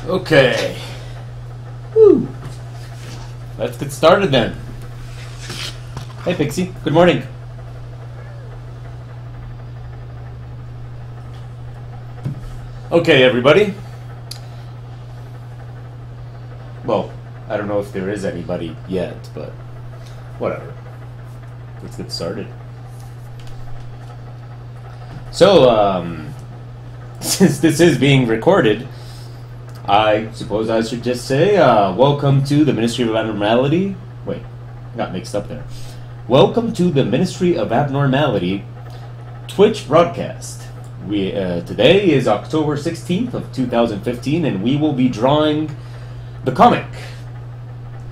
Okay. Woo. Let's get started then. Hey Pixie, good morning. Okay, everybody. Well, I don't know if there is anybody yet, but whatever. Let's get started. So, since this is being recorded, I suppose I should just say, welcome to the Ministry of Abnormality. Wait, got mixed up there. Welcome to the Ministry of Abnormality Twitch broadcast. Today is October 16th of 2015, and we will be drawing the comic.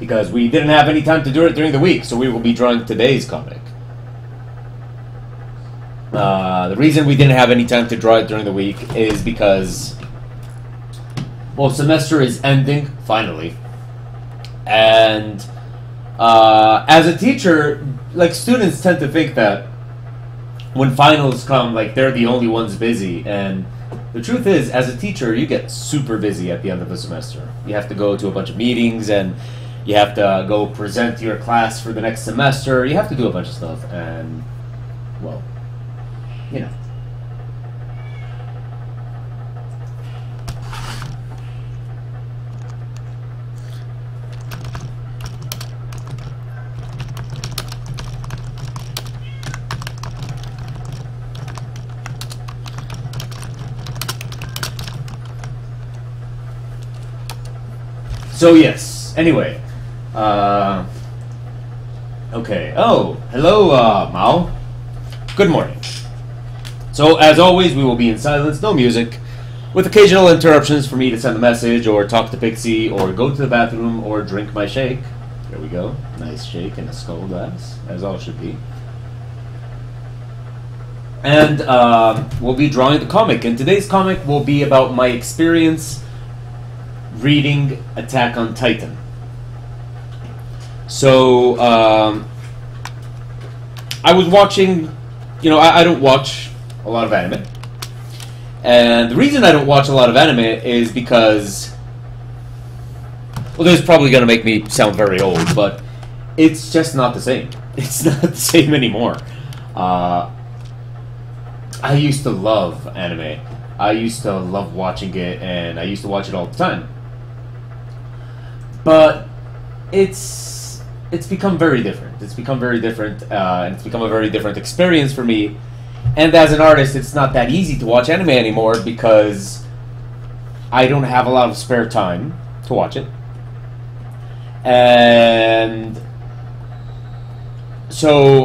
Because we didn't have any time to do it during the week, so we will be drawing today's comic. The reason we didn't have any time to draw it during the week is because, well, semester is ending, finally. And as a teacher, like, students tend to think that when finals come, like, they're the only ones busy. And the truth is, as a teacher, you get super busy at the end of the semester. You have to go to a bunch of meetings, and you have to go present your class for the next semester. You have to do a bunch of stuff, and, well, you know. So yes, anyway, okay, oh, hello, Mao, good morning. So, as always, we will be in silence, no music, with occasional interruptions for me to send a message, or talk to Pixie, or go to the bathroom, or drink my shake. There we go, nice shake in a skull glass, as all should be. And, we'll be drawing the comic, and today's comic will be about my experience reading Attack on Titan. So, I was watching, you know, I don't watch a lot of anime. And the reason I don't watch a lot of anime is because, well, this is probably going to make me sound very old, but it's just not the same. It's not the same anymore. I used to love anime. I used to love watching it, and I used to watch it all the time. But it's become very different. It's become very different, and it's become a very different experience for me. And as an artist, it's not that easy to watch anime anymore because I don't have a lot of spare time to watch it. And so,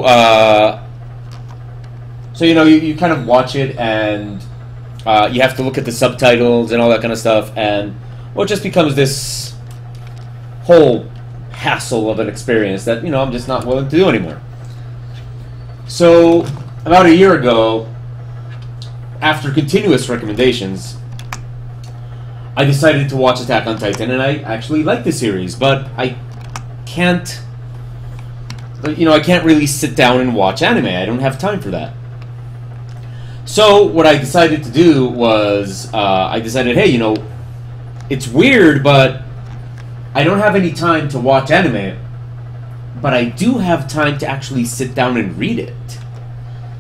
you know, you kind of watch it, and you have to look at the subtitles and all that kind of stuff, and, well, it just becomes this whole hassle of an experience that, you know, I'm just not willing to do anymore. So, about a year ago, after continuous recommendations, I decided to watch Attack on Titan, and I actually like the series, but I can't, you know, I can't really sit down and watch anime. I don't have time for that. So, what I decided to do was, I decided, hey, you know, it's weird, but I don't have any time to watch anime, but I do have time to actually sit down and read it.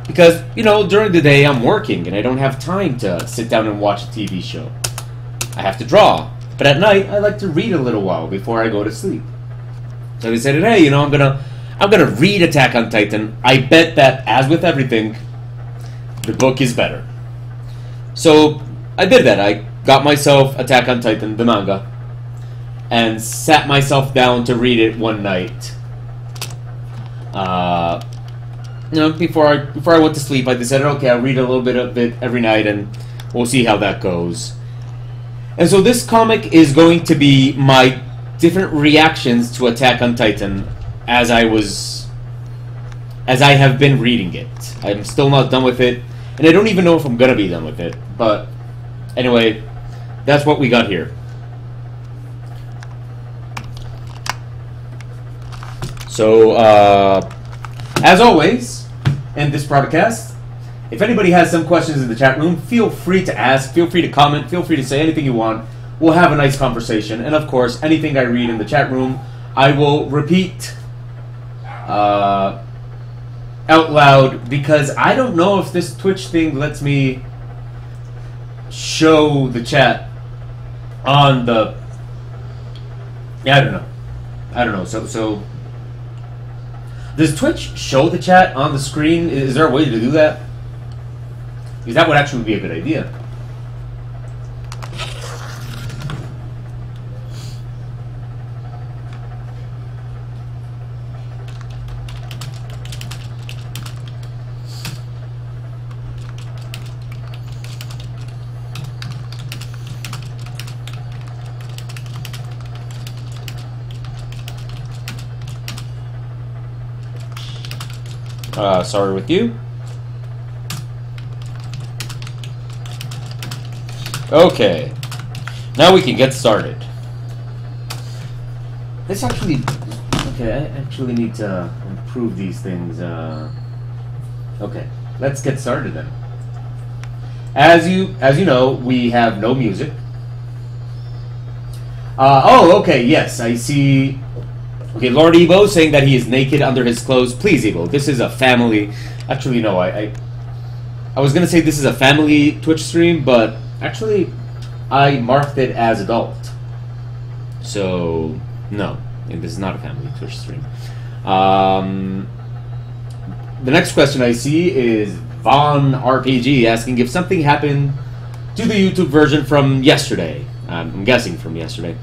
Because, you know, during the day I'm working, and I don't have time to sit down and watch a TV show. I have to draw. But at night, I like to read a little while before I go to sleep. So I decided, hey, you know, I'm gonna read Attack on Titan. I bet that, as with everything, the book is better. So I did that. I got myself Attack on Titan, the manga, and sat myself down to read it one night. You know, before I went to sleep, I decided, okay, I'll read a little bit of it every night, and we'll see how that goes. And so this comic is going to be my different reactions to Attack on Titan as I have been reading it. I'm still not done with it, and I don't even know if I'm gonna be done with it. But anyway, that's what we got here. So, as always, in this broadcast, if anybody has some questions in the chat room, feel free to ask, feel free to comment, feel free to say anything you want. we'll have a nice conversation. And of course, anything I read in the chat room, I will repeat out loud, because I don't know if this Twitch thing lets me show the chat on the... Yeah, I don't know. So does Twitch show the chat on the screen? Is there a way to do that? Because that would actually be a good idea. Sorry with you. Okay. Now we can get started. This actually... Okay, I actually need to improve these things. Okay, let's get started then. As you know, we have no music. Oh, okay, yes, I see... Okay, Lord Evo saying that he is naked under his clothes. Please, Evo, this is a family... Actually, no, I was going to say this is a family Twitch stream, but actually, I marked it as adult. So, no, this is not a family Twitch stream. The next question I see is Von RPG asking if something happened to the YouTube version from yesterday. I'm guessing from yesterday.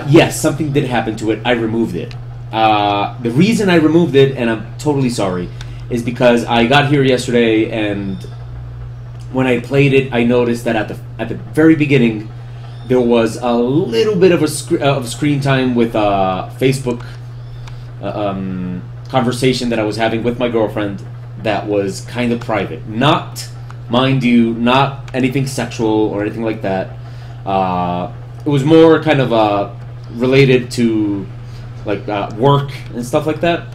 Yes, something did happen to it. I removed it. The reason I removed it, and I'm totally sorry, is because I got here yesterday, and when I played it, I noticed that at the very beginning, there was a little bit of a screen time with Facebook conversation that I was having with my girlfriend that was kind of private. Not, mind you, not anything sexual or anything like that. It was more kind of related to like work and stuff like that.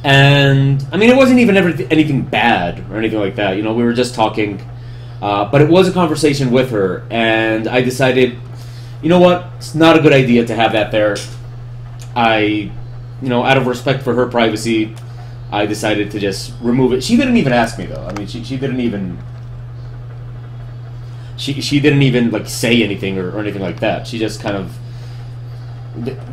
And I mean, it wasn't even anything bad or anything like that. You know, we were just talking, but it was a conversation with her, and I decided, you know what, it's not a good idea to have that there. You know, out of respect for her privacy, I decided to just remove it. She didn't even ask me though. I mean, she didn't even. She didn't even like say anything or anything like that. She just kind of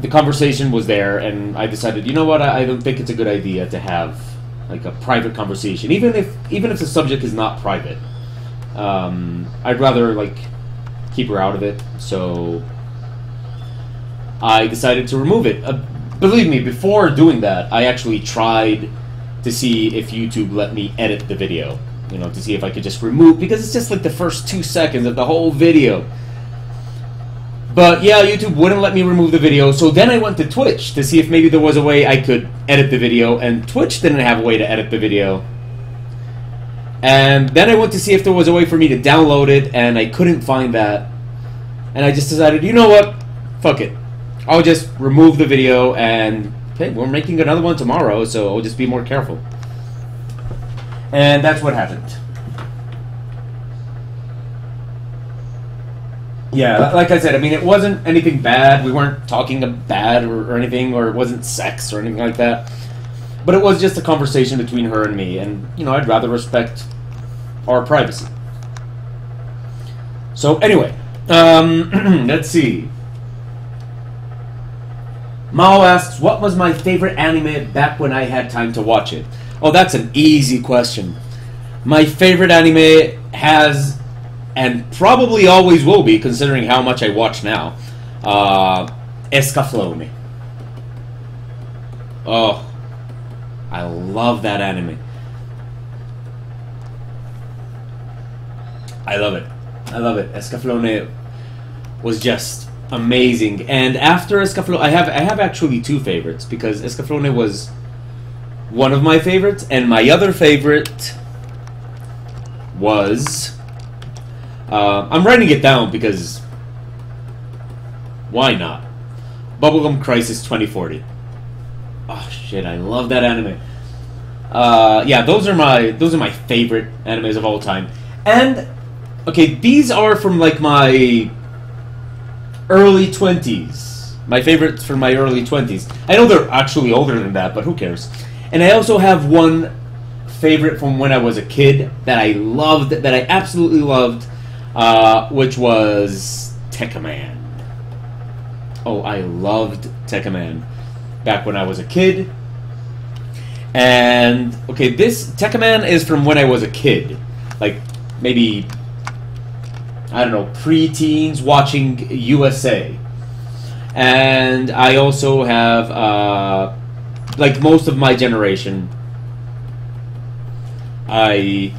the conversation was there, and I decided, you know what, I don't think it's a good idea to have like a private conversation, even if the subject is not private. I'd rather like keep her out of it. So I decided to remove it. Believe me, before doing that, I actually tried to see if YouTube let me edit the video. You know, to see if I could just remove, because it's just like the first 2 seconds of the whole video. But yeah, YouTube wouldn't let me remove the video, so then I went to Twitch to see if maybe there was a way I could edit the video, and Twitch didn't have a way to edit the video. And then I went to see if there was a way for me to download it, and I couldn't find that. And I just decided, you know what, fuck it. I'll just remove the video, and hey, we're making another one tomorrow, so I'll just be more careful. And that's what happened. Yeah, like I said, I mean, it wasn't anything bad. We weren't talking bad or anything, or it wasn't sex or anything like that. But it was just a conversation between her and me, and, you know, I'd rather respect our privacy. So, anyway, let's see. Mao asks, what was my favorite anime back when I had time to watch it? Oh, that's an easy question. My favorite anime has, and probably always will be, considering how much I watch now, Escaflowne. Oh, I love that anime. I love it. I love it. Escaflowne was just amazing. And after Escaflowne, I have actually 2 favorites, because Escaflowne was one of my favorites, and my other favorite was... I'm writing it down because... why not? Bubblegum Crisis 2040. Oh shit, I love that anime. Yeah, those are my favorite animes of all time. And okay, these are from like my early 20s. My favorites from my early 20s. I know they're actually older than that, but who cares? And I also have one favorite from when I was a kid that I loved, that I absolutely loved, which was Tekkaman. Oh, I loved Tekkaman back when I was a kid. And, okay, this Tekkaman is from when I was a kid. Like, maybe, I don't know, pre-teens watching USA. And I also have, like most of my generation, during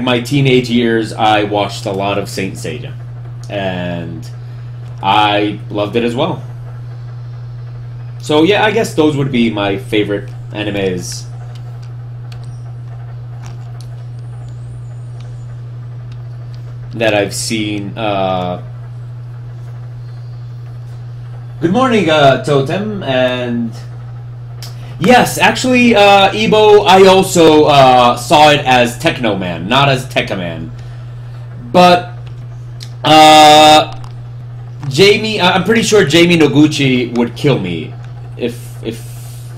my teenage years, I watched a lot of Saint Seiya. And I loved it as well. So yeah, I guess those would be my favorite animes. That I've seen. Good morning, Totem, and yes, actually, Ebo, I also saw it as Technoman, not as Tekkaman. But Jamie, I'm pretty sure Jamie Noguchi would kill me if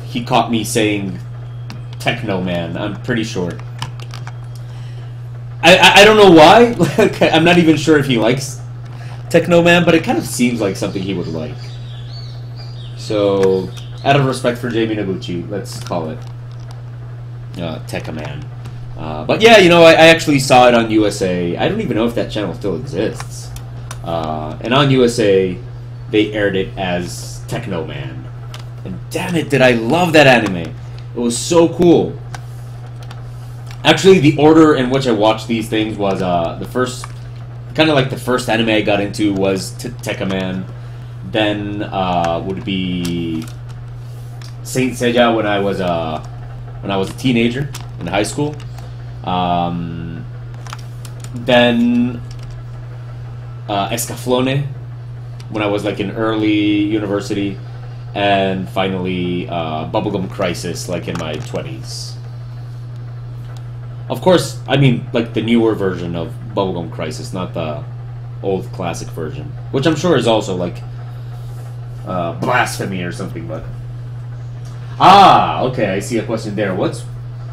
he caught me saying Technoman. I'm pretty sure. I don't know why. I'm not even sure if he likes Technoman, but it kind of seems like something he would like. So, out of respect for Jamie Noguchi, let's call it Tekkaman. But yeah, I actually saw it on USA. I don't even know if that channel still exists. And on USA, they aired it as Technoman. And damn it, did I love that anime. It was so cool. Actually, the order in which I watched these things was the first anime I got into was Tekkaman. Then would be Saint Seiya when I was a teenager in high school. Then Escaflowne when I was like in early university, and finally Bubblegum Crisis like in my 20s. Of course, I mean like the newer version of Bubblegum Crisis, not the old classic version, which I'm sure is also like blasphemy or something. But okay, I see a question there. What's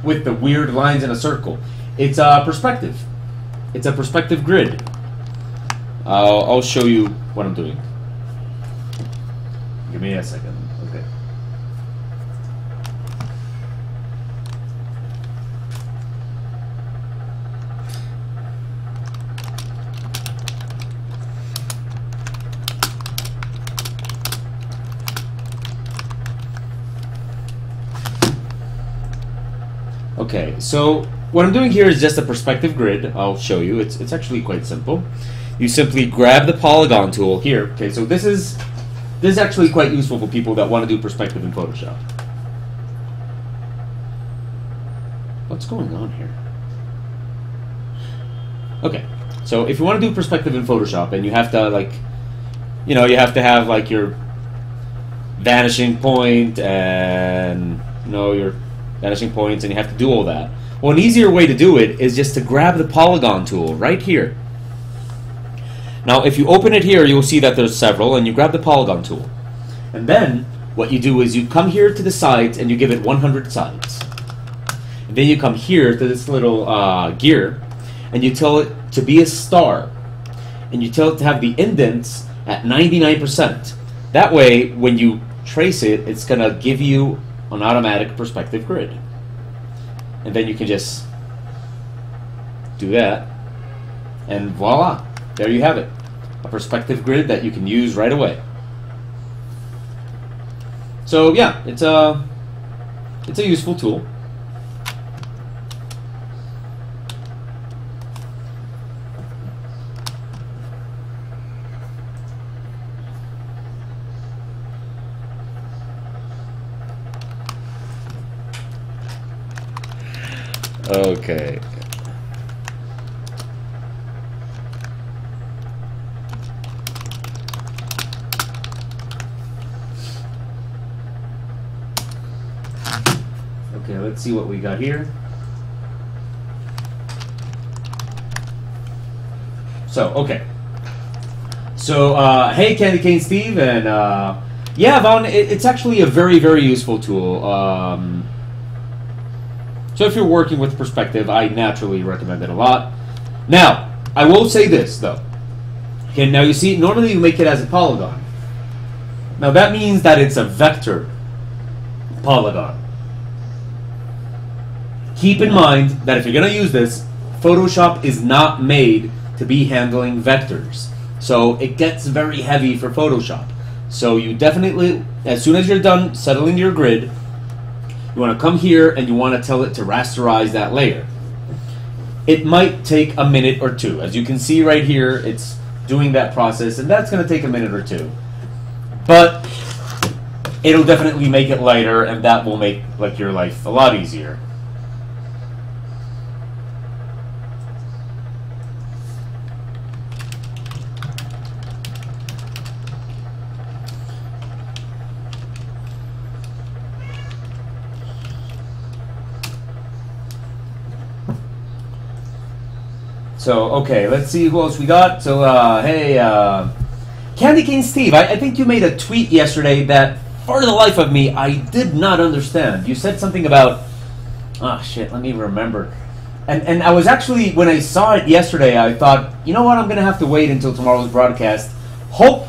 with the weird lines in a circle? It's a perspective. It's a perspective grid. I'll show you what I'm doing. Give me a second. Okay. Okay, so what I'm doing here is just a perspective grid. I'll show you. It's actually quite simple. You simply grab the polygon tool here. Okay, so this is actually quite useful for people that want to do perspective in Photoshop. What's going on here? Okay, so if you want to do perspective in Photoshop, and you have to like, you have to have like your vanishing point and your vanishing points, and you have to do all that. Well, an easier way to do it is just to grab the polygon tool right here. Now, if you open it here, you'll see that there's several, and you grab the polygon tool. And then, what you do is you come here to the sides, and you give it 100 sides. And then you come here to this little gear, and you tell it to be a star. And you tell it to have the indents at 99%. That way, when you trace it, it's going to give you an automatic perspective grid. And then you can just do that, and voila, there you have it. A perspective grid that you can use right away. So yeah, it's a useful tool. Okay. Okay, let's see what we got here. So, okay. So, hey, Candy Cane Steve, and yeah, Vaughn, it's actually a very, very useful tool. So if you're working with perspective, I naturally recommend it a lot. Now, I will say this, though. Okay, now you see, normally you make it as a polygon. Now that means that it's a vector polygon. Keep in mind that if you're going to use this, Photoshop is not made to be handling vectors. So it gets very heavy for Photoshop. So you definitely, as soon as you're done settling your grid, you want to come here and you want to tell it to rasterize that layer. It might take a minute or two. As you can see right here, it's doing that process, and that's going to take a minute or two. But it'll definitely make it lighter, and that will make like your life a lot easier. So, okay, let's see who else we got. So, hey, Candy Cane Steve, I think you made a tweet yesterday that, for the life of me, I did not understand. You said something about, oh shit, let me remember. And I was actually, when I saw it yesterday, I thought, you know what, I'm going to have to wait until tomorrow's broadcast. Hope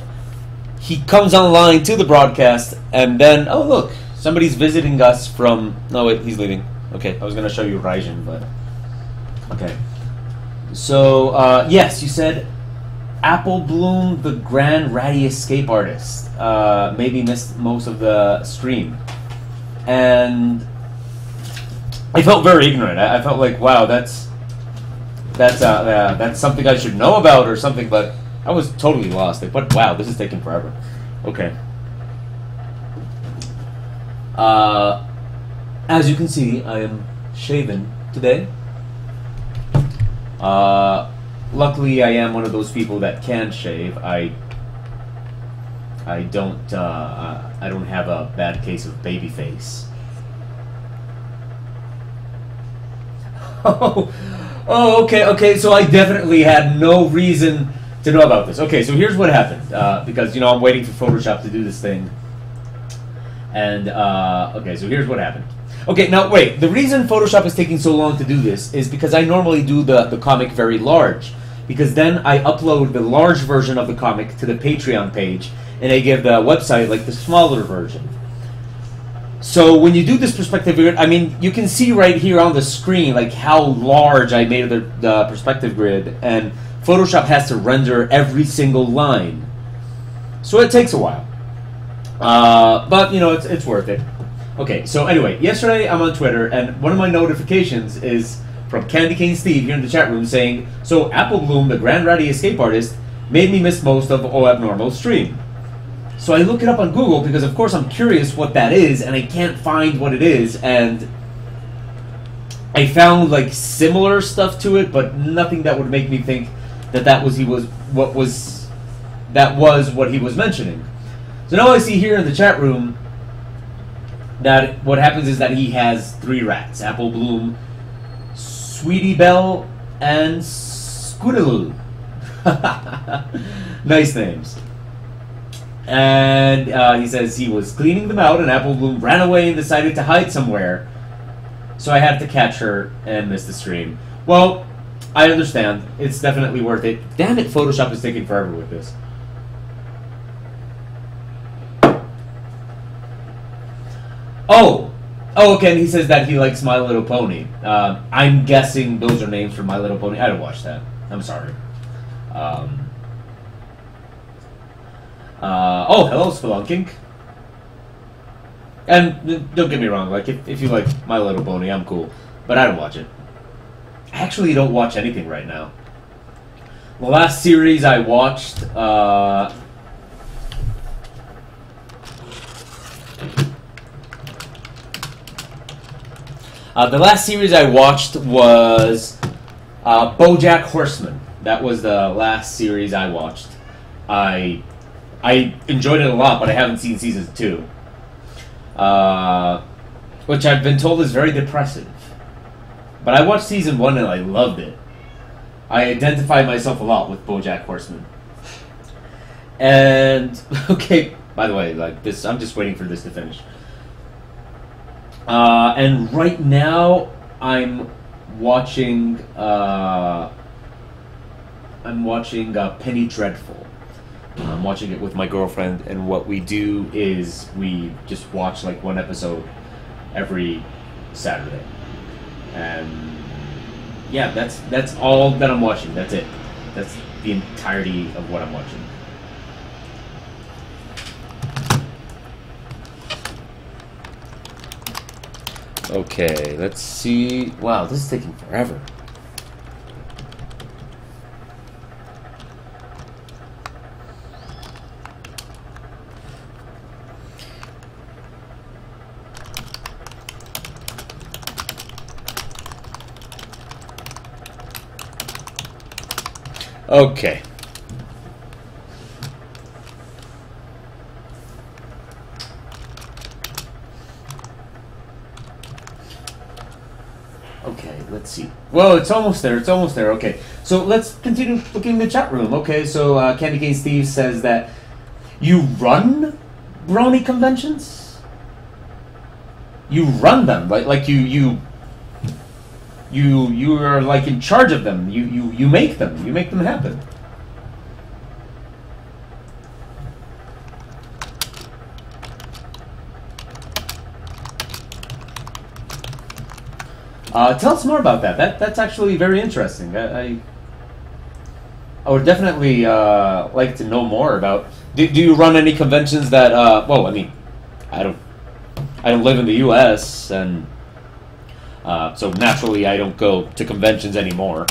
he comes online to the broadcast, and then, oh look, somebody's visiting us from, no wait, he's leaving. Okay, I was going to show you Raijin, but, okay. So, yes, you said Apple Bloom, the Grand Ratty Escape Artist. Maybe missed most of the stream. And I felt very ignorant. I felt like, wow, that's something I should know about or something, but I was totally lost. Like, but wow, this is taking forever. Okay. As you can see, I am shaven today. Luckily, I am one of those people that can shave. I don't have a bad case of baby face. Oh, okay. So I definitely had no reason to know about this. Okay, so here's what happened. Because you know I'm waiting for Photoshop to do this thing. And okay, so here's what happened. Okay, now wait, the reason Photoshop is taking so long to do this is because I normally do the comic very large. Because then I upload the large version of the comic to the Patreon page, and I give the website like the smaller version. So when you do this perspective grid, I mean, you can see right here on the screen like how large I made the perspective grid, and Photoshop has to render every single line. So it takes a while. But, you know, it's worth it. Okay, so anyway, yesterday I'm on Twitter, and one of my notifications is from Candy Cane Steve here in the chat room saying, so Apple Bloom, the Grand Ratty Escape Artist, made me miss most of O Abnormal stream. So I look it up on Google because of course I'm curious what that is, and I can't find what it is, and I found like similar stuff to it, but nothing that would make me think that was what he was mentioning. So now I see here in the chat room that what happens is that he has 3 rats: Apple Bloom, Sweetie Belle, and Scootaloo. Nice names. And he says he was cleaning them out, and Apple Bloom ran away and decided to hide somewhere. So I had to catch her and miss the stream. Well, I understand. It's definitely worth it. Damn it, Photoshop is taking forever with this. Oh, okay, and he says that he likes My Little Pony. I'm guessing those are names for My Little Pony. I don't watch that. I'm sorry. Oh, hello, Spelunking. And don't get me wrong, like, if you like My Little Pony, I'm cool. But I don't watch it. I actually don't watch anything right now. The last series I watched, the last series I watched was BoJack Horseman. That was the last series I watched. I enjoyed it a lot, but I haven't seen season 2. Which I've been told is very depressive. But I watched season 1 and I loved it. I identify myself a lot with BoJack Horseman. And okay, by the way, like this, I'm just waiting for this to finish. And right now, I'm watching. Penny Dreadful. I'm watching it with my girlfriend, and what we do is we just watch like one episode every Saturday, and yeah, that's all that I'm watching. That's it. That's the entirety of what I'm watching. Okay, let's see. Wow, this is taking forever. Okay. Okay, let's see. Well, it's almost there. It's almost there. Okay, so let's continue looking in the chat room. Okay, so Candy Cane Steve says that you run brony conventions. You run them, like you are like in charge of them. You make them. You make them happen. Tell us more about that. That's actually very interesting. I would definitely like to know more about. Do you run any conventions that? Well, I mean, I don't live in the U.S. and so naturally I don't go to conventions anymore.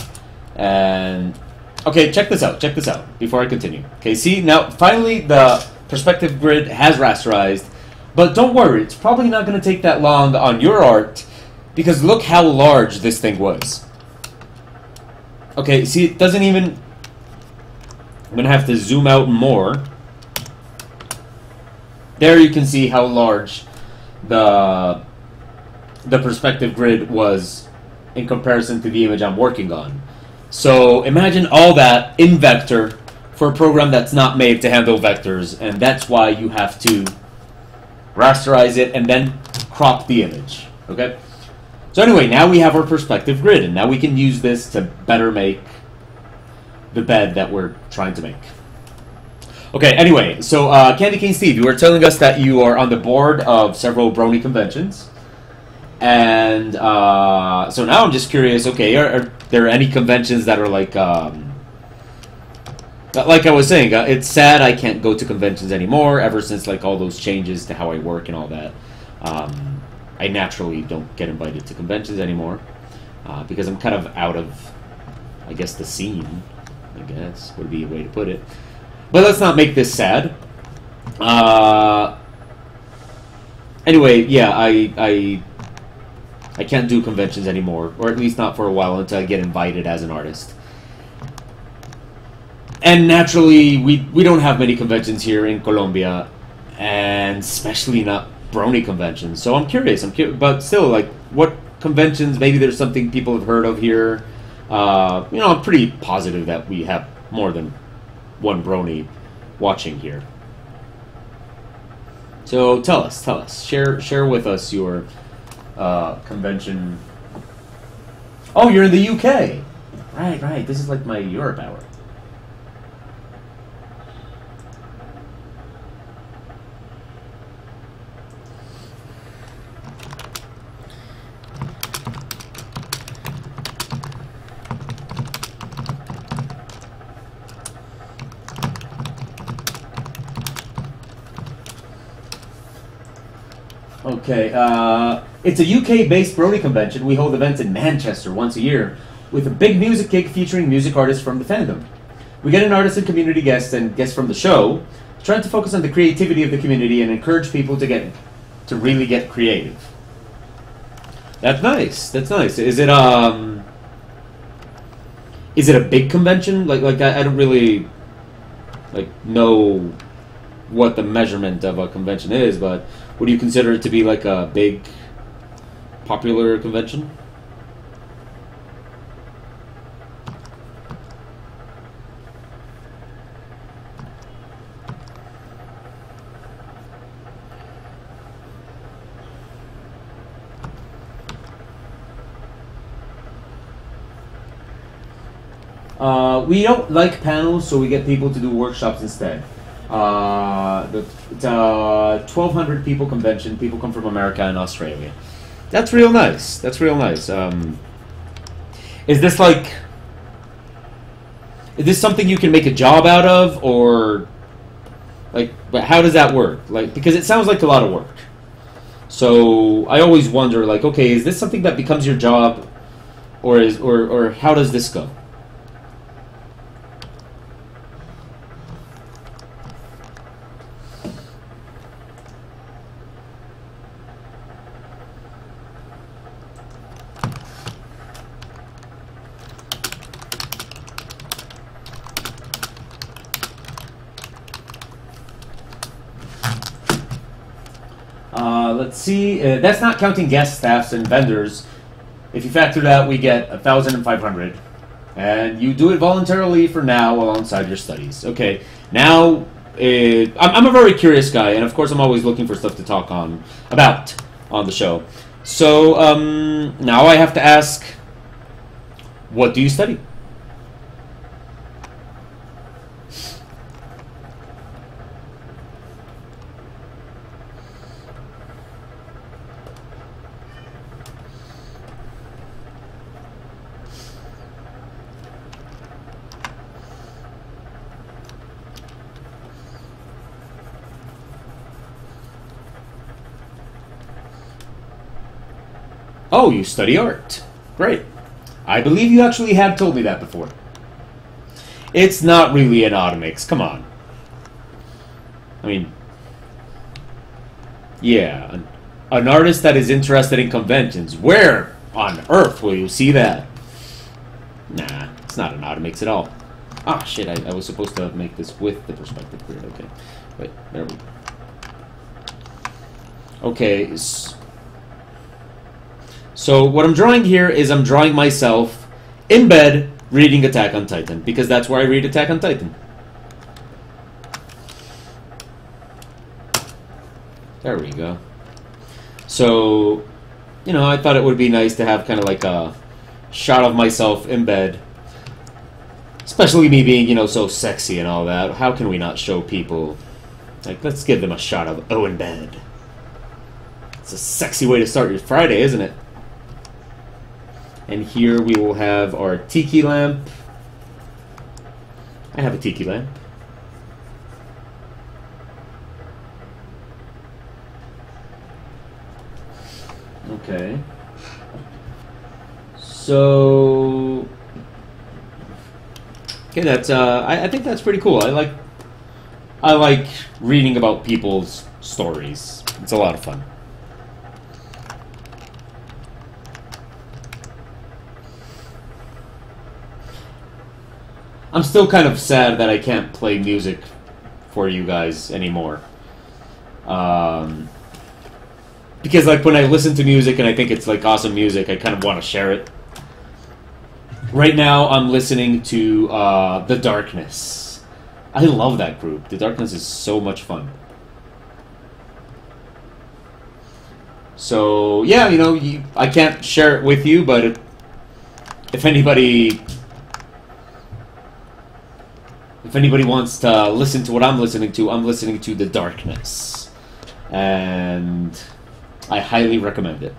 And okay, check this out. Check this out before I continue. Okay, see now finally the perspective grid has rasterized, but don't worry, it's probably not going to take that long on your art. Because look how large this thing was. Okay, see, it doesn't even... I'm going to have to zoom out more. There you can see how large the perspective grid was in comparison to the image I'm working on. So imagine all that in vector for a program that's not made to handle vectors, and that's why you have to rasterize it and then crop the image. Okay? So anyway, now we have our perspective grid, and now we can use this to better make the bed that we're trying to make. Okay, anyway, so Candy Cane Steve, you were telling us that you are on the board of several brony conventions. And so now I'm just curious, okay, are there any conventions that are like I was saying, it's sad I can't go to conventions anymore ever since like all those changes to how I work and all that. I naturally don't get invited to conventions anymore because I'm kind of out of, I guess, the scene, I guess, would be a way to put it. But let's not make this sad. Anyway, yeah, I can't do conventions anymore, or at least not for a while until I get invited as an artist. And naturally, we don't have many conventions here in Colombia, and especially not brony conventions. So I'm curious. But still, like, what conventions? Maybe there's something people have heard of here. You know, I'm pretty positive that we have more than one brony watching here. So tell us, share with us your convention. Oh, you're in the UK. Right. This is like my Europe hour. Okay, it's a UK-based brony convention. We hold events in Manchester once a year with a big music gig featuring music artists from the fandom. We get an artist and community guests and guests from the show, trying to focus on the creativity of the community and encourage people to really get creative. That's nice. That's nice. Is it a big convention? Like I don't really know what the measurement of a convention is, but would you consider it to be like a big, popular convention? We don't like panels, so we get people to do workshops instead. It's a 1,200 people convention. People come from America and Australia. That's real nice. That's real nice. Is this like... Is this something you can make a job out of, or... Like, how does that work? Like, because it sounds like a lot of work. So I always wonder, like, okay, is this something that becomes your job, or how does this go? Let's see. That's not counting guest staffs and vendors. If you factor that, we get 1,500, and you do it voluntarily for now alongside your studies. Okay. Now, I'm a very curious guy, and of course, I'm always looking for stuff to talk about on the show. So now I have to ask, what do you study? Oh, you study art. Great. I believe you actually had told me that before. It's not really an automix. Come on. I mean, yeah, an artist that is interested in conventions. Where on earth will you see that? Nah, it's not an automix at all. Ah, shit, I was supposed to make this with the perspective grid. Okay. Wait, there we go. Okay, so what I'm drawing here is I'm drawing myself in bed reading Attack on Titan, because that's where I read Attack on Titan. There we go. So, you know, I thought it would be nice to have kind of like a shot of myself in bed. Especially me being, you know, so sexy and all that. How can we not show people? Like, let's give them a shot of O in bed. It's a sexy way to start your Friday, isn't it? And here we will have our tiki lamp. I have a tiki lamp. Okay. So, okay, that's I think that's pretty cool. I like reading about people's stories. It's a lot of fun. I'm still kind of sad that I can't play music for you guys anymore. Because like when I listen to music and I think it's like awesome music, I kind of want to share it. Right now I'm listening to The Darkness. I love that group. The Darkness is so much fun. So yeah, you know, I can't share it with you, but if anybody wants to listen to what I'm listening to The Darkness. And I highly recommend it.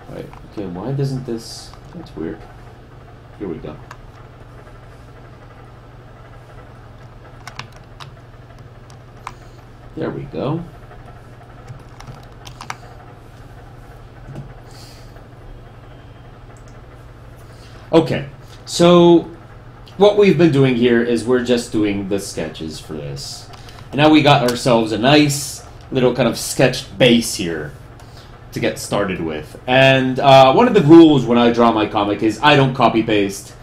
Right, okay, why doesn't this... That's weird. Here we go. There we go. Okay, so what we've been doing here is we're just doing the sketches for this. And now we got ourselves a nice little kind of sketch base here to get started with. And one of the rules when I draw my comic is I don't copy-paste.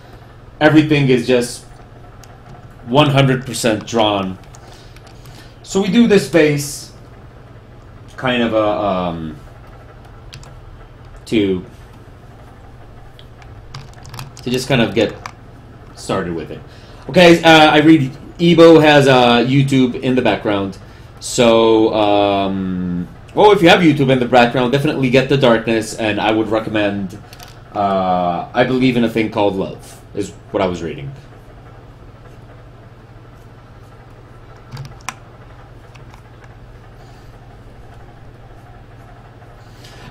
Everything is just 100% drawn. So we do this base kind of a to just kind of get started with it. Okay, I read Ebo has YouTube in the background. So, well, if you have YouTube in the background, definitely get The Darkness, and I would recommend I Believe in a Thing Called Love, is what I was reading.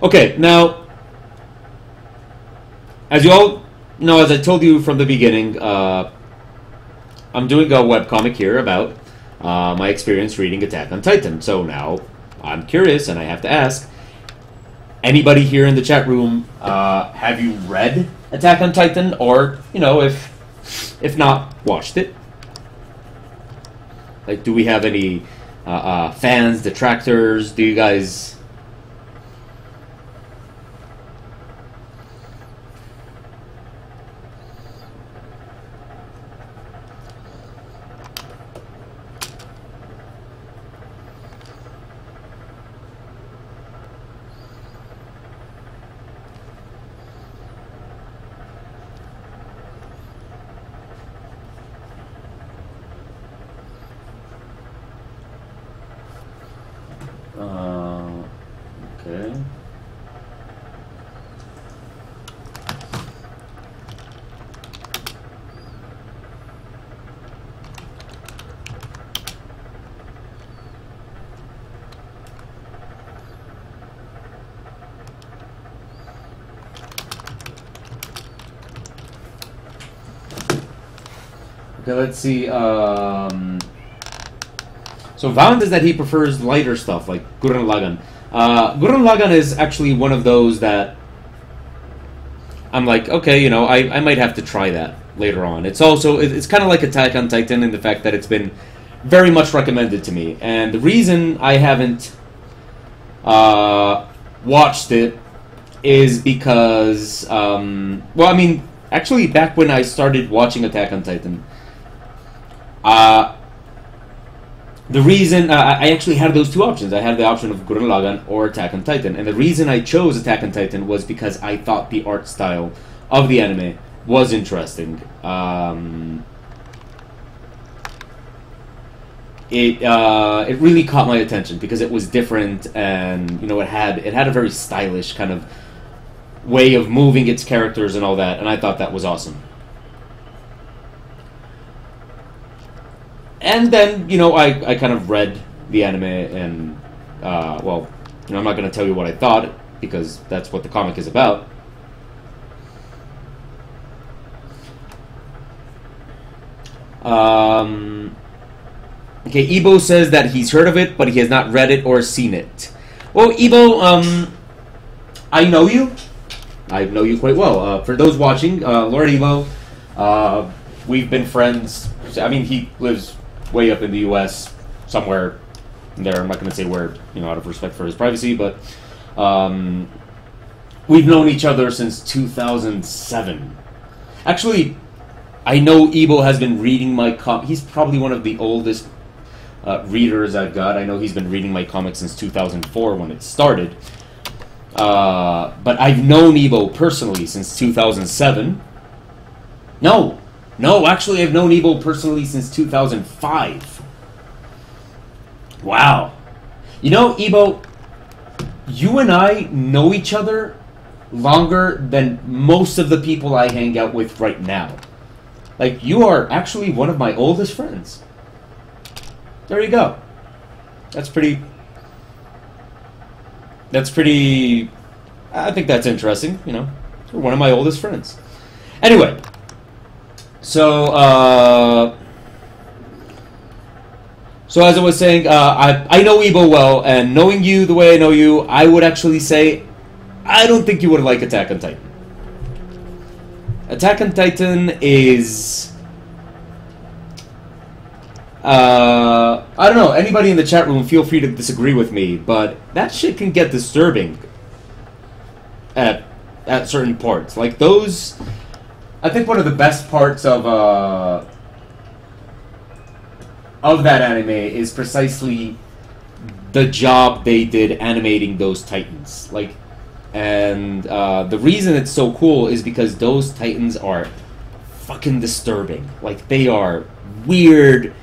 Okay, now, as you all know, as I told you from the beginning, I'm doing a webcomic here about my experience reading Attack on Titan. So now, I'm curious, and I have to ask, anybody here in the chat room, have you read Attack on Titan? Or, you know, if not, watched it? Like, do we have any fans, detractors? Do you guys... okay. Okay, let's see. So Vaughn is that he prefers lighter stuff like Gurren Lagann. Gurren Lagann is actually one of those that I'm like, okay, you know, I might have to try that later on. It's also, it's kind of like Attack on Titan in the fact that it's been very much recommended to me. And the reason I haven't watched it is because, well, I mean, actually back when I started watching Attack on Titan, the reason I actually had those two options. I had the option of Gurren Lagann or Attack on Titan, and the reason I chose Attack on Titan was because I thought the art style of the anime was interesting. It really caught my attention because it was different, and you know it had a very stylish kind of way of moving its characters and all that, and I thought that was awesome. And then, you know, I kind of read the anime and, well, you know, I'm not going to tell you what I thought, because that's what the comic is about. Okay, Ebo says that he's heard of it, but he has not read it or seen it. Well, Ebo, I know you. I know you quite well. For those watching, Lord Ebo, we've been friends. I mean, he lives way up in the U.S., somewhere there. I'm not going to say where, you know, out of respect for his privacy, but we've known each other since 2007. Actually, I know Ebo has been reading my comic. He's probably one of the oldest readers I've got. I know he's been reading my comic since 2004 when it started. But I've known Ebo personally since 2007. No, actually, I've known Ebo personally since 2005. Wow. You know, Ebo, you and I know each other longer than most of the people I hang out with right now. Like, you are actually one of my oldest friends. There you go. That's pretty... I think that's interesting, you know. You're one of my oldest friends. Anyway... So as I was saying, I know Ebo well, and knowing you the way I know you, I would actually say, I don't think you would like Attack on Titan. Attack on Titan is... I don't know, anybody in the chat room, feel free to disagree with me, but that shit can get disturbing at certain parts. Like, those... I think one of the best parts of that anime is precisely the job they did animating those Titans. Like, and the reason it's so cool is because those Titans are fucking disturbing. Like, they are weird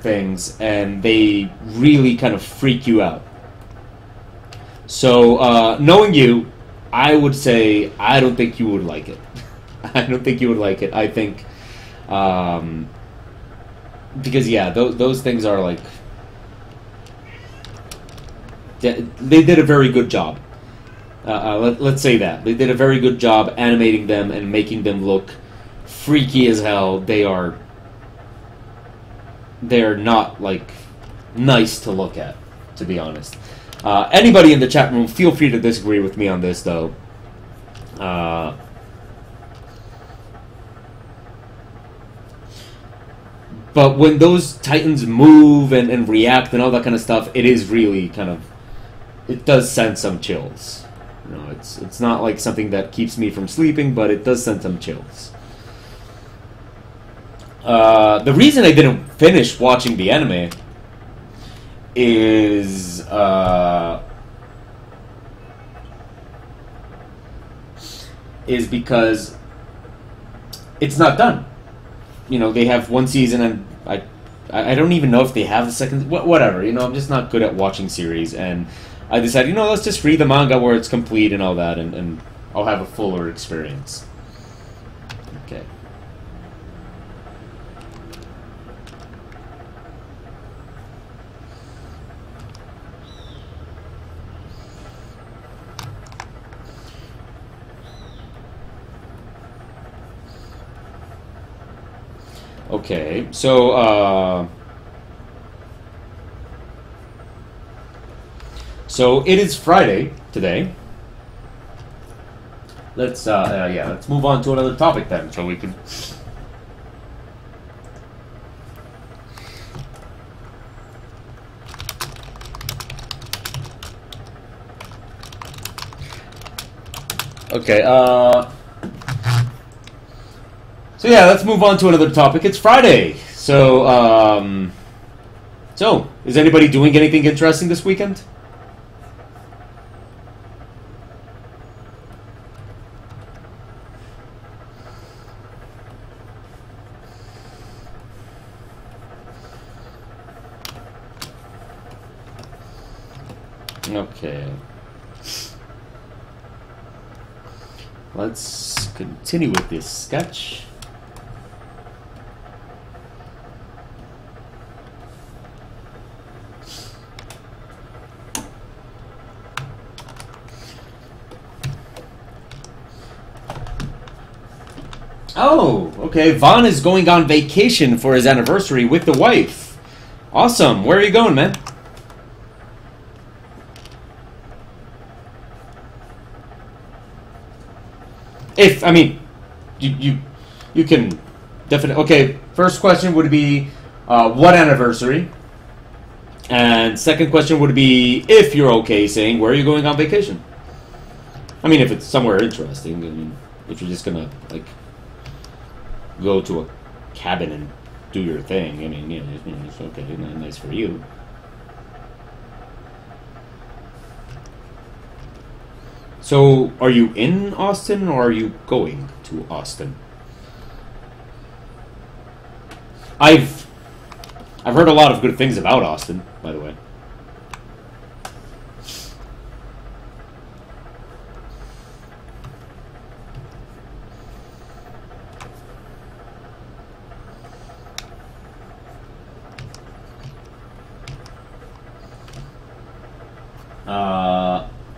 things, and they really kind of freak you out. So, knowing you, I would say I don't think you would like it. I don't think you would like it. I think, because yeah, those things are like, they did a very good job. Let's say that they did a very good job animating them and making them look freaky as hell. They're not like nice to look at, to be honest. Anybody in the chat room, feel free to disagree with me on this, though. But when those titans move and react and all that kind of stuff, it is really kind of, it does send some chills. You know, it's not like something that keeps me from sleeping, but it does send some chills. The reason I didn't finish watching the anime is because it's not done. You know, they have one season, and I don't even know if they have the second. Whatever. You know, I'm just not good at watching series, and I decided, you know, let's just read the manga where it's complete and all that, and I'll have a fuller experience. Okay. Okay, so it is Friday today. Let's let's move on to another topic then, so we can. Okay, so yeah, let's move on to another topic. It's Friday, so is anybody doing anything interesting this weekend? Okay. Let's continue with this sketch. Oh, okay. Vaughn is going on vacation for his anniversary with the wife. Awesome. Where are you going, man? If, I mean, you can definitely... Okay, first question would be, what anniversary? And second question would be, if you're okay saying, where are you going on vacation? I mean, if it's somewhere interesting. I mean, if you're just gonna, like, go to a cabin and do your thing, I mean, you know, it's okay, nice for you. So, are you in Austin, or are you going to Austin? I've heard a lot of good things about Austin, by the way.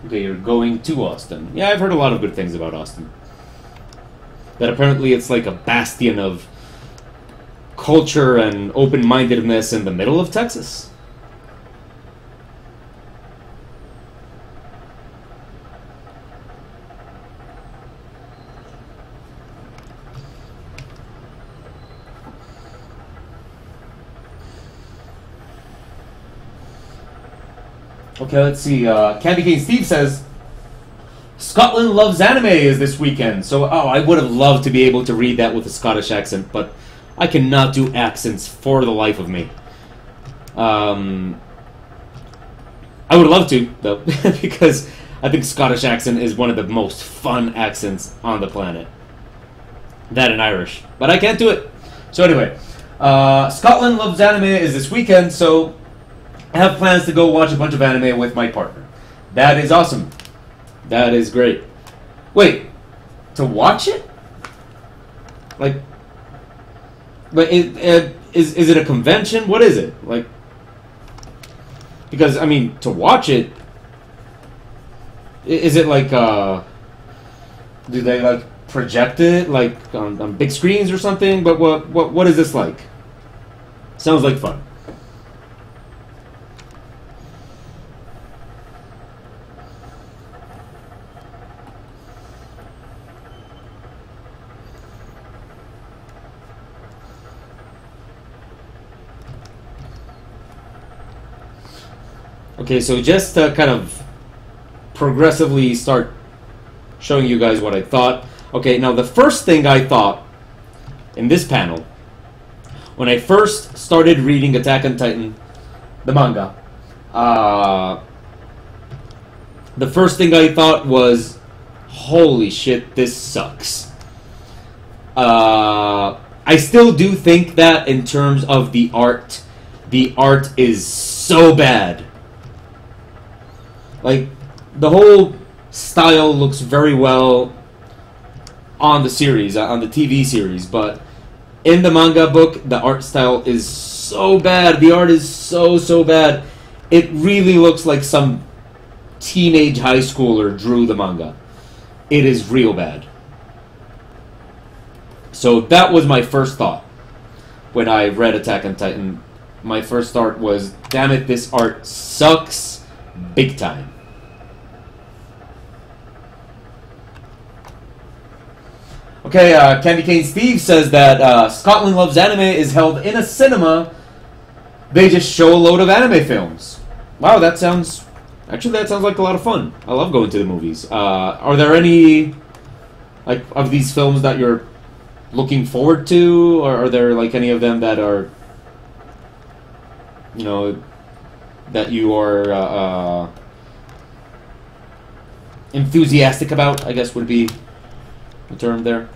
Okay, you're going to Austin. Yeah, I've heard a lot of good things about Austin. That apparently it's like a bastion of culture and open-mindedness in the middle of Texas. Okay, let's see. Candy Cane Steve says, Scotland Loves Anime is this weekend. So, I would have loved to be able to read that with a Scottish accent, but I cannot do accents for the life of me. I would love to, though, because I think Scottish accent is one of the most fun accents on the planet. That in Irish. But I can't do it. So anyway, Scotland Loves Anime is this weekend, so I have plans to go watch a bunch of anime with my partner. That is awesome. That is great. Wait, to watch it? Like, but is it a convention? What is it? Like, because, I mean, to watch it, is it like, do they, like, project it, like, on big screens or something? But what is this like? Sounds like fun. Okay, so just to kind of progressively start showing you guys what I thought. Okay, now the first thing I thought in this panel, when I first started reading Attack on Titan, the manga, the first thing I thought was, holy shit, this sucks. I still do think that in terms of the art is so bad. Like, the whole style looks very well on the series, on the TV series, but in the manga book, the art style is so bad. The art is so bad. It really looks like some teenage high schooler drew the manga. It is real bad. So that was my first thought when I read Attack on Titan. My first thought was, damn it, this art sucks big time. Okay, Candy Cane Steve says that Scotland Loves Anime is held in a cinema. They just show a load of anime films. Wow, that sounds like a lot of fun. I love going to the movies. Are there any, like, of these films that you're looking forward to, or are there, like, any of them that are, you know, that you are enthusiastic about, I guess would be the term there?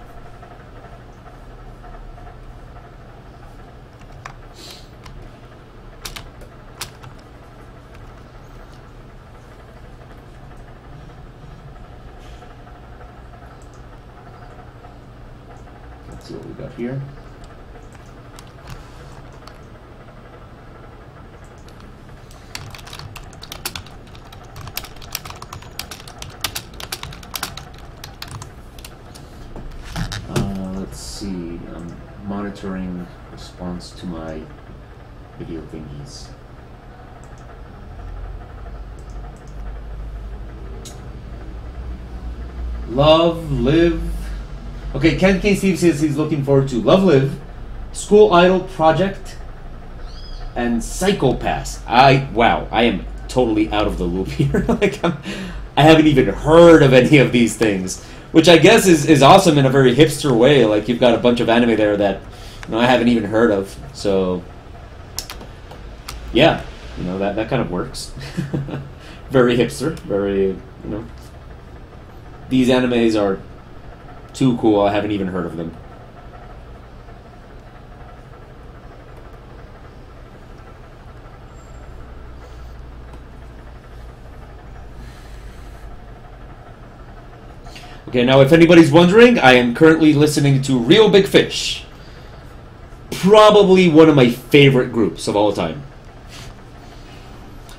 Let's see what we got here. Let's see. I'm monitoring response to my video thingies. Love, Live. Okay, Ken K. Steve says he's looking forward to Love, Live, School Idol Project, and Psychopaths. Wow, I am totally out of the loop here. Like, I haven't even heard of any of these things, which I guess is awesome in a very hipster way. Like, you've got a bunch of anime there that, you know, I haven't even heard of. So, yeah, you know, that kind of works. Very hipster, very, you know. These animes are too cool. I haven't even heard of them. Okay, now if anybody's wondering, I am currently listening to Real Big Fish. Probably one of my favorite groups of all time.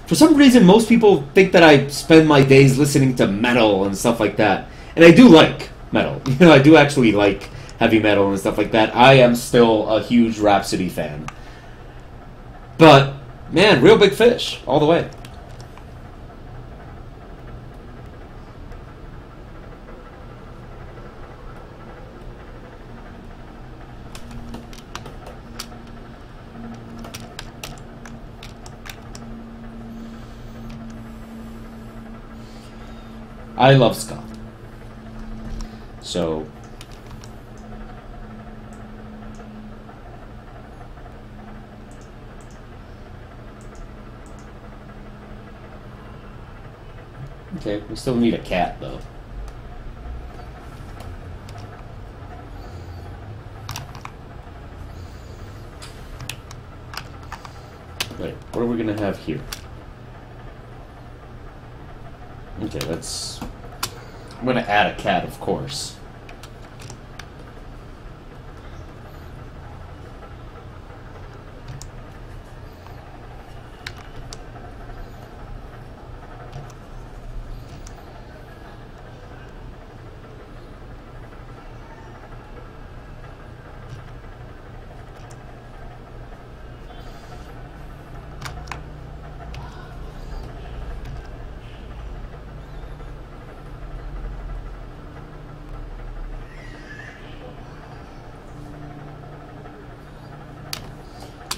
For some reason, most people think that I spend my days listening to metal and stuff like that. And I do like metal. You know, I do actually like heavy metal and stuff like that. I am still a huge Rhapsody fan. But, man, Real Big Fish, all the way. I love ska. So, okay, we still need a cat though. Wait, what are we gonna have here? Okay, let's... I'm gonna add a cat, of course.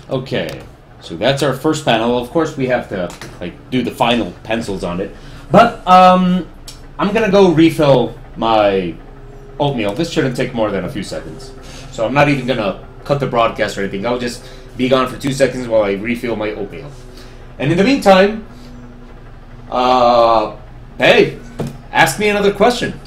Okay, so that's our first panel. Of course, we have to like do the final pencils on it. But I'm gonna go refill my oatmeal. This shouldn't take more than a few seconds. So I'm not even gonna cut the broadcast or anything. I'll just be gone for 2 seconds while I refill my oatmeal. And in the meantime, hey, ask me another question.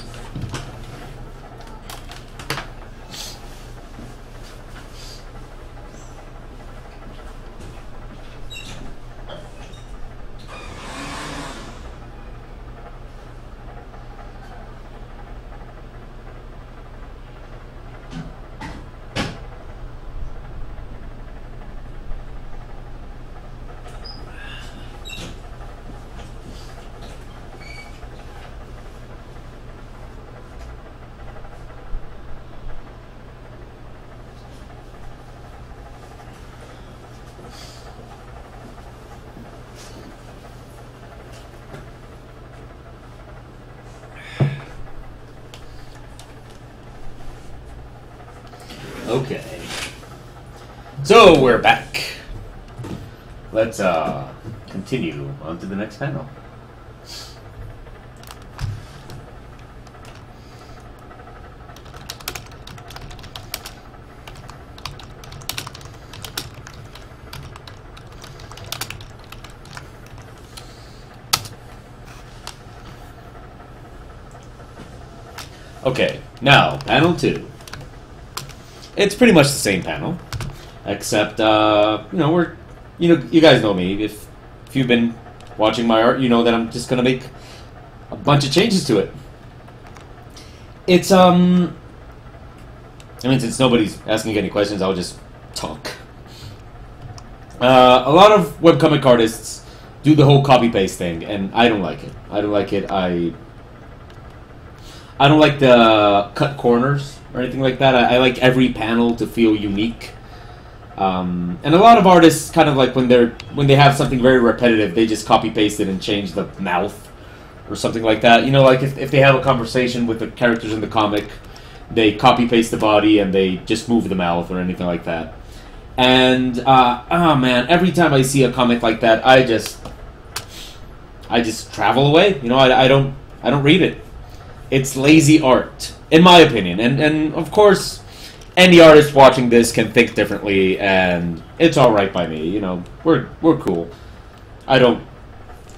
Okay. So we're back. Let's continue on to the next panel. Okay, now panel 2. It's pretty much the same panel, except you guys know me. If you've been watching my art, you know that I'm just gonna make a bunch of changes to it. It's I mean, since nobody's asking any questions, I'll just talk. A lot of webcomic artists do the whole copy paste thing, and I don't like it. I don't like it. I don't like the cut corners or anything like that. I like every panel to feel unique. And a lot of artists kind of like when they have something very repetitive, they just copy paste it and change the mouth or something like that. You know, like if they have a conversation with the characters in the comic, they copy paste the body and they just move the mouth or anything like that. And oh man, every time I see a comic like that, I just travel away. You know, I don't read it. It's lazy art, in my opinion. And of course, any artist watching this can think differently, and it's all right by me. You know, we're cool. I'm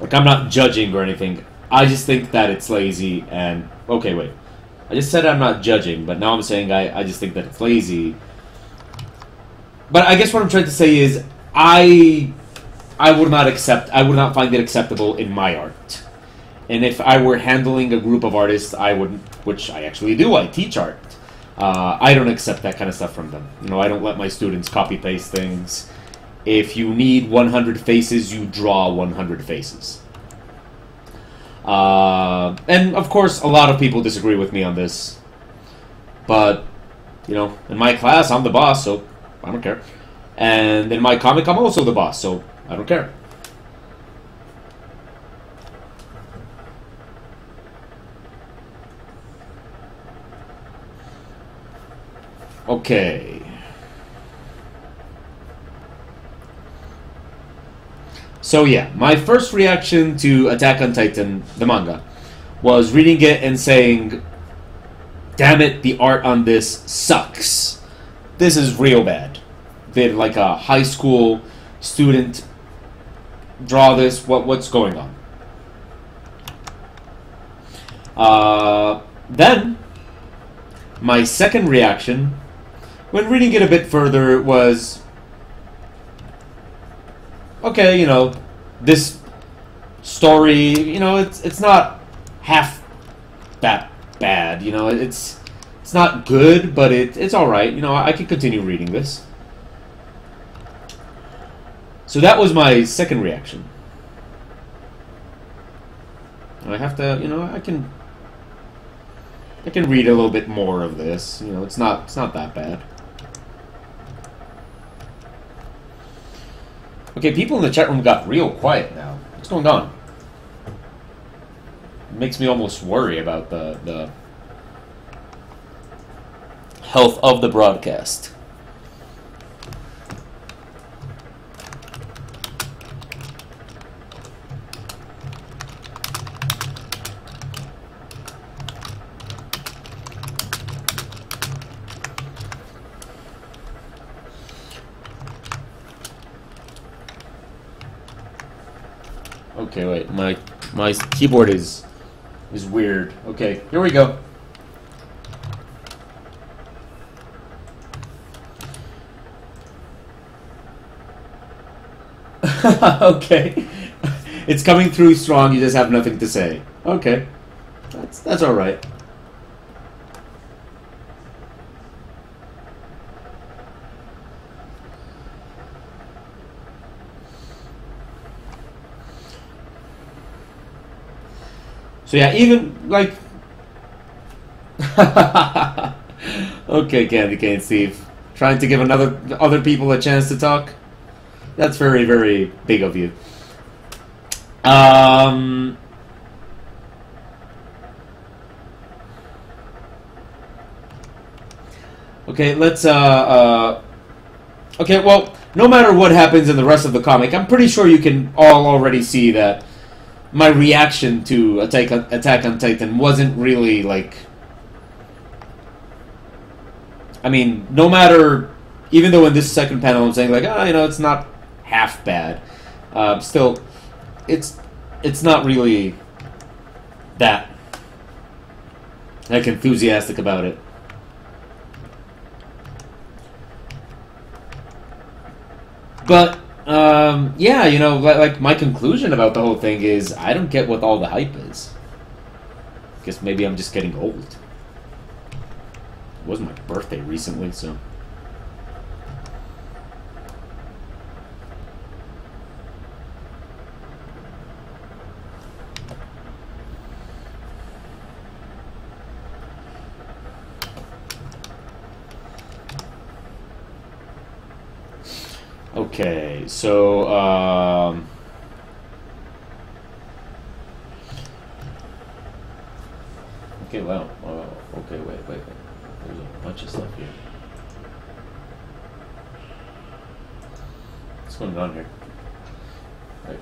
not judging or anything. I just think that it's lazy. And okay, wait. I just said I'm not judging, but now I'm saying I just think that it's lazy. But I guess what I'm trying to say is I would not find it acceptable in my art. And if I were handling a group of artists, I wouldn't, which I actually do. I teach art. I don't accept that kind of stuff from them. You know, I don't let my students copy-paste things. If you need 100 faces, you draw 100 faces. And, of course, a lot of people disagree with me on this. But, you know, in my class, I'm the boss, so I don't care. And in my comic, I'm also the boss, so I don't care. Okay. So yeah, my first reaction to Attack on Titan, the manga, was reading it and saying, damn it, the art on this sucks. This is real bad. Did like a high school student draw this? What's going on? Then, my second reaction, when reading it a bit further, was, okay, you know, this story, you know, it's not half that bad. You know, it's not good, but it's all right. You know, I can continue reading this. So that was my second reaction. I have to, you know, I can read a little bit more of this. You know, it's not that bad. Okay, people in the chat room got real quiet now. What's going on? It makes me almost worry about the health of the broadcast. Okay, wait. My keyboard is weird. Okay, here we go. Okay. It's coming through strong, you just have nothing to say. Okay. That's all right. So yeah, even like okay, Candy Cane Steve. Trying to give other people a chance to talk. That's very, very big of you. Okay, let's okay, well, no matter what happens in the rest of the comic, I'm pretty sure you can all already see that my reaction to Attack on Titan wasn't really, like... I mean, no matter... Even though in this second panel I'm saying, like, oh, you know, it's not half bad. Still, it's not really that, like, enthusiastic about it. But... yeah, you know, like, my conclusion about the whole thing is I don't get what all the hype is. Guess maybe I'm just getting old. It wasn't my birthday recently, so... Okay, so, okay, wow. Okay, wait. There's a bunch of stuff here. What's going on here? Right.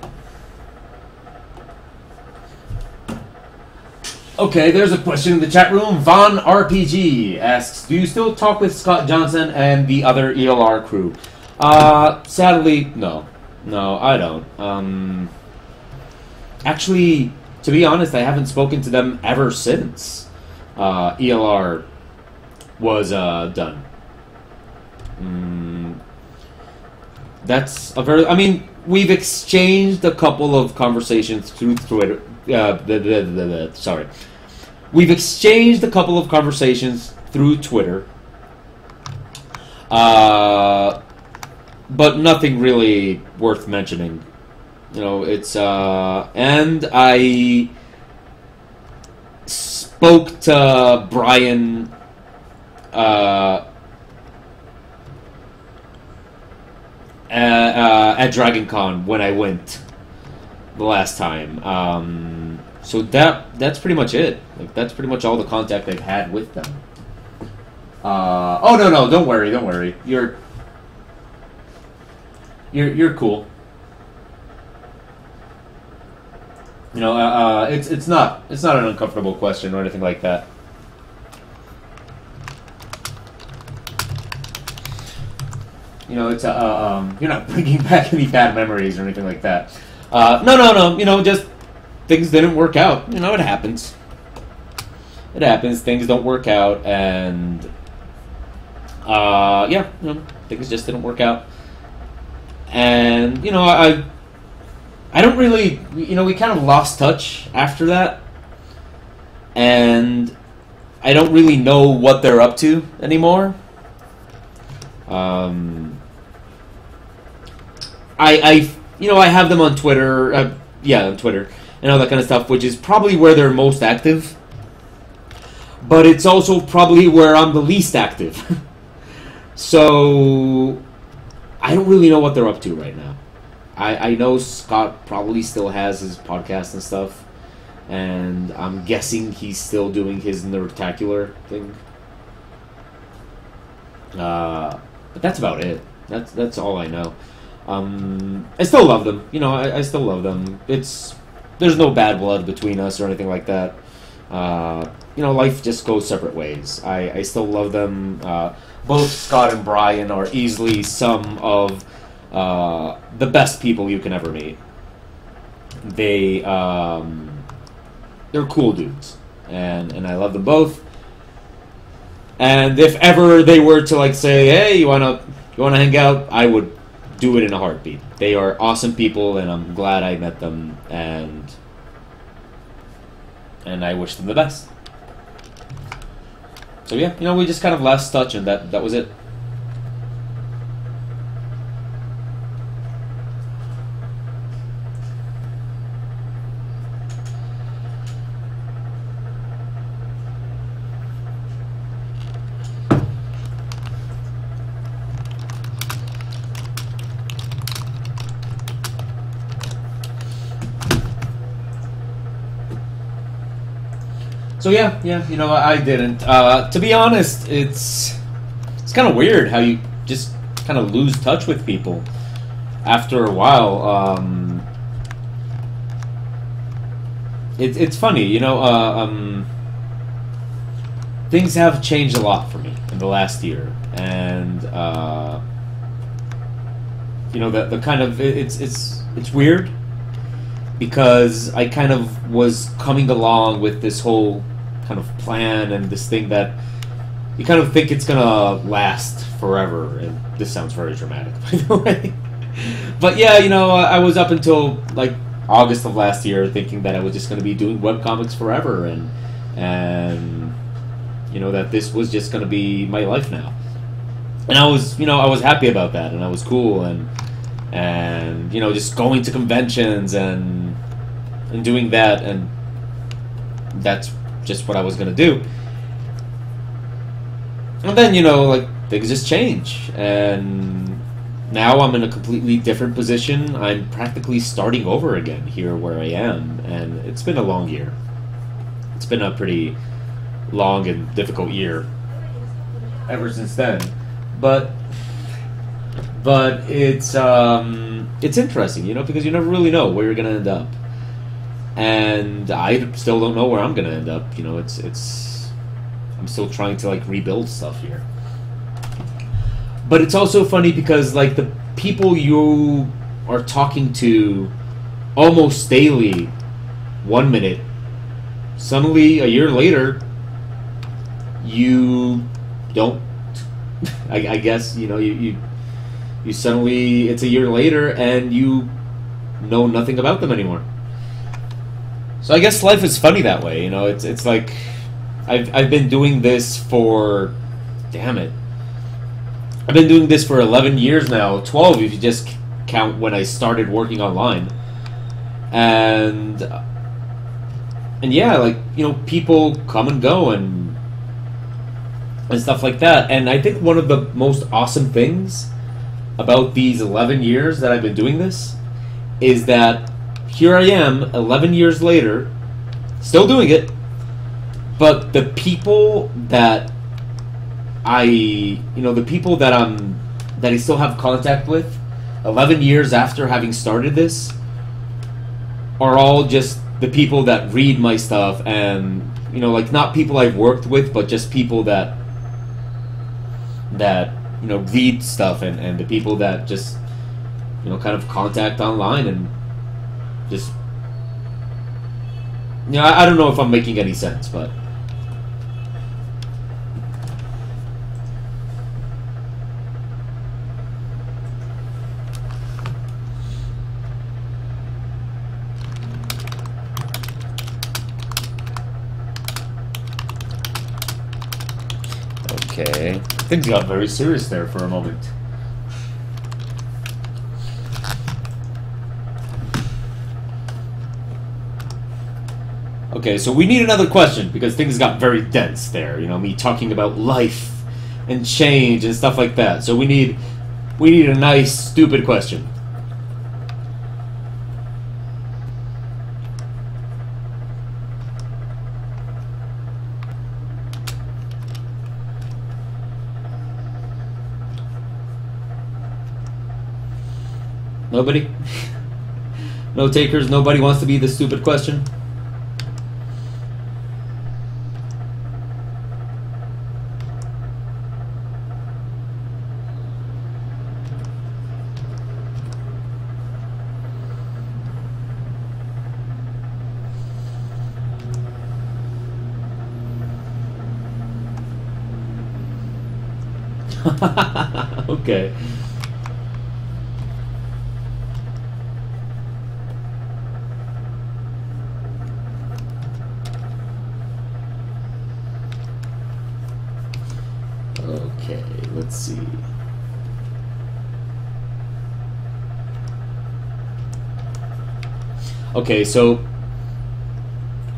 Okay, there's a question in the chat room. Von RPG asks, do you still talk with Scott Johnson and the other ELR crew? Sadly, no. No, I don't. Actually, to be honest, I haven't spoken to them ever since ELR was done. That's a very... I mean, we've exchanged a couple of conversations through Twitter. Sorry. We've exchanged a couple of conversations through Twitter. But nothing really worth mentioning. You know, it's, and I spoke to Brian, at Dragon Con when I went the last time. So that's pretty much it. Like, that's pretty much all the contact I've had with them. Oh, no, don't worry. You're cool. You know, it's not an uncomfortable question or anything like that. You know, it's you're not bringing back any bad memories or anything like that. No. You know, just things didn't work out. You know, it happens. It happens. Things don't work out, and yeah, you know, things just didn't work out. And I don't really, we kind of lost touch after that, and I don't really know what they're up to anymore. I have them on Twitter, on Twitter, and all that kind of stuff, which is probably where they're most active. But it's also probably where I'm the least active. So I don't really know what they're up to right now. I know Scott probably still has his podcast and stuff, and I'm guessing he's still doing his Nerdtacular thing. But that's about it. That's all I know. I still love them. I still love them. There's no bad blood between us or anything like that. Life just goes separate ways. I still love them. Both Scott and Brian are easily some of the best people you can ever meet. They're cool dudes, and I love them both. And if ever they were to say, "Hey, you wanna hang out?" I would do it in a heartbeat. They are awesome people, and I'm glad I met them, and I wish them the best. So yeah, we just kind of lost touch, and that was it. So yeah, I didn't. To be honest, it's kind of weird how you just kind of lose touch with people after a while. It's funny, things have changed a lot for me in the last year, and the kind of it's weird because I kind of was coming along with this whole kind of plan and this thing that you kind of think it's gonna last forever. And this sounds very dramatic, by the way. But yeah, I was up until August of last year thinking that I was just gonna be doing webcomics forever, and that this was just gonna be my life now. And I was happy about that, and I was cool, and just going to conventions and doing that, and that's just what I was gonna do. And then things just change, and now I'm in a completely different position. I'm practically starting over again here where I am, and it's been a long year. It's been a pretty long and difficult year ever since then. But it's interesting, because you never really know where you're gonna end up. And I still don't know where I'm gonna end up. I'm still trying to rebuild stuff here. But it's also funny because the people you are talking to almost daily, 1 minute, suddenly a year later, you don't. I guess you suddenly, it's a year later and you know nothing about them anymore. So I guess life is funny that way, It's like I've been doing this for, damn it, I've been doing this for 11 years now, 12 if you just count when I started working online, and yeah, people come and go and stuff like that. And I think one of the most awesome things about these 11 years that I've been doing this is that here I am 11 years later, still doing it, but the people that I still have contact with 11 years after having started this are all just the people that read my stuff, and not people I've worked with, but just people that read stuff, and the people that just kind of contact online, and just I don't know if I'm making any sense, but Okay. Things got very serious there for a moment. Okay, so we need another question, because things got very dense there. You know, me talking about life and change and stuff like that. So we need a nice, stupid question. Nobody? No takers? Nobody wants to be the stupid question? Okay. Okay, let's see. Okay, so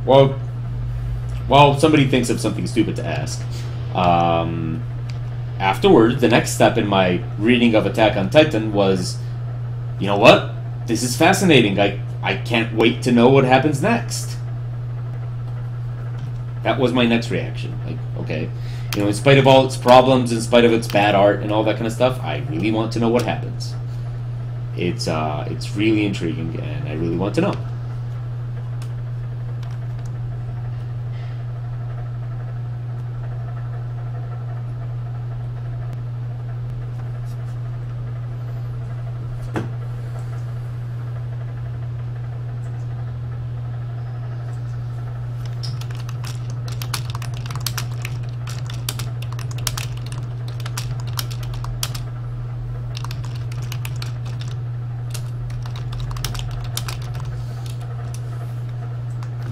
while somebody thinks of something stupid to ask, afterwards, the next step in my reading of Attack on Titan was, you know what? This is fascinating. I can't wait to know what happens next. That was my next reaction. Like, okay, you know, in spite of all its problems, in spite of its bad art and all that kind of stuff, I really want to know what happens. It's really intriguing, and I really want to know.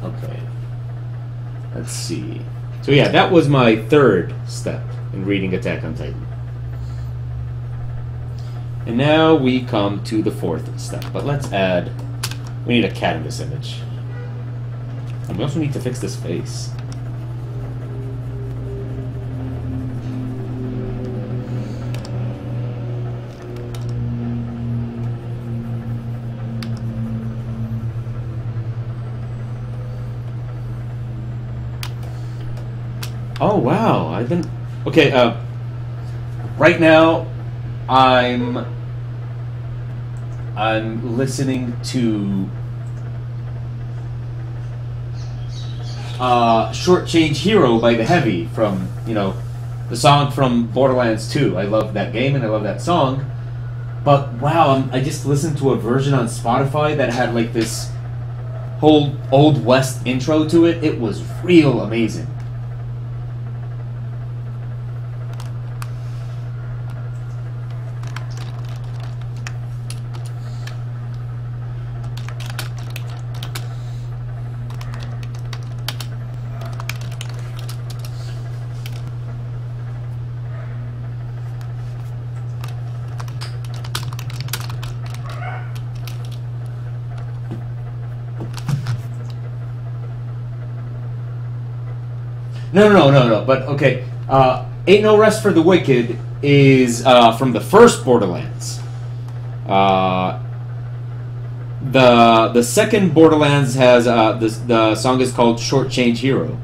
Okay. Let's see. So yeah, that was my third step in reading Attack on Titan. And now we come to the fourth step. But let's add... We need a cat in this image. And we also need to fix this face. Oh wow, I've been okay. Right now, I'm listening to "Shortchange Hero" by The Heavy from the song from Borderlands 2. I love that game and I love that song. But wow, I just listened to a version on Spotify that had like this whole Old West intro to it. It was real amazing. No. But okay, "Ain't No Rest for the Wicked" is from the first Borderlands. The second Borderlands has the song is called "Shortchange Hero."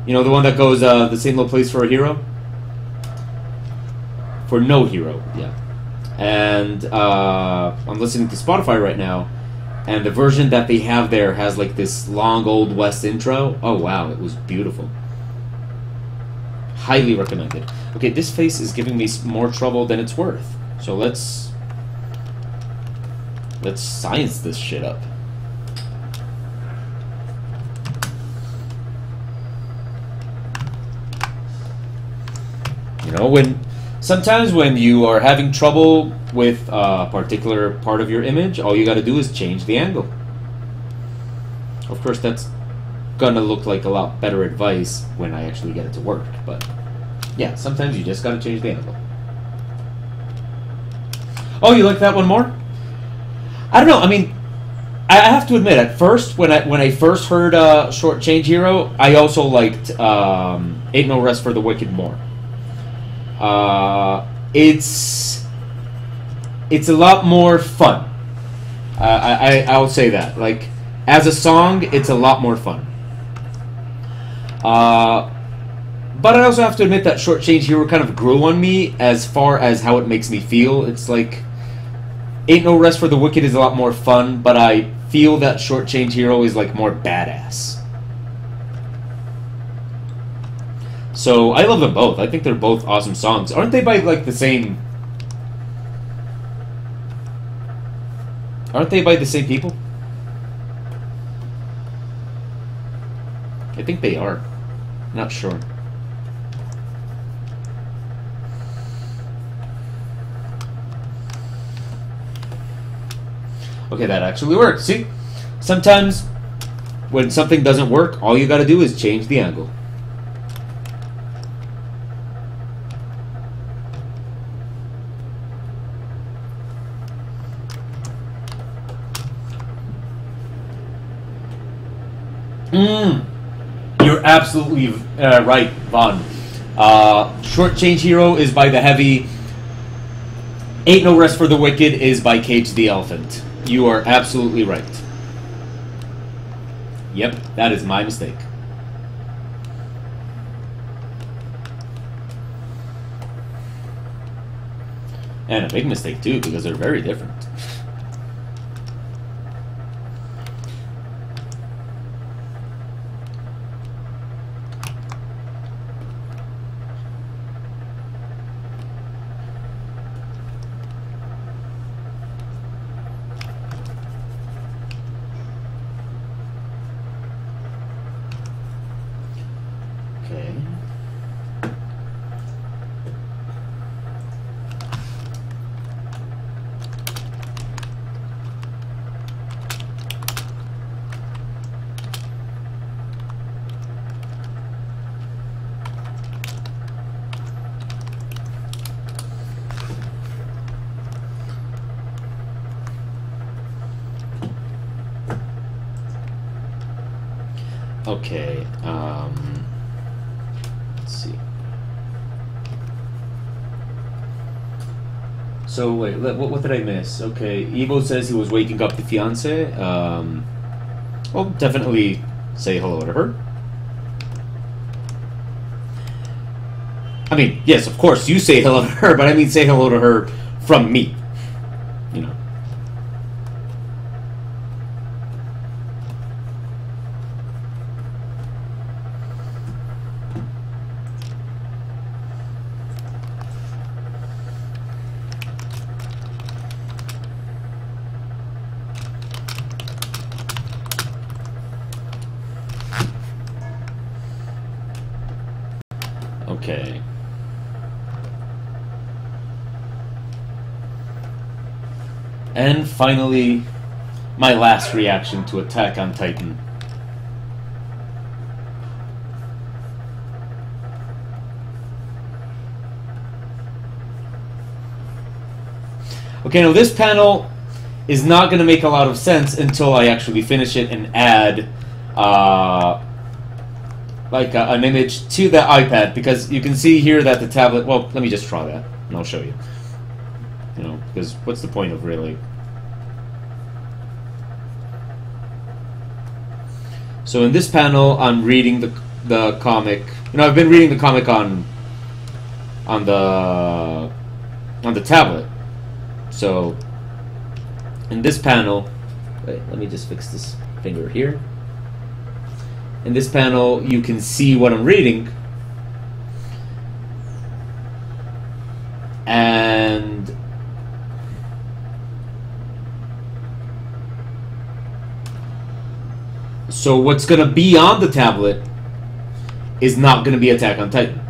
You know, the one that goes, "This ain't no place for a hero." For no hero, yeah. And I'm listening to Spotify right now. And the version that they have there has like this long Old West intro. Oh wow, it was beautiful. Highly recommended. Okay, this face is giving me more trouble than it's worth. So let's science this shit up. You know, sometimes when you are having trouble with a particular part of your image, all you got to do is change the angle. Of course, that's gonna look like a lot better advice when I actually get it to work. But yeah, sometimes you just gotta change the angle. Oh, you like that one more? I don't know. I mean, I have to admit, at first, when I first heard Short Change Hero, I also liked Ain't No Rest for the Wicked more. It's a lot more fun. I'll say that. Like, as a song, it's a lot more fun. But I also have to admit that Short Change Hero kind of grew on me as far as how it makes me feel. It's like Ain't No Rest for the Wicked is a lot more fun, but I feel that Short Change Hero is like more badass. So I love them both. I think they're both awesome songs. Aren't they by like the same? Aren't they by the same people? I think they are. Not sure. Okay, that actually works. See? Sometimes when something doesn't work, all you gotta do is change the angle. You're absolutely right, Vaughn. Short Change Hero is by The Heavy. Ain't No Rest for the Wicked is by Cage the Elephant. You are absolutely right. Yep, that is my mistake. And a big mistake too, because they're very different. Okay, let's see. So, wait, what did I miss? Okay, Evo says he was waking up the fiancé. Well, definitely say hello to her. I mean, yes, of course, you say hello to her, but I mean say hello to her from me. You know. Okay. And finally, my last reaction to Attack on Titan. Okay, now this panel is not going to make a lot of sense until I actually finish it and add like an image to the iPad, because you can see here that the tablet, well, let me just draw that and I'll show you. You know, because what's the point of really? So in this panel, I'm reading the comic. You know, I've been reading the comic on the tablet. So in this panel, wait, let me just fix this finger here. In this panel, you can see what I'm reading. And so what's going to be on the tablet is not going to be Attack on Titan.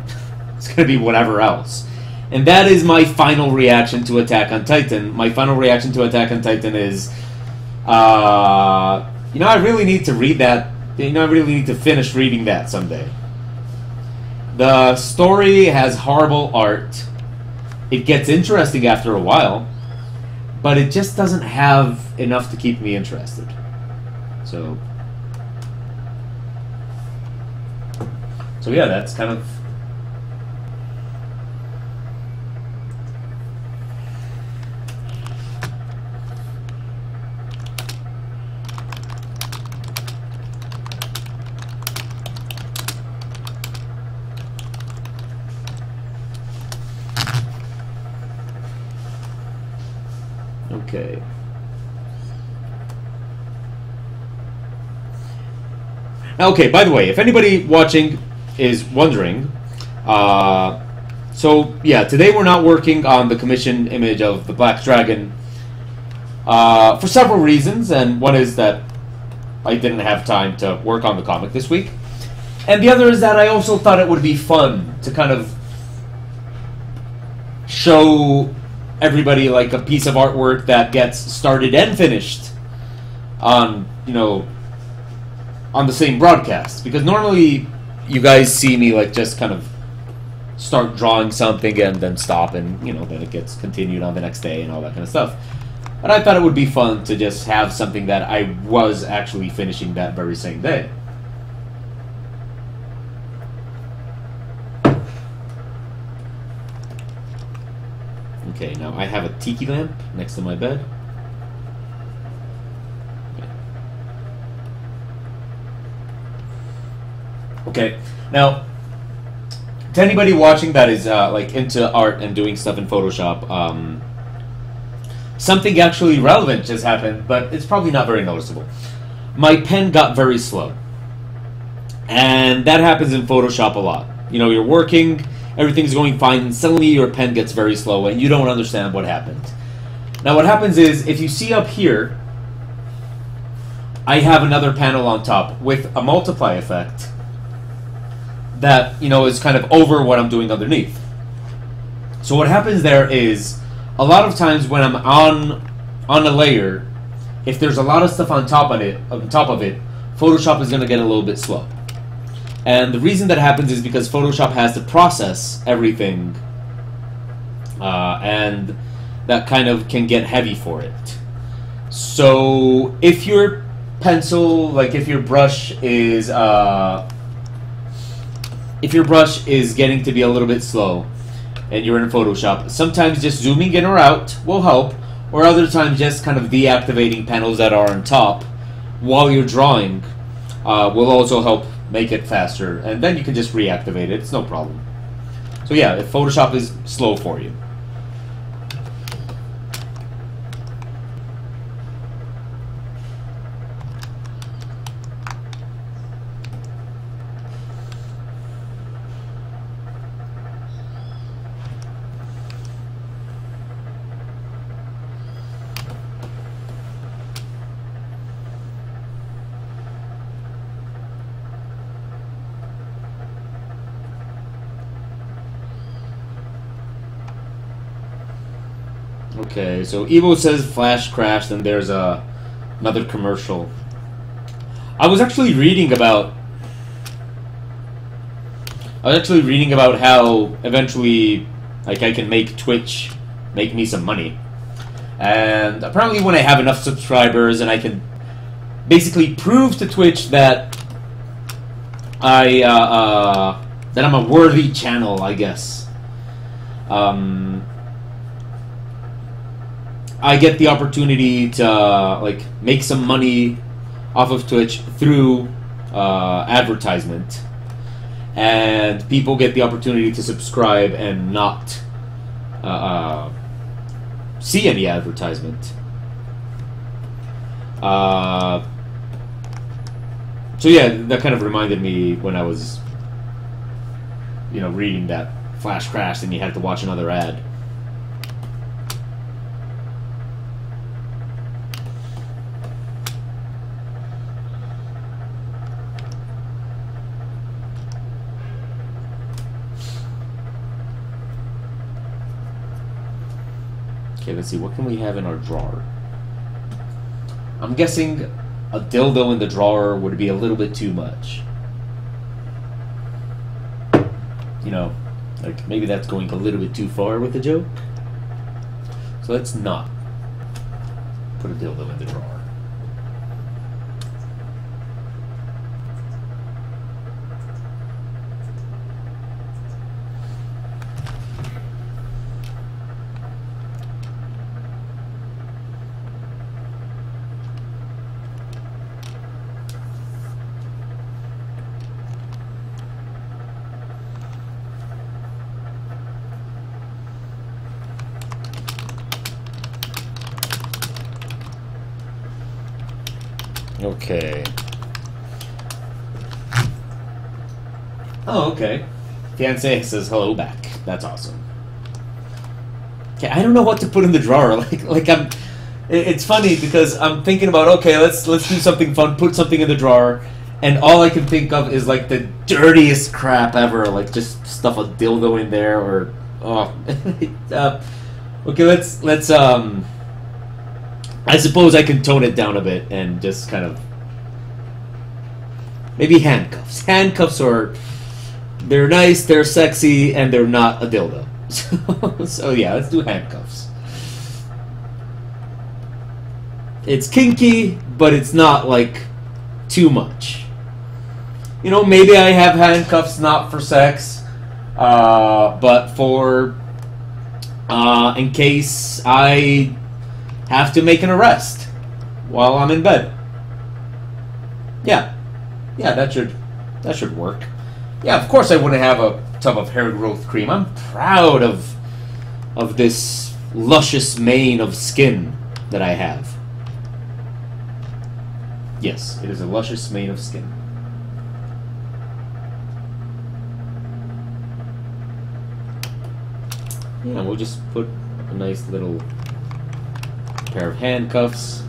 It's going to be whatever else. And that is my final reaction to Attack on Titan. My final reaction to Attack on Titan is, you know, I really need to read that I really need to finish reading that someday. The story has horrible art. It gets interesting after a while, but it just doesn't have enough to keep me interested. So yeah, that's kind of... Okay. Okay, by the way, if anybody watching is wondering, so yeah, today we're not working on the commissioned image of the Black Dragon for several reasons, and one is that I didn't have time to work on the comic this week, and the other is that I also thought it would be fun to kind of show everybody like a piece of artwork that gets started and finished on, on the same broadcast, because normally you guys see me like just kind of start drawing something and then stop, and then it gets continued on the next day and all that kind of stuff. But I thought it would be fun to just have something that I was actually finishing that very same day. Okay, now I have a tiki lamp next to my bed. Okay, now, to anybody watching that is like into art and doing stuff in Photoshop, something actually relevant just happened, but it's probably not very noticeable. My pen got very slow, and that happens in Photoshop a lot. You're working, everything's going fine, and suddenly your pen gets very slow, and you don't understand what happened. Now, what happens is, if you see up here, I have another panel on top with a multiply effect that, is kind of over what I'm doing underneath. So what happens there is, a lot of times when I'm on a layer, if there's a lot of stuff on top of it, Photoshop is going to get a little bit slow. And the reason that happens is because Photoshop has to process everything, and that kind of can get heavy for it. So if your pencil, like if your brush is getting to be a little bit slow and you're in Photoshop, sometimes just zooming in or out will help, or other times just kind of deactivating panels that are on top while you're drawing will also help make it faster, and then you can just reactivate it. It's no problem. So yeah, if Photoshop is slow for you. Okay, so Evo says Flash crashed, and there's another commercial. I was actually reading about how eventually, like, I can make Twitch make me some money, and apparently when I have enough subscribers and I can basically prove to Twitch that that I'm a worthy channel, I guess. I get the opportunity to like make some money off of Twitch through advertisement, and people get the opportunity to subscribe and not see any advertisement. So yeah, that kind of reminded me when I was, reading that Flash crashed and you had to watch another ad. Okay, let's see, what can we have in our drawer? I'm guessing a dildo in the drawer would be a little bit too much. You know, like maybe that's going a little bit too far with the joke. So let's not put a dildo in the drawer. Okay. Oh, okay. Fiancé says hello back. That's awesome. Okay, I don't know what to put in the drawer. It's funny because I'm thinking about, okay, let's do something fun. Put something in the drawer, and all I can think of is like the dirtiest crap ever. Like just stuff a dildo in there, or okay, let's I suppose I can tone it down a bit and just kind of maybe handcuffs. Handcuffs they're nice, they're sexy, and they're not a dildo. So yeah, let's do handcuffs. It's kinky, but it's not like too much. You know, maybe I have handcuffs not for sex, but for in case I have to make an arrest while I'm in bed. Yeah, that should work. Yeah, of course I wouldn't have a tub of hair growth cream. I'm proud of this luscious mane of skin that I have. Yes, it is a luscious mane of skin. Yeah, we'll just put a nice little pair of handcuffs.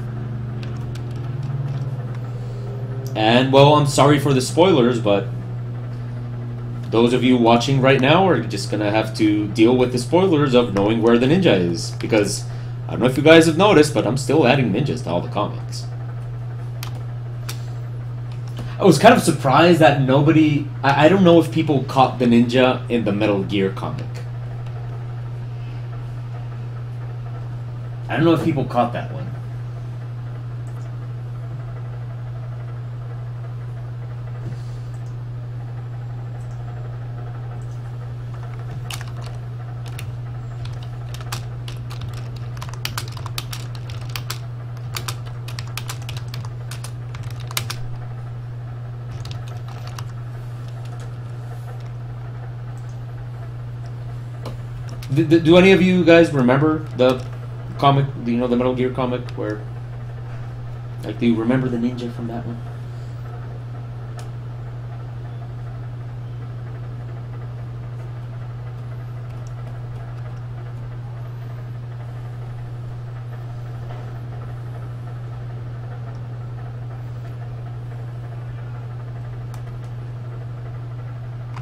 And, well, I'm sorry for the spoilers, but those of you watching right now are just going to have to deal with the spoilers of knowing where the ninja is. Because, I don't know if you guys have noticed, but I'm still adding ninjas to all the comics. I was kind of surprised that nobody... I don't know if people caught the ninja in the Metal Gear comic. I don't know if people caught that one. Do any of you guys remember the comic, you know, the Metal Gear comic where, like, do you remember the ninja from that one?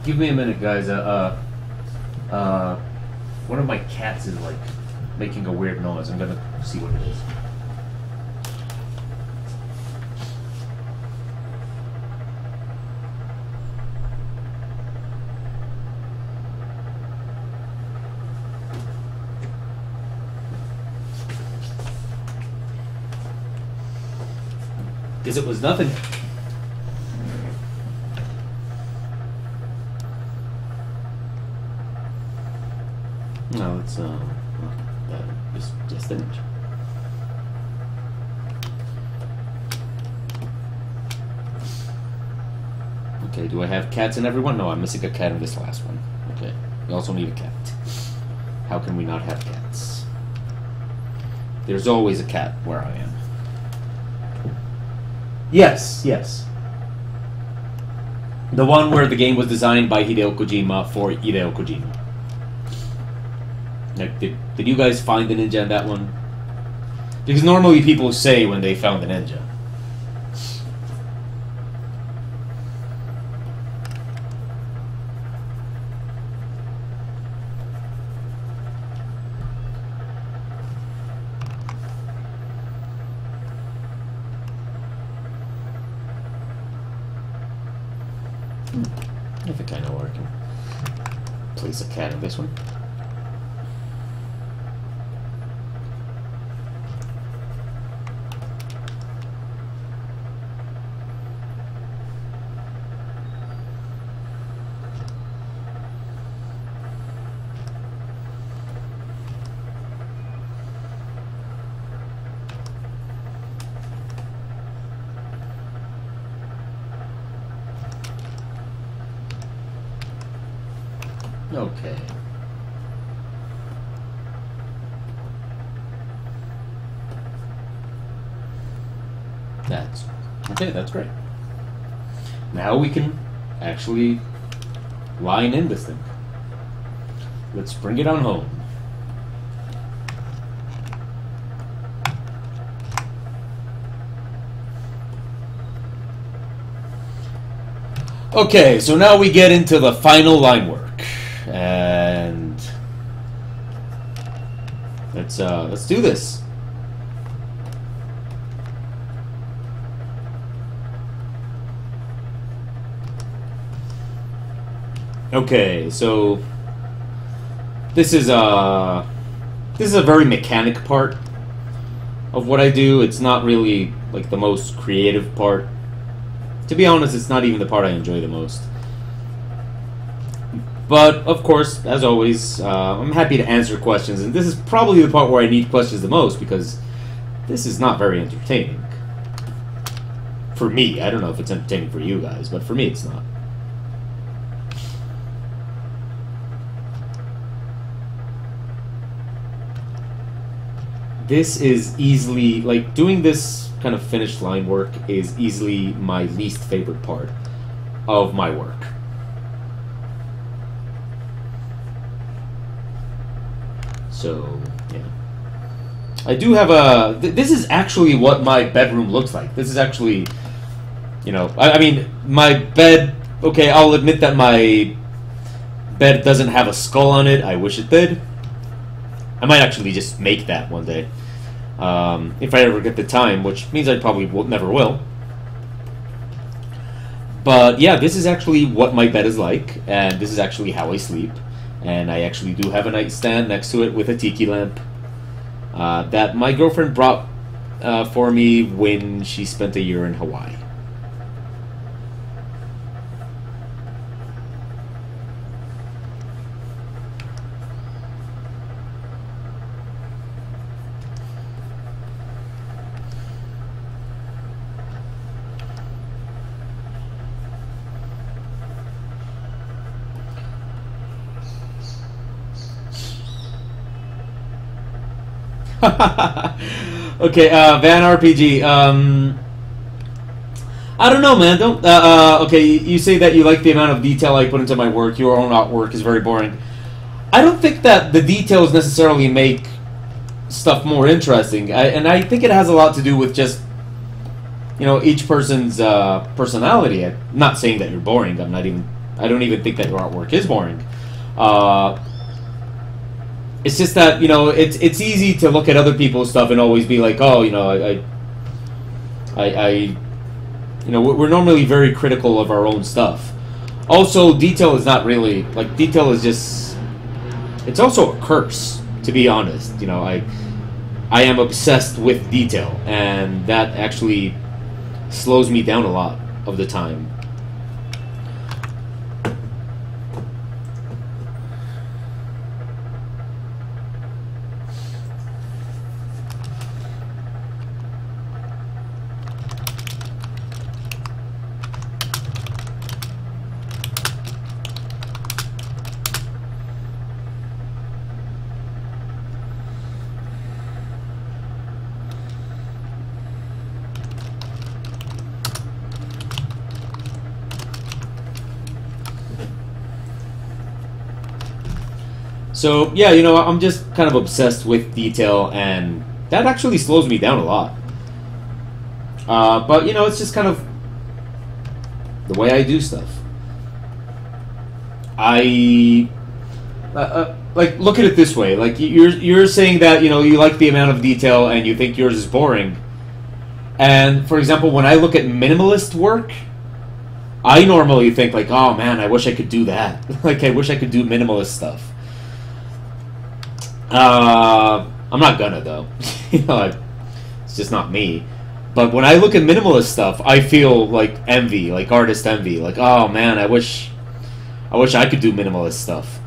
Give me a minute, guys. One of my cats is like making a weird noise. I'm gonna see what it is. Because it was nothing. No, it's just an inch. Okay, do I have cats in everyone? No, I'm missing a cat in this last one. Okay, we also need a cat. How can we not have cats? There's always a cat where I am. Yes. The one where the game was designed by Hideo Kojima for Hideo Kojima. Like, did you guys find the ninja in that one? Because normally people say when they found the ninja. I think I know where I can place a cat in this one. Okay. That's okay, that's great. Now we can actually line in this thing. Let's bring it on home. Okay, so now we get into the final line work. And let's do this. Okay, so this is a very mechanic part of what I do. It's not really like the most creative part. To be honest, it's not even the part I enjoy the most. But, of course, as always, I'm happy to answer questions, and this is probably the part where I need questions the most, because this is not very entertaining. For me. I don't know if it's entertaining for you guys, but for me it's not. This is easily, like, doing this kind of finished line work is easily my least favorite part of my work. So, yeah. I do have a... this is actually what my bedroom looks like. This is actually, you know... I mean, my bed... Okay, I'll admit that my bed doesn't have a skull on it. I wish it did. I might actually just make that one day. If I ever get the time, which means I probably never will. But, yeah, this is actually what my bed is like. And this is actually how I sleep. And I actually do have a nightstand next to it with a tiki lamp that my girlfriend brought for me when she spent a year in Hawaii. Okay, Van RPG. I don't know, man. Don't. Okay, you say that you like the amount of detail I put into my work. Your own artwork is very boring. I don't think that the details necessarily make stuff more interesting, and I think it has a lot to do with just, you know, each person's personality. I'm not saying that you're boring. I don't even think that your artwork is boring. It's just that, you know, it's easy to look at other people's stuff and always be like, oh, you know, you know, we're normally very critical of our own stuff. Also, detail is not really, like, detail is just, it's also a curse, to be honest. You know, I am obsessed with detail, and that actually slows me down a lot of the time. So, yeah, you know, I'm just kind of obsessed with detail, and that actually slows me down a lot. But, you know, it's just kind of the way I do stuff. Like, look at it this way. Like, you're saying that, you know, you like the amount of detail and you think yours is boring. And, for example, when I look at minimalist work, I normally think like, oh man, I wish I could do that. Like, I wish I could do minimalist stuff. I'm not gonna though. You know, it's just not me. But when I look at minimalist stuff, I feel like envy, like artist envy. Like, oh man, I wish I could do minimalist stuff.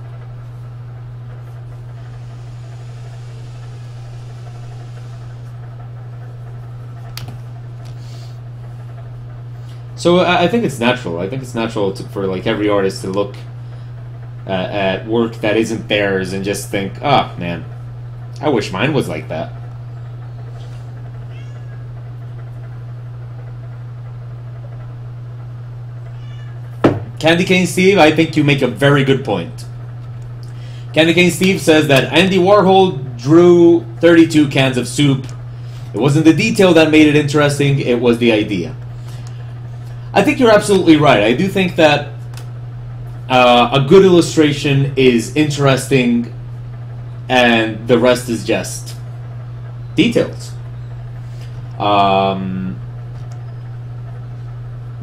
So I think it's natural. I think it's natural for like every artist to look at work that isn't theirs and just think, oh man, I wish mine was like that. Candy Cane Steve, I think you make a very good point. Candy Cane Steve says that Andy Warhol drew 32 cans of soup. It wasn't the detail that made it interesting, it was the idea. I think you're absolutely right. I do think that a good illustration is interesting and the rest is just details.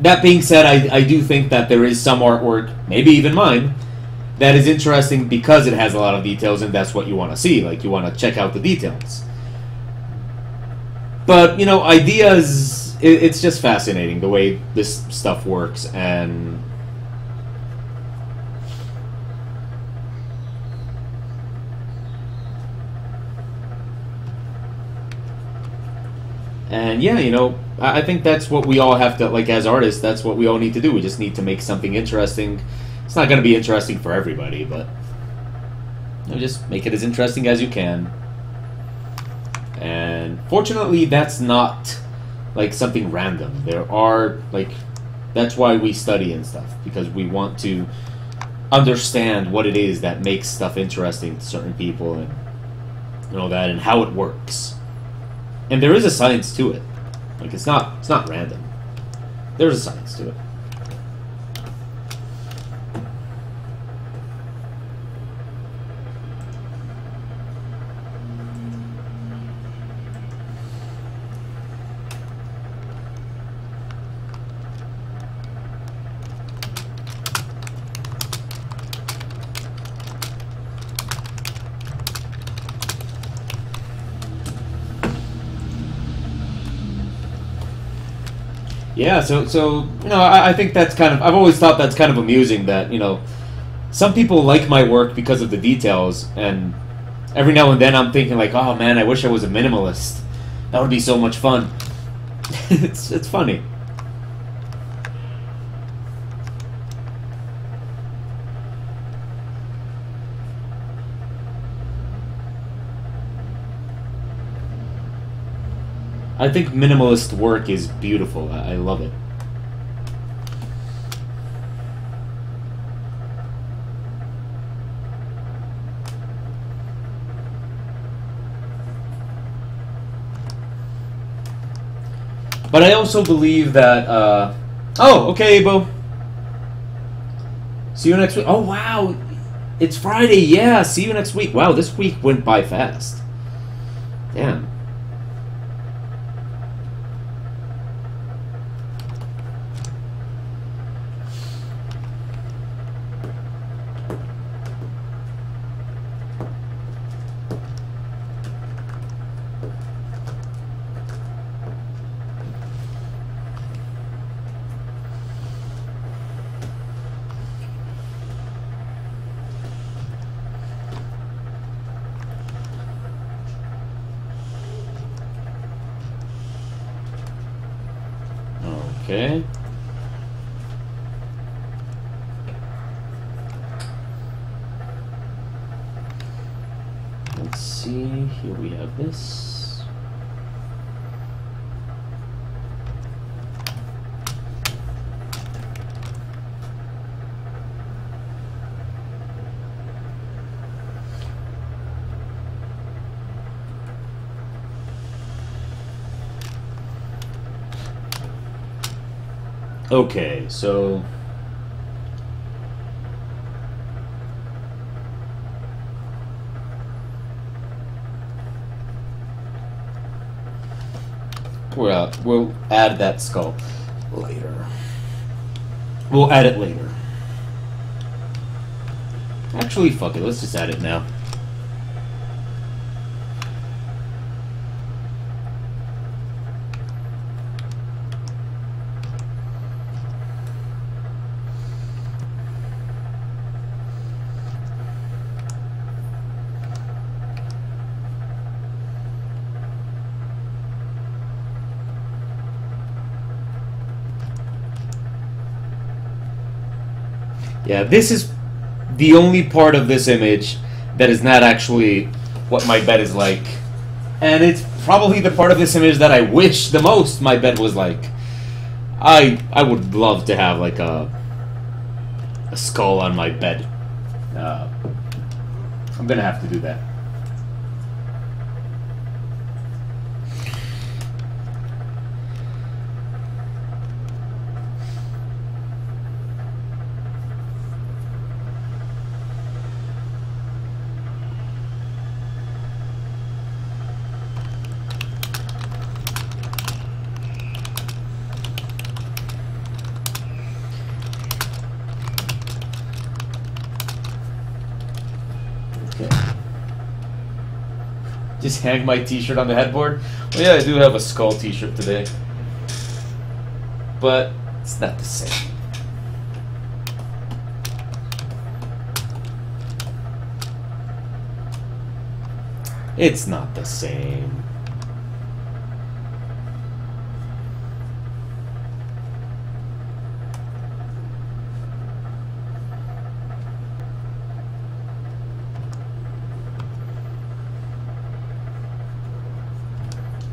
That being said, I do think that there is some artwork, maybe even mine, that is interesting because it has a lot of details and that's what you want to see. Like, you want to check out the details. But, you know, ideas, it's just fascinating the way this stuff works, and yeah, you know, I think that's what we all have to, like, as artists, that's what we all need to do. We just need to make something interesting. It's not going to be interesting for everybody, but you know, just make it as interesting as you can. And fortunately, that's not like something random. There are, like, that's why we study and stuff, because we want to understand what it is that makes stuff interesting to certain people and all that, and how it works. And there is a science to it. Like, it's not random. There's a science to it. Yeah, so you know, I think that's kind of, I've always thought that's kind of amusing that, you know, some people like my work because of the details, and every now and then I'm thinking like, oh man, I wish I was a minimalist. That would be so much fun. It's funny. I think minimalist work is beautiful. I love it. But I also believe that, oh, okay, Abo. See you next week. Oh, wow. It's Friday. Yeah, see you next week. Wow, this week went by fast. Damn. Okay. Let's see. Here we have this. Okay, so we'll add that skull later. We'll add it later. Actually, fuck it. Let's just add it now. Yeah, this is the only part of this image that is not actually what my bed is like. And it's probably the part of this image that I wish the most my bed was like. I would love to have like a skull on my bed. I'm gonna have to do that. Just hang my t-shirt on the headboard. Well, yeah, I do have a skull t-shirt today. But it's not the same. It's not the same.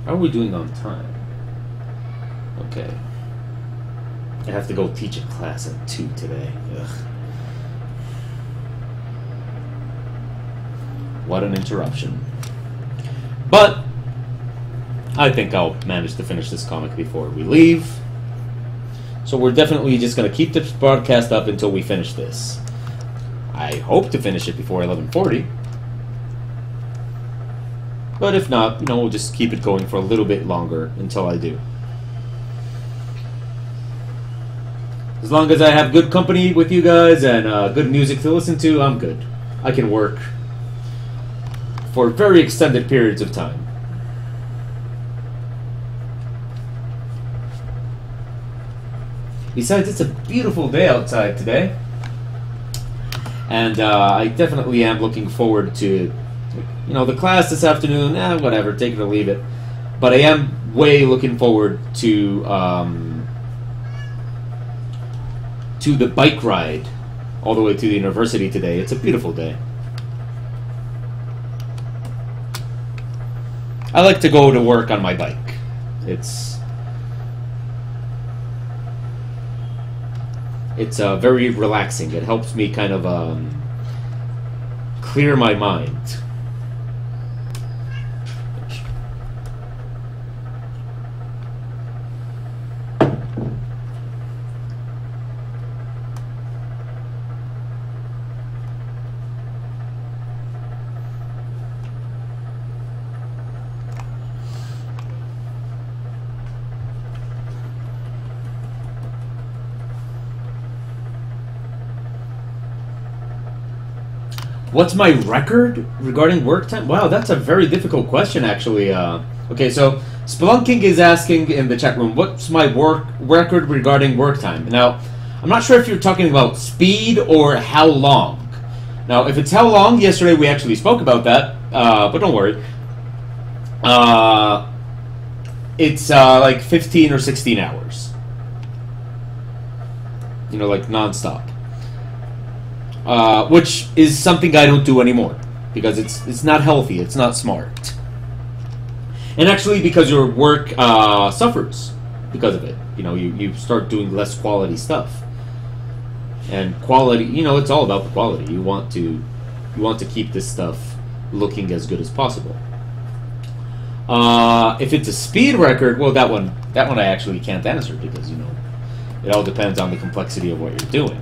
How are we doing on time? Okay. I have to go teach a class at 2 today. Ugh. What an interruption. But I think I'll manage to finish this comic before we leave. So we're definitely just going to keep this broadcast up until we finish this. I hope to finish it before 11:40. But if not, you know, we'll just keep it going for a little bit longer until I do. As long as I have good company with you guys and good music to listen to, I'm good. I can work for very extended periods of time. Besides, it's a beautiful day outside today. And I definitely am looking forward to, you know, the class this afternoon, whatever, take it or leave it. But I am way looking forward to the bike ride all the way to the university today. It's a beautiful day. I like to go to work on my bike. It's very relaxing. It helps me kind of clear my mind. What's my record regarding work time? Wow, that's a very difficult question, actually. Okay, so Spelunking is asking in the chat room, what's my work record regarding work time? Now, I'm not sure if you're talking about speed or how long. Now, if it's how long, yesterday we actually spoke about that, but don't worry. It's like 15 or 16 hours. You know, like non-stop. Which is something I don't do anymore because it's not healthy, it's not smart, and actually because your work suffers because of it. You know, you start doing less quality stuff, and quality. You know, it's all about the quality. You want to keep this stuff looking as good as possible. If it's a speed record, well, that one I actually can't answer because, you know, it all depends on the complexity of what you're doing.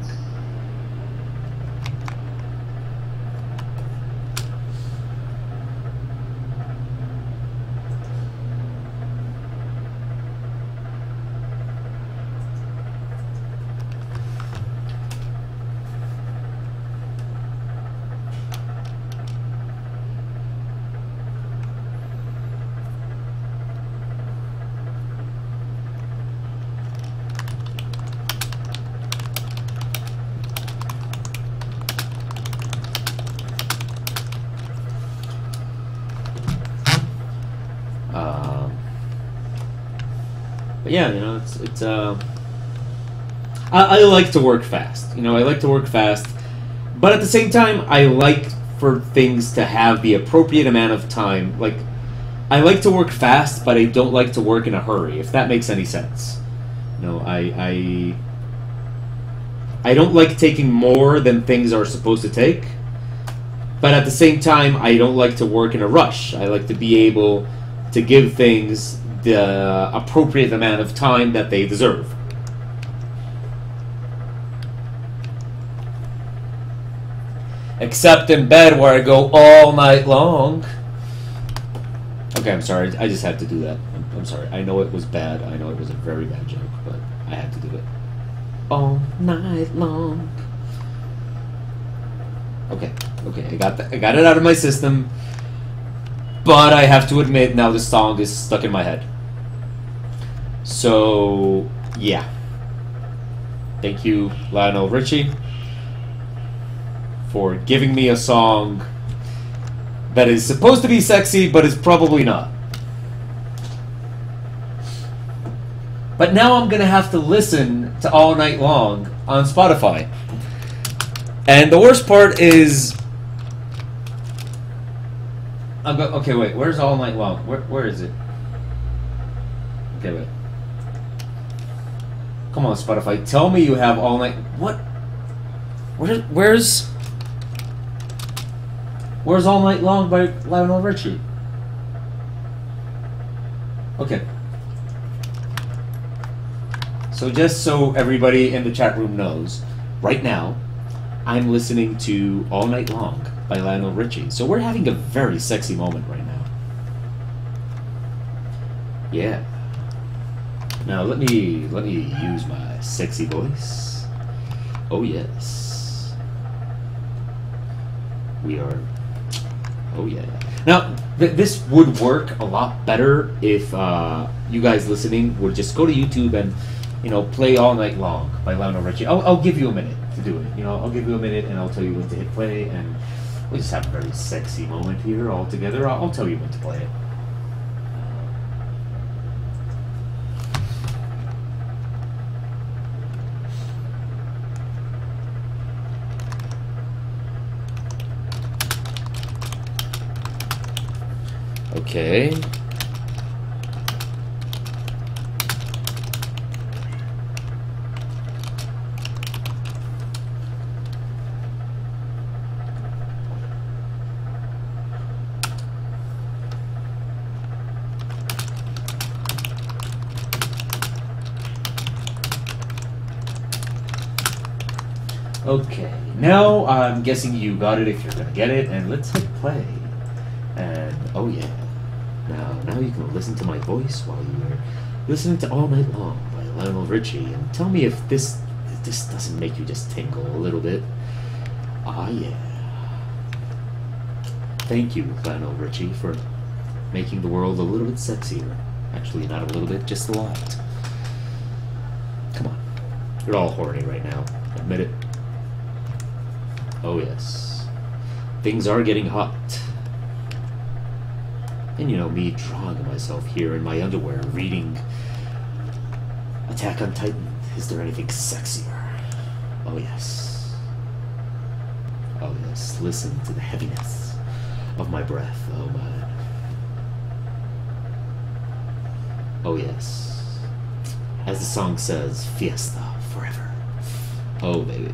But yeah, you know, I like to work fast. You know, I like to work fast, but at the same time, I like for things to have the appropriate amount of time. Like, I like to work fast, but I don't like to work in a hurry. If that makes any sense. You know, I don't like taking more than things are supposed to take. But at the same time, I don't like to work in a rush. I like to be able to give things the appropriate amount of time that they deserve. Except in bed where I go all night long. Okay, I'm sorry. I just had to do that. I'm sorry. I know it was bad. I know it was a very bad joke, but I had to do it. All night long. Okay, I got that. I got it out of my system. But I have to admit, now this song is stuck in my head. So, yeah. Thank you, Lionel Richie, for giving me a song that is supposed to be sexy, but is probably not. But now I'm going to have to listen to All Night Long on Spotify. And the worst part is... okay, wait. Where's All Night Long? Where is it? Okay, wait. Come on, Spotify. Tell me you have All Night... What? Where's All Night Long by Lionel Richie? Okay. So just so everybody in the chat room knows, right now, I'm listening to All Night Long by Lionel Richie. So we're having a very sexy moment right now. Yeah. Now let me use my sexy voice. Oh yes. We are. Oh yeah. Now this would work a lot better if you guys listening would just go to YouTube and, you know, play All Night Long by Lionel Richie. I'll give you a minute to do it. You know, I'll give you a minute and I'll tell you when to hit play, and we'll just have a very sexy moment here all together. I'll tell you when to play it. Okay. Okay, now I'm guessing you got it if you're gonna get it, and let's hit play. And oh yeah, now you can listen to my voice while you're listening to All Night Long by Lionel Richie, and tell me if this doesn't make you just tingle a little bit. Ah yeah. Thank you, Lionel Richie, for making the world a little bit sexier. Actually, not a little bit, just a lot. Come on, you're all horny right now. Admit it. Oh yes, things are getting hot. And you know, me drawing myself here in my underwear, reading Attack on Titan. Is there anything sexier? Oh yes. Oh yes, listen to the heaviness of my breath. Oh my. Oh yes. As the song says, fiesta forever. Oh baby.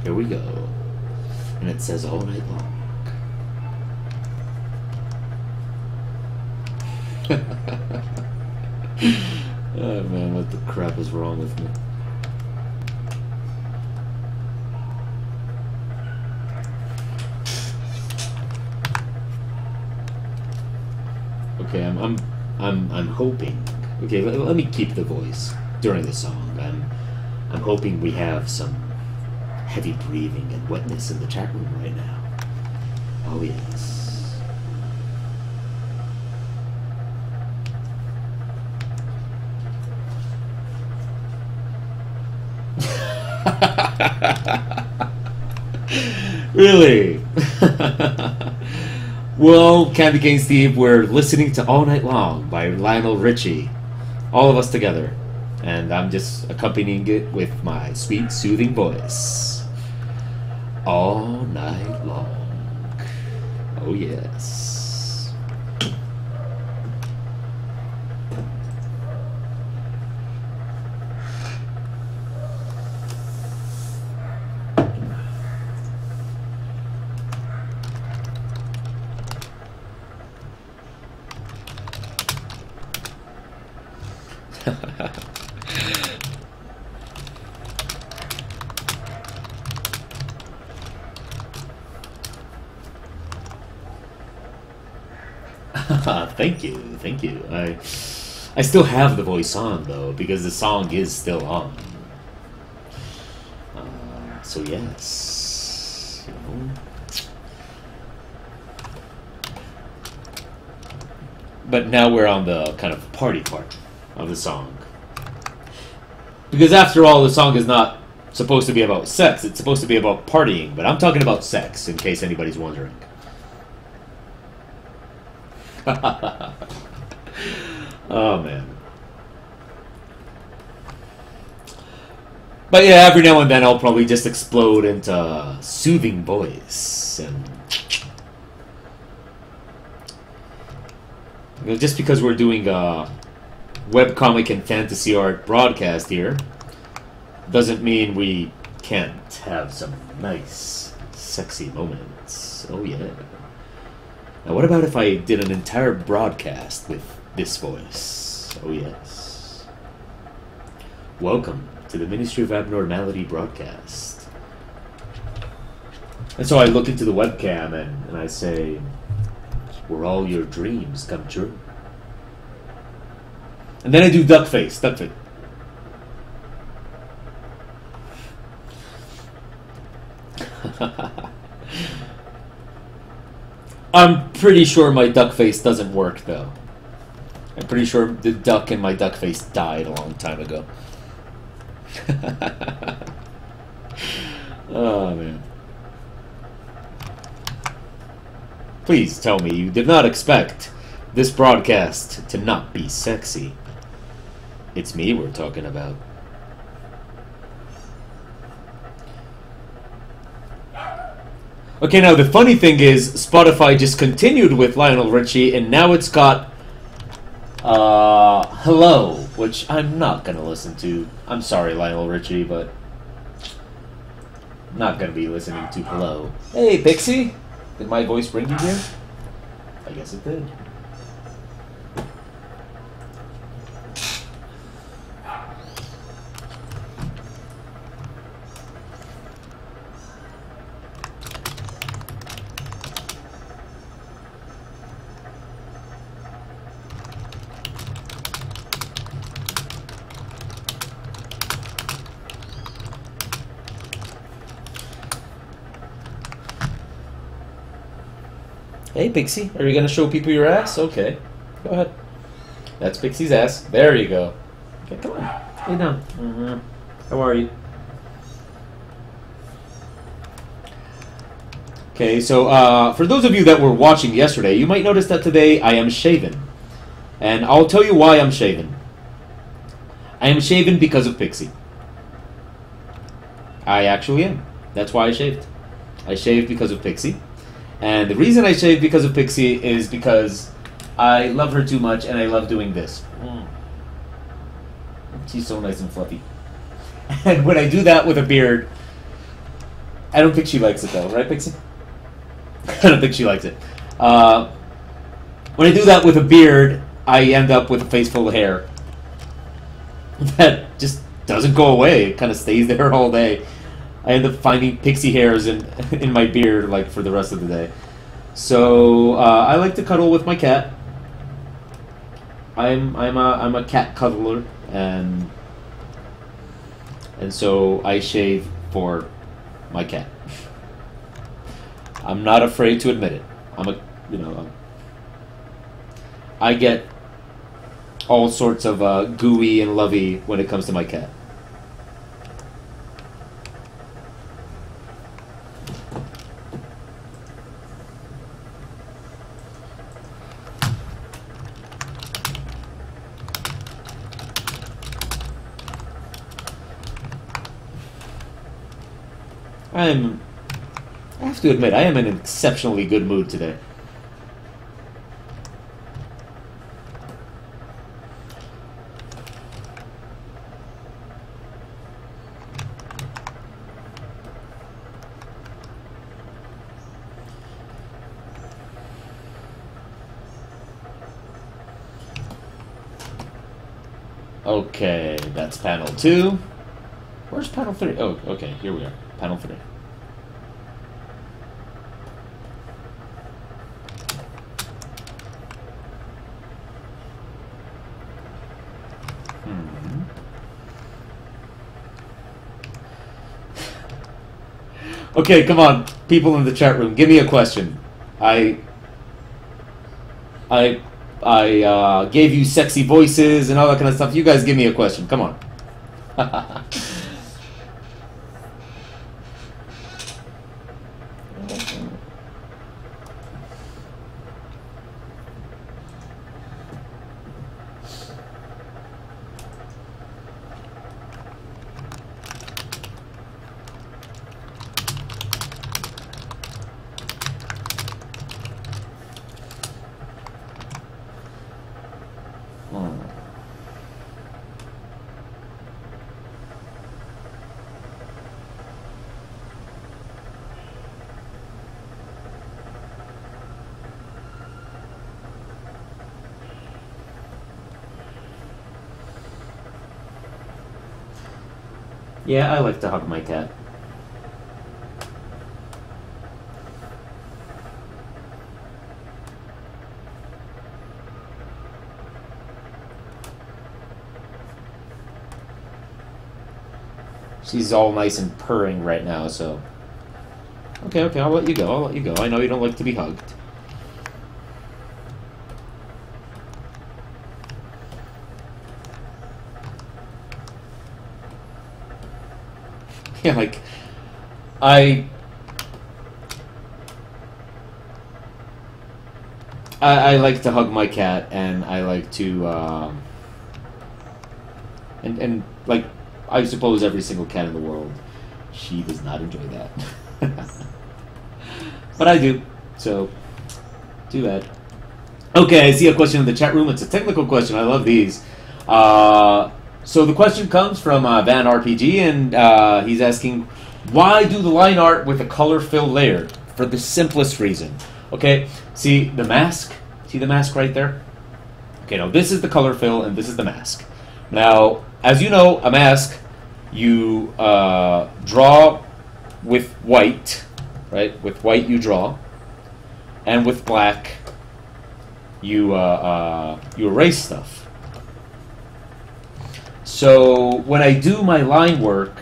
Here we go. And it says All Night Long. Oh man, what the crap is wrong with me? Okay, I'm hoping. Okay, let me keep the voice during the song. I'm hoping we have some heavy breathing and wetness in the chat room right now. Oh yes. Really? Well, Candy Cane Steve, we're listening to All Night Long by Lionel Richie. All of us together. And I'm just accompanying it with my sweet, soothing voice. All night long. Oh, yes. Thank you, thank you. I still have the voice on though, because the song is still on. So yes, you know. But now we're on the kind of party part of the song. Because after all, the song is not supposed to be about sex, it's supposed to be about partying, but I'm talking about sex, in case anybody's wondering. Oh, man. But yeah, every now and then I'll probably just explode into soothing voice. And you know, just because we're doing a webcomic and fantasy art broadcast here doesn't mean we can't have some nice, sexy moments. Oh, yeah. Now, what about if I did an entire broadcast with this voice? Oh, yes. Welcome to the Ministry of Abnormality broadcast. And so I look into the webcam and I say, where all your dreams come true. And then I do duck face, duck face. I'm pretty sure my duck face doesn't work, though. I'm pretty sure the duck in my duck face died a long time ago. Oh, man. Please tell me you did not expect this broadcast to not be sexy. It's me we're talking about. Okay, now the funny thing is, Spotify just continued with Lionel Richie, and now it's got Hello, which I'm not gonna listen to. I'm sorry, Lionel Richie, but I'm not gonna be listening to Hello. Hey, Pixie, did my voice bring you here? I guess it did. Hey, Pixie, are you going to show people your ass? Okay, go ahead. That's Pixie's ass. There you go. Okay, come on. Lay down. How are you? Okay, so for those of you that were watching yesterday, you might notice that today I am shaven. And I'll tell you why I'm shaven. I am shaven because of Pixie. I actually am. That's why I shaved. I shaved because of Pixie. And the reason I shaved because of Pixie is because I love her too much and I love doing this. She's so nice and fluffy. And when I do that with a beard, I don't think she likes it though, right, Pixie? I don't think she likes it. When I do that with a beard, I end up with a face full of hair. That just doesn't go away. It kind of stays there all day. I end up finding pixie hairs in my beard like for the rest of the day. So I like to cuddle with my cat. I'm a cat cuddler, and so I shave for my cat. I'm not afraid to admit it. I get all sorts of gooey and lovey when it comes to my cat. I have to admit, I am in an exceptionally good mood today. Okay, that's panel 2. Where's panel 3? Oh, okay, here we are. Panel 3. Okay, come on, people in the chat room, give me a question. I gave you sexy voices and all that kind of stuff. You guys give me a question. Come on. Yeah, I like to hug my cat. She's all nice and purring right now, so... Okay, I'll let you go, I know you don't like to be hugged. Yeah, like... I like to hug my cat, and I like to, and like, I suppose every single cat in the world, she does not enjoy that. But I do, so, too bad. Okay, I see a question in the chat room. It's a technical question. I love these. So the question comes from Van RPG, and he's asking, why do the line art with a color fill layer? For the simplest reason. Okay, see the mask? See the mask right there? Okay, now this is the color fill, and this is the mask. Now, as you know, a mask, you draw with white, right? With white you draw, and with black you erase stuff. So when I do my line work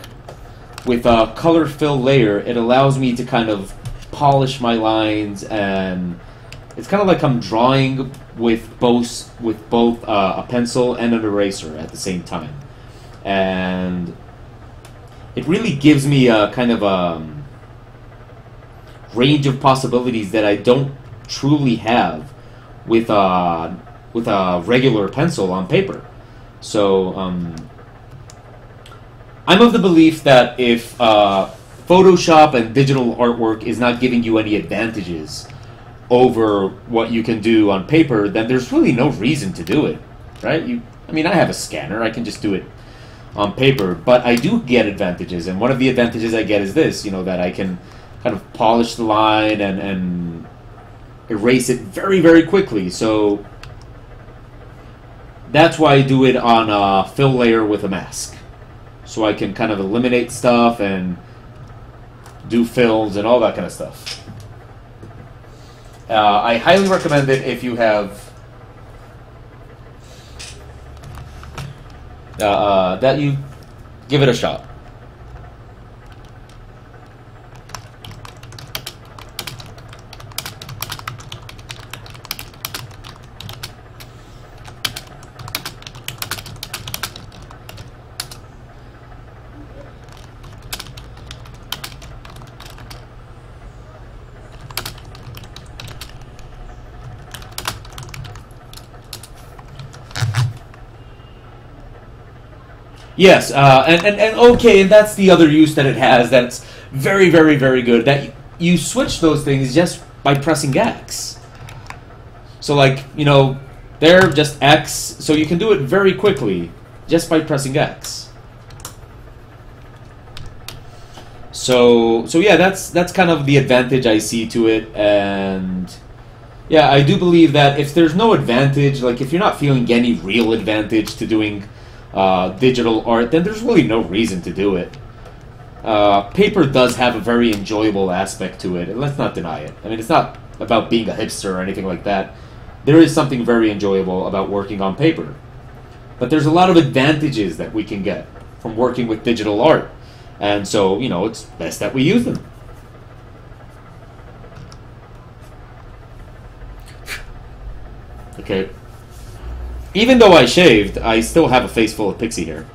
with a color fill layer, it allows me to kind of polish my lines, and it's kind of like I'm drawing with both a pencil and an eraser at the same time, and it really gives me a kind of a range of possibilities that I don't truly have with a regular pencil on paper. So I'm of the belief that if Photoshop and digital artwork is not giving you any advantages over what you can do on paper, then there's really no reason to do it, right? I mean, I have a scanner, I can just do it on paper, but I do get advantages, and one of the advantages I get is this, you know, that I can kind of polish the line and erase it very, very quickly. So that's why I do it on a fill layer with a mask, so I can kind of eliminate stuff and do fills and all that kind of stuff. I highly recommend it if you have that you give it a shot. Yes, and okay, and that's the other use that it has. That's very, very, very good that you switch those things just by pressing X. So, like, you know, there, just X. So you can do it very quickly just by pressing X. So yeah, that's kind of the advantage I see to it. And yeah, I do believe that if there's no advantage, like if you're not feeling any real advantage to doing digital art, then there's really no reason to do it. Paper does have a very enjoyable aspect to it, and let's not deny it. I mean, it's not about being a hipster or anything like that. There is something very enjoyable about working on paper. But there's a lot of advantages that we can get from working with digital art. And so, you know, it's best that we use them. Okay. Even though I shaved, I still have a face full of pixie hair.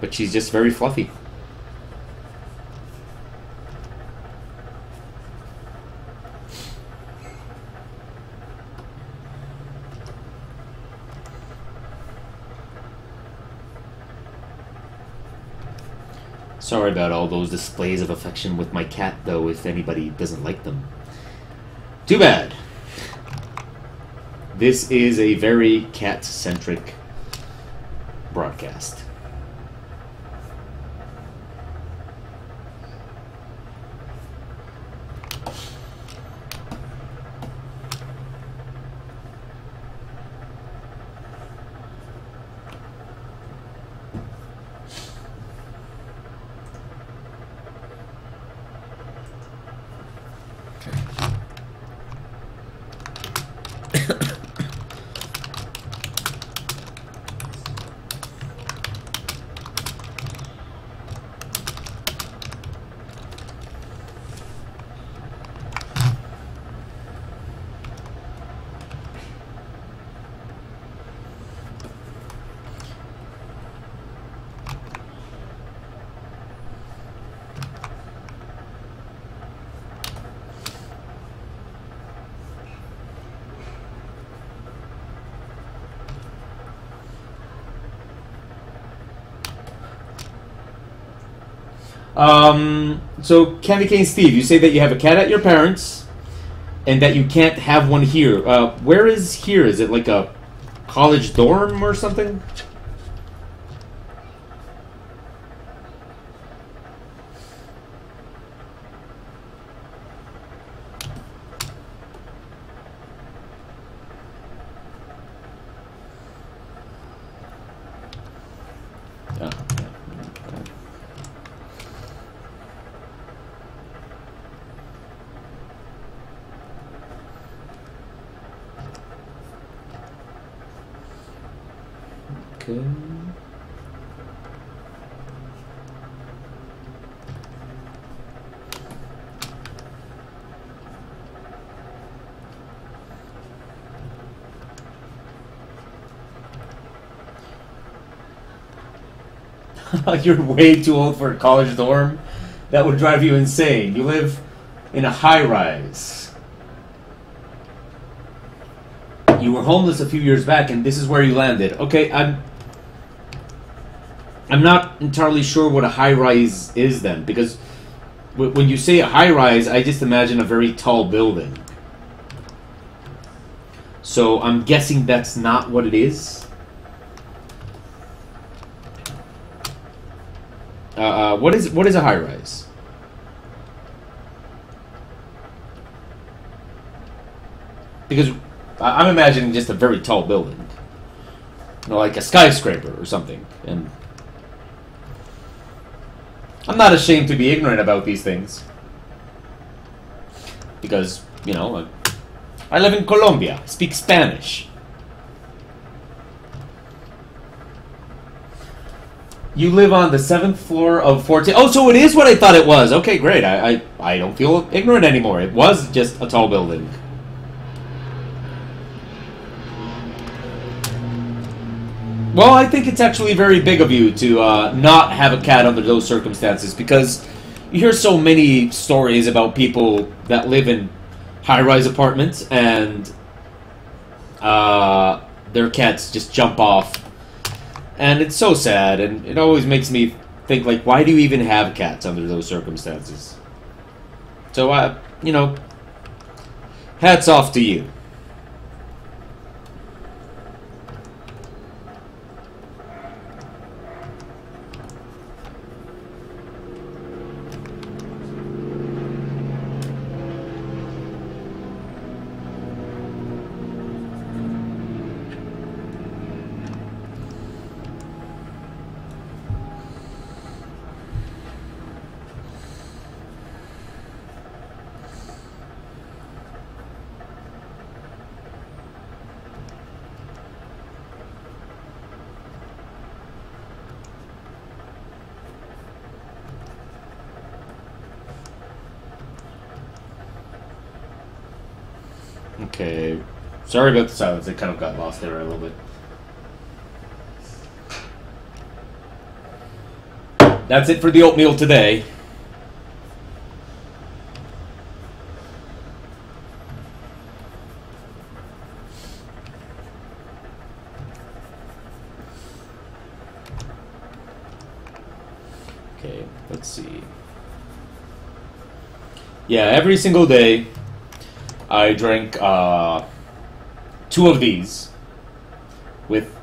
But she's just very fluffy. Sorry about all those displays of affection with my cat, though, if anybody doesn't like them. Too bad. This is a very cat-centric broadcast. So Candy Cane Steve, you say that you have a cat at your parents, and that you can't have one here. Where is here? Is it like a college dorm or something? Okay. You're way too old for a college dorm. That would drive you insane. You live in a high-rise. You were homeless a few years back, and this is where you landed. Okay, I'm not entirely sure what a high-rise is then, because when you say a high-rise, I just imagine a very tall building. So I'm guessing that's not what it is. What is a high-rise? Because I'm imagining just a very tall building, you know, like a skyscraper or something. And I'm not ashamed to be ignorant about these things, because, you know, I live in Colombia, speak Spanish. You live on the 7th floor of 14. Oh, so it is what I thought it was. Okay, great. I don't feel ignorant anymore. It was just a tall building. Well, I think it's actually very big of you to not have a cat under those circumstances, because you hear so many stories about people that live in high-rise apartments and their cats just jump off And it's so sad, and it always makes me think, like, why do you even have cats under those circumstances? So, you know, hats off to you. Okay, sorry about the silence. I kind of got lost there a little bit. That's it for the oatmeal today. Okay, let's see. Yeah, every single day I drank 2 of these with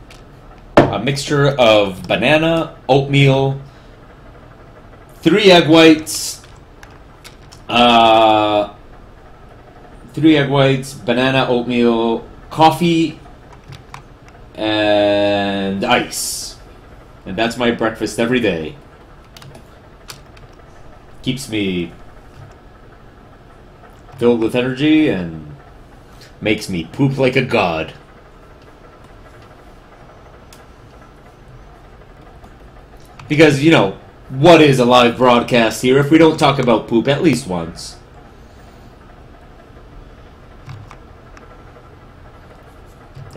a mixture of banana, oatmeal, 3 egg whites, 3 egg whites, banana, oatmeal, coffee, and ice. And that's my breakfast every day. Keeps me filled with energy and makes me poop like a god. Because, you know, what is a live broadcast here if we don't talk about poop at least once?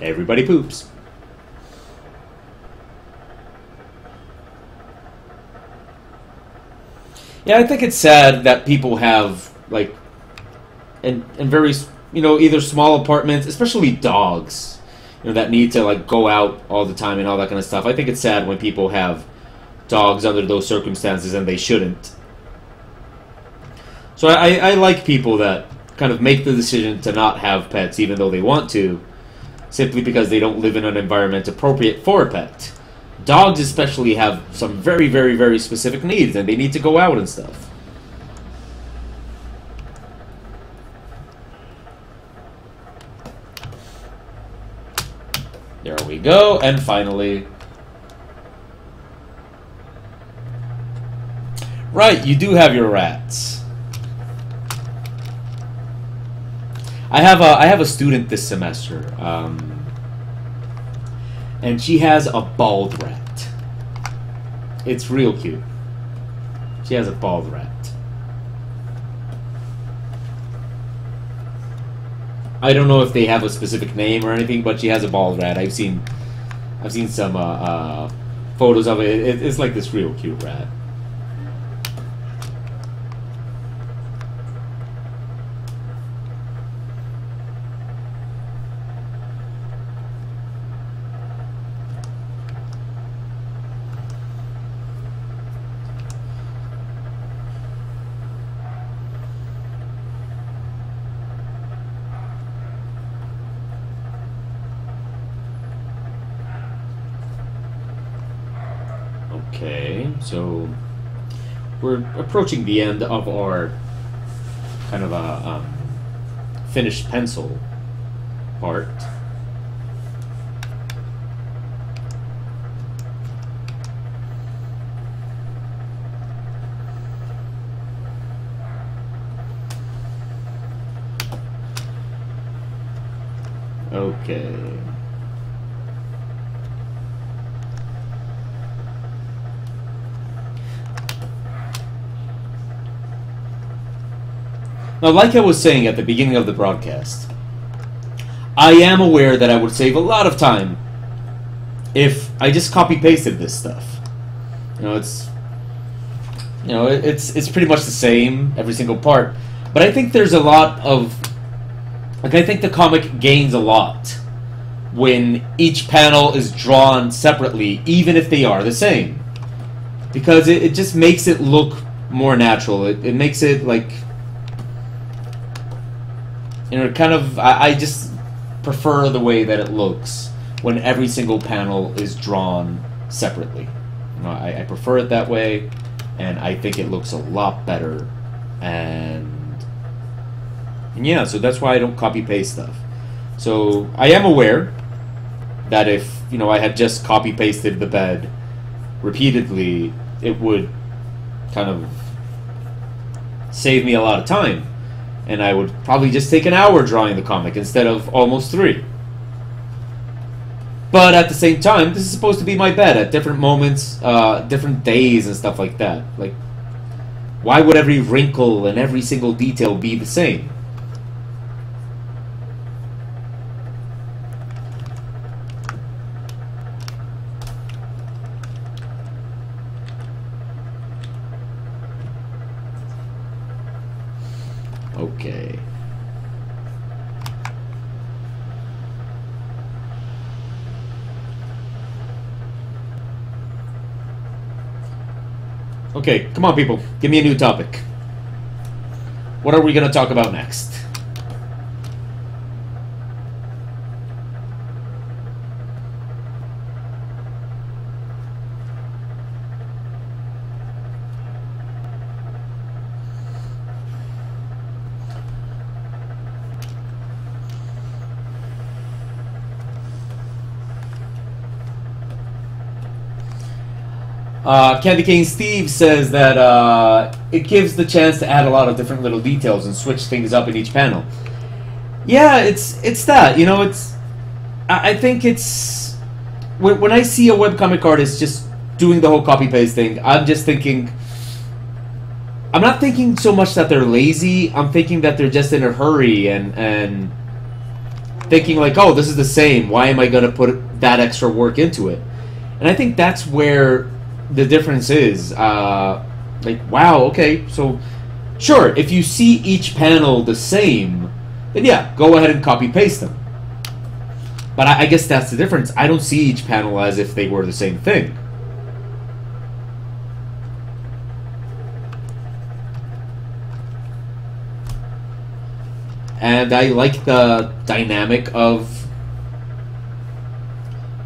Everybody poops. Yeah, I think it's sad that people have, like, and very, you know, either small apartments, especially dogs, you know, that need to, like, go out all the time and all that kind of stuff. I think it's sad when people have dogs under those circumstances and they shouldn't. So I like people that kind of make the decision to not have pets even though they want to, simply because they don't live in an environment appropriate for a pet. Dogs especially have some very, very, very specific needs and they need to go out and stuff. There we go, and finally... Right, you do have your rats. I have a student this semester, and she has a bald rat. It's real cute. She has a bald rat. I don't know if they have a specific name or anything, but she has a bald rat. I've seen some photos of it. It's like this real cute rat. Okay, so we're approaching the end of our kind of a finished pencil part. Okay. Now, like I was saying at the beginning of the broadcast, I am aware that I would save a lot of time if I just copy-pasted this stuff. You know, it's pretty much the same, every single part. But I think there's a lot of... Like, I think the comic gains a lot when each panel is drawn separately, even if they are the same. Because it just makes it look more natural. It makes it like, you know, kind of, I just prefer the way that it looks when every single panel is drawn separately. You know, I prefer it that way, and I think it looks a lot better. And yeah, so that's why I don't copy paste stuff. So I am aware that if, you know, I had just copy pasted the bed repeatedly, it would kind of save me a lot of time, and I would probably just take an hour drawing the comic instead of almost 3. But at the same time, this is supposed to be my bed at different moments, different days and stuff like that. Like, why would every wrinkle and every single detail be the same? Okay. Okay, come on, people. Give me a new topic. What are we going to talk about next? Candy Cane Steve says that it gives the chance to add a lot of different little details and switch things up in each panel. Yeah, it's that, you know, I think it's when I see a webcomic artist just doing the whole copy paste thing, I'm just thinking, I'm not thinking so much that they're lazy. I'm thinking that they're just in a hurry and thinking like, oh, this is the same. Why am I going to put that extra work into it? And I think that's where the difference is. Like, wow, okay, so sure, if you see each panel the same, then yeah, go ahead and copy paste them. But I guess that's the difference. I don't see each panel as if they were the same thing. And I like the dynamic of,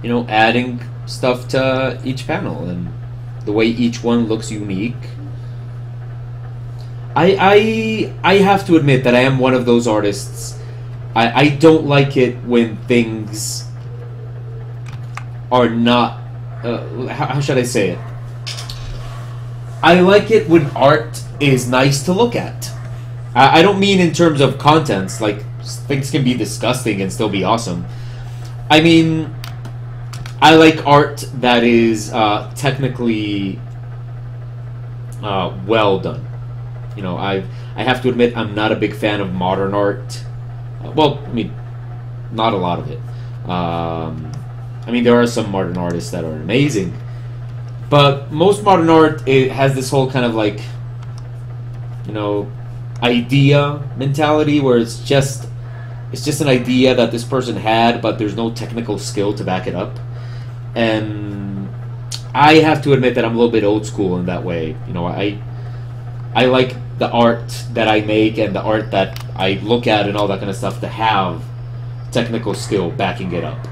you know, adding stuff to each panel and the way each one looks unique. I have to admit that I am one of those artists. I don't like it when things are not... how should I say it? I like it when art is nice to look at. I don't mean in terms of contents, like things can be disgusting and still be awesome. I mean, I like art that is technically well done. You know, I have to admit I'm not a big fan of modern art. Well, I mean, not a lot of it. I mean, there are some modern artists that are amazing, but most modern art, it has this whole kind of like, you know, idea mentality where it's just an idea that this person had, but there's no technical skill to back it up. And I have to admit that I'm a little bit old school in that way. You know, I like the art that I make and the art that I look at and all that kind of stuff to have technical skill backing it up.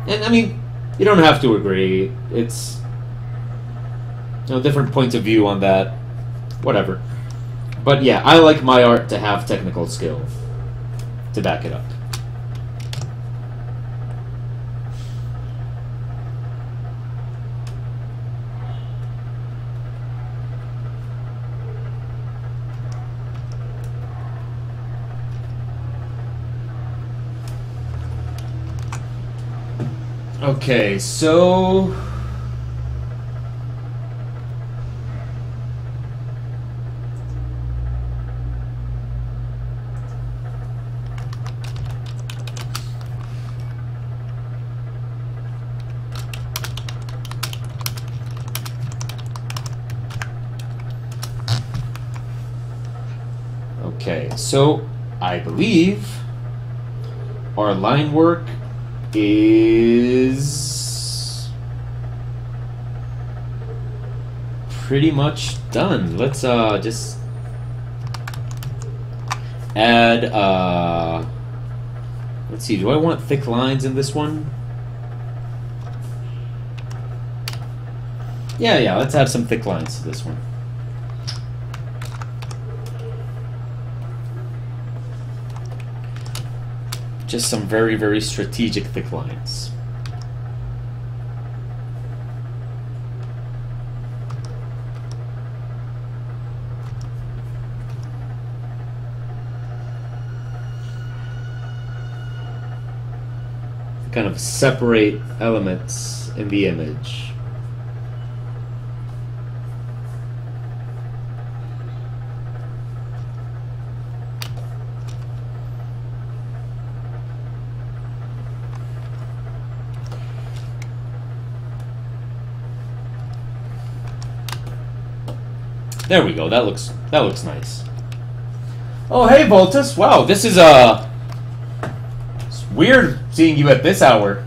And I mean, you don't have to agree. It's, you know, different points of view on that. Whatever. But yeah, I like my art to have technical skill to back it up. Okay, so... Okay, so I believe our line work is pretty much done. Let's just add, let's see, do I want thick lines in this one? Yeah, let's add some thick lines to this one. Just some very, very strategic thick lines. Kind of separate elements in the image. There we go. That looks nice. Oh, hey, Voltus. Wow, this is it's weird seeing you at this hour.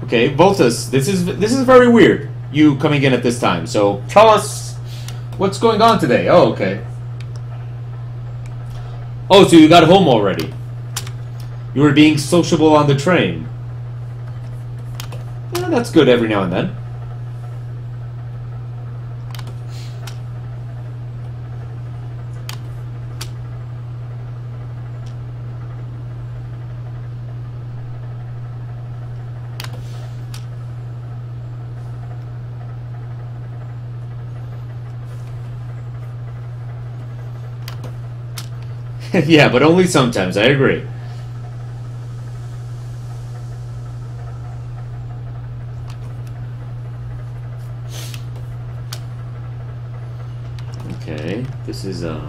Okay, Voltus, this is very weird, you coming in at this time. So tell us what's going on today. Oh, okay. Oh, so you got home already. You were being sociable on the train. Yeah, that's good every now and then. Yeah, but only sometimes, I agree. Okay, this is, yeah,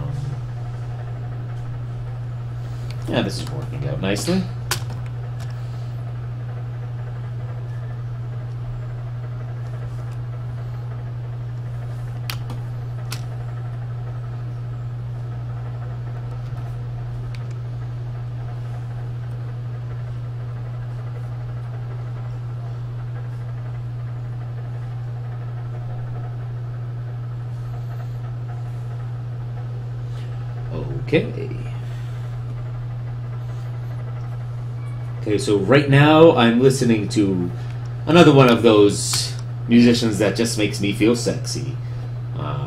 this is working out nicely. Okay, so right now I'm listening to another one of those musicians that just makes me feel sexy.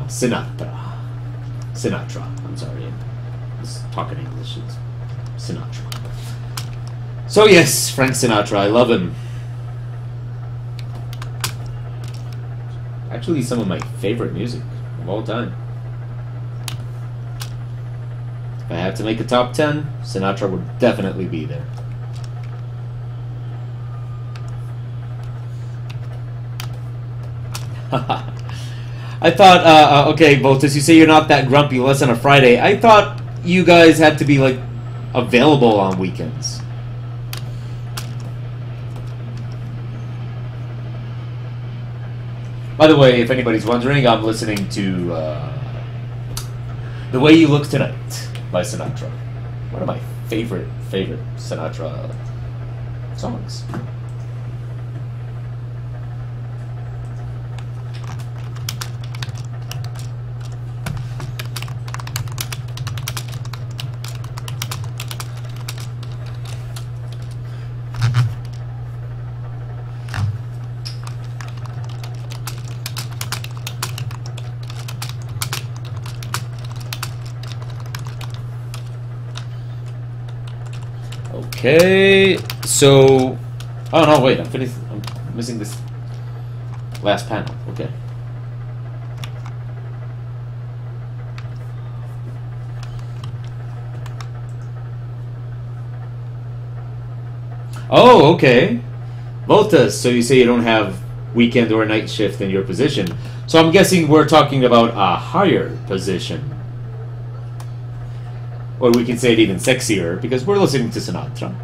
Sinatra, I'm sorry, I'm just talking English. It's Sinatra. So yes, Frank Sinatra, I love him. Actually, some of my favorite music of all time. If I had to make a top 10, Sinatra would definitely be there. I thought, okay, Voltus, you say you're not that grumpy unless on a Friday. I thought you guys had to be, like, available on weekends. By the way, if anybody's wondering, I'm listening to The Way You Look Tonight by Sinatra. One of my favorite Sinatra songs. Okay, so... Oh no, wait, I'm missing this last panel. Okay. Oh, okay. Voltas, so you say you don't have weekend or night shift in your position. So I'm guessing we're talking about a higher position. Or we can say it even sexier, because we're listening to Sinatra.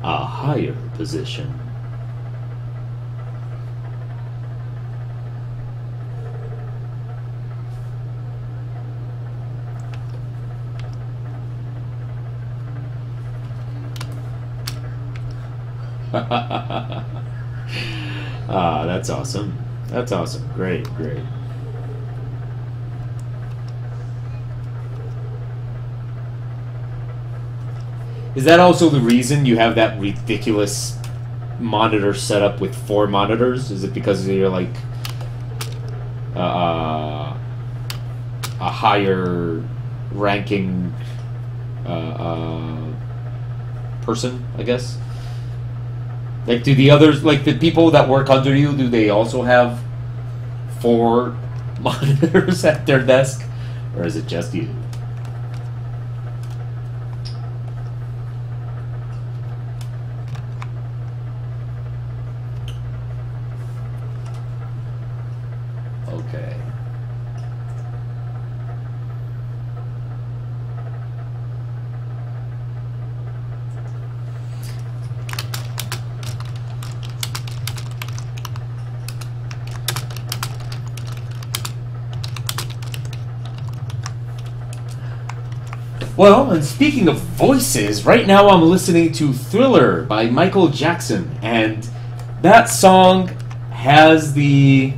A higher position. Ah, that's awesome. That's awesome. Great, great. Is that also the reason you have that ridiculous monitor setup with 4 monitors? Is it because you're like a higher ranking person, I guess? Like, do the others, like the people that work under you, do they also have 4 monitors at their desk? Or is it just you? Okay. Well, and speaking of voices, right now I'm listening to Thriller by Michael Jackson, and that song has the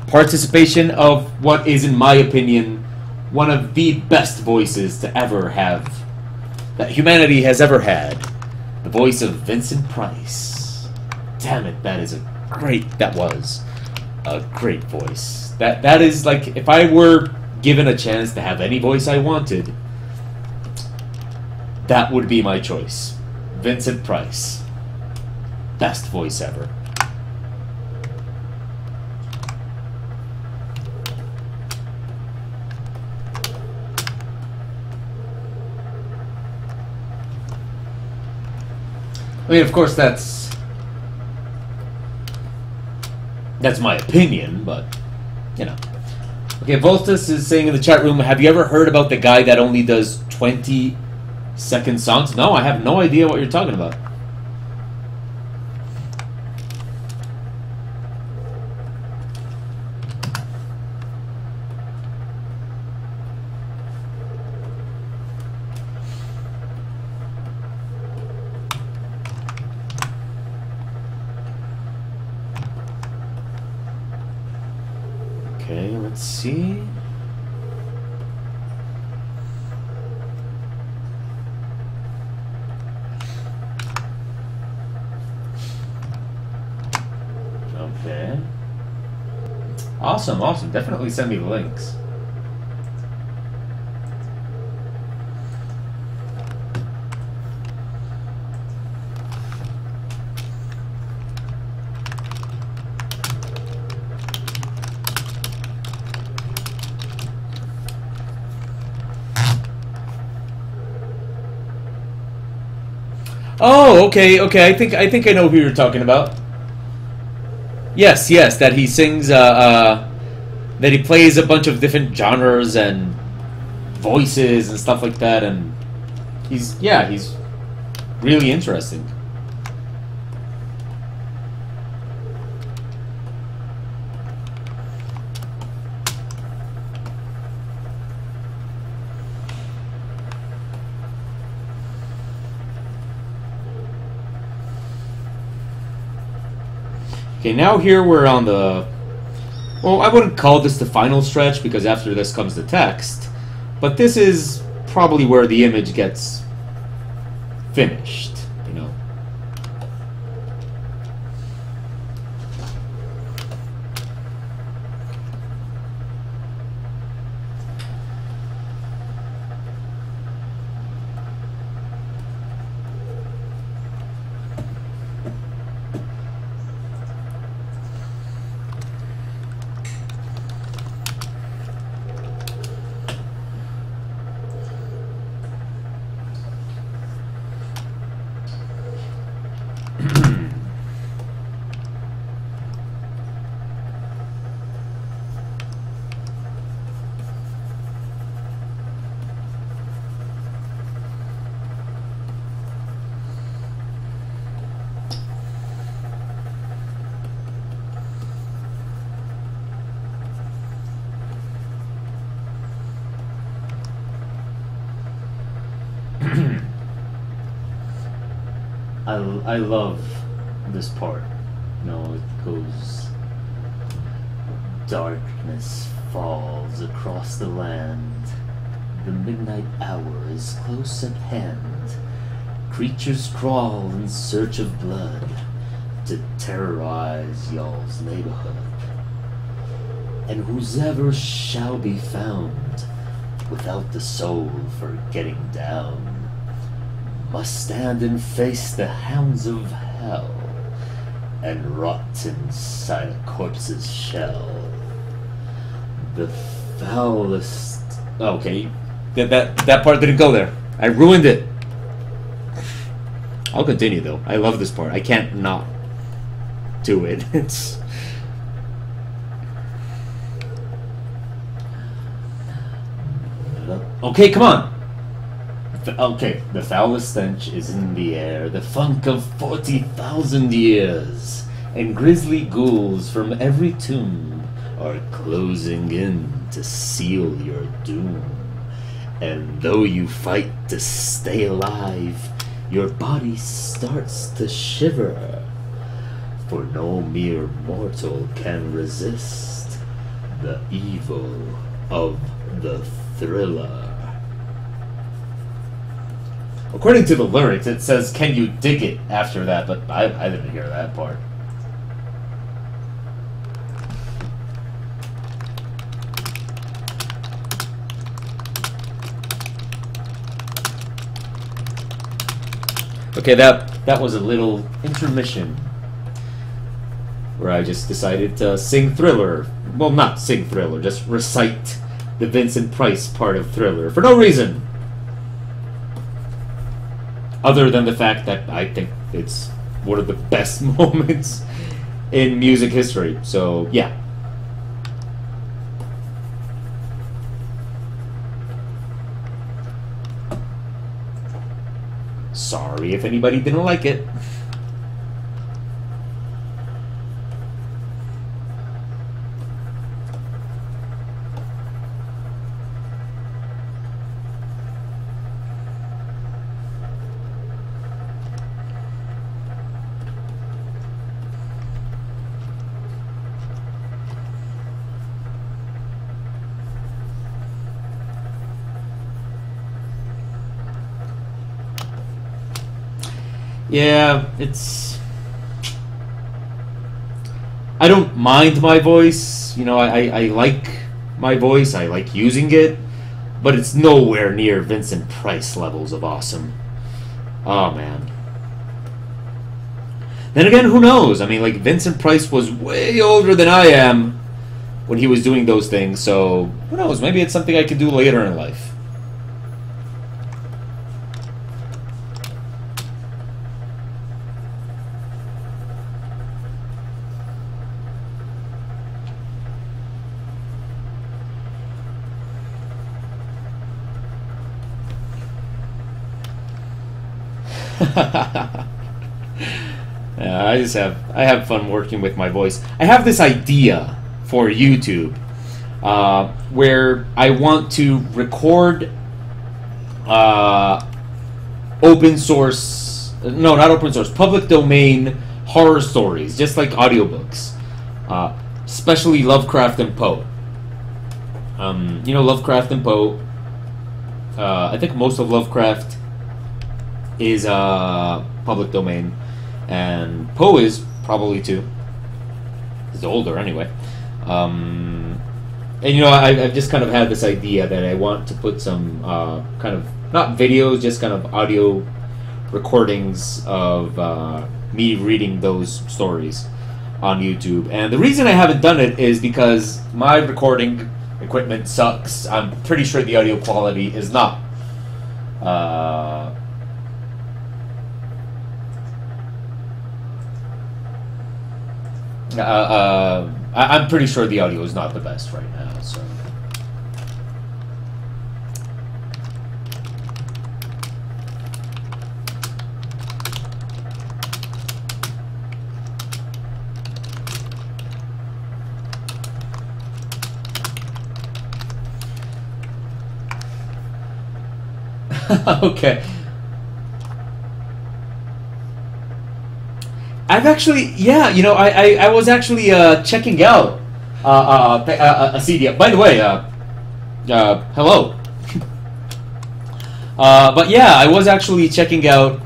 participation of what is, in my opinion, one of the best voices to ever have, that humanity has ever had. The voice of Vincent Price. Damn it, that was a great voice. That is like, if I were given a chance to have any voice I wanted, that would be my choice. Vincent Price. Best voice ever. I mean, of course, that's my opinion, but, you know. Okay, Voltus is saying in the chat room, have you ever heard about the guy that only does 20-second songs? No, I have no idea what you're talking about. Okay, let's see. Okay. Awesome, awesome. Definitely send me the links. Oh, okay, okay. I think I know who you're talking about. Yes, yes, that he sings, that he plays a bunch of different genres and voices and stuff like that, and he's really interesting. Okay, now here we're on the... Well, I wouldn't call this the final stretch, because after this comes the text. But this is probably where the image gets finished, you know. I love this part. You know, it goes. Darkness falls across the land. The midnight hour is close at hand. Creatures crawl in search of blood to terrorize y'all's neighborhood. And whosoever shall be found without the soul for getting down must stand and face the hounds of hell and rot inside a corpse's shell. The foulest... Okay, that part didn't go there. I ruined it. I'll continue though. I love this part. I can't not do it. It's... Okay, come on! Okay, the foulest stench is in the air, the funk of 40,000 years, and grisly ghouls from every tomb are closing in to seal your doom. And though you fight to stay alive, your body starts to shiver, for no mere mortal can resist the evil of the thriller. According to the lyrics, it says, "Can you dig it?" after that, but I didn't hear that part. Okay, that was a little intermission where I just decided to sing Thriller. Well, not sing Thriller, just recite the Vincent Price part of Thriller for no reason. Other than the fact that I think it's one of the best moments in music history. So, yeah. Sorry if anybody didn't like it. Yeah, it's... I don't mind my voice. You know, I like my voice. I like using it. But it's nowhere near Vincent Price levels of awesome. Oh, man. Then again, who knows? I mean, like, Vincent Price was way older than I am when he was doing those things. So, who knows? Maybe it's something I could do later in life. Yeah, I have fun working with my voice. I have this idea for YouTube where I want to record open source, no, not open source, public domain horror stories, just like audiobooks, especially Lovecraft and Poe. You know, Lovecraft and Poe. I think most of Lovecraft is public domain, and Poe is probably too. He's older anyway. And you know, I've just kind of had this idea that I want to put some kind of, not videos, just kind of audio recordings of me reading those stories on YouTube. And the reason I haven't done it is because my recording equipment sucks. I'm pretty sure the audio quality is not I'm pretty sure the audio is not the best right now, so. Okay. I've actually, yeah, you know, I was actually checking out a CD. By the way, hello. But yeah, I was actually checking out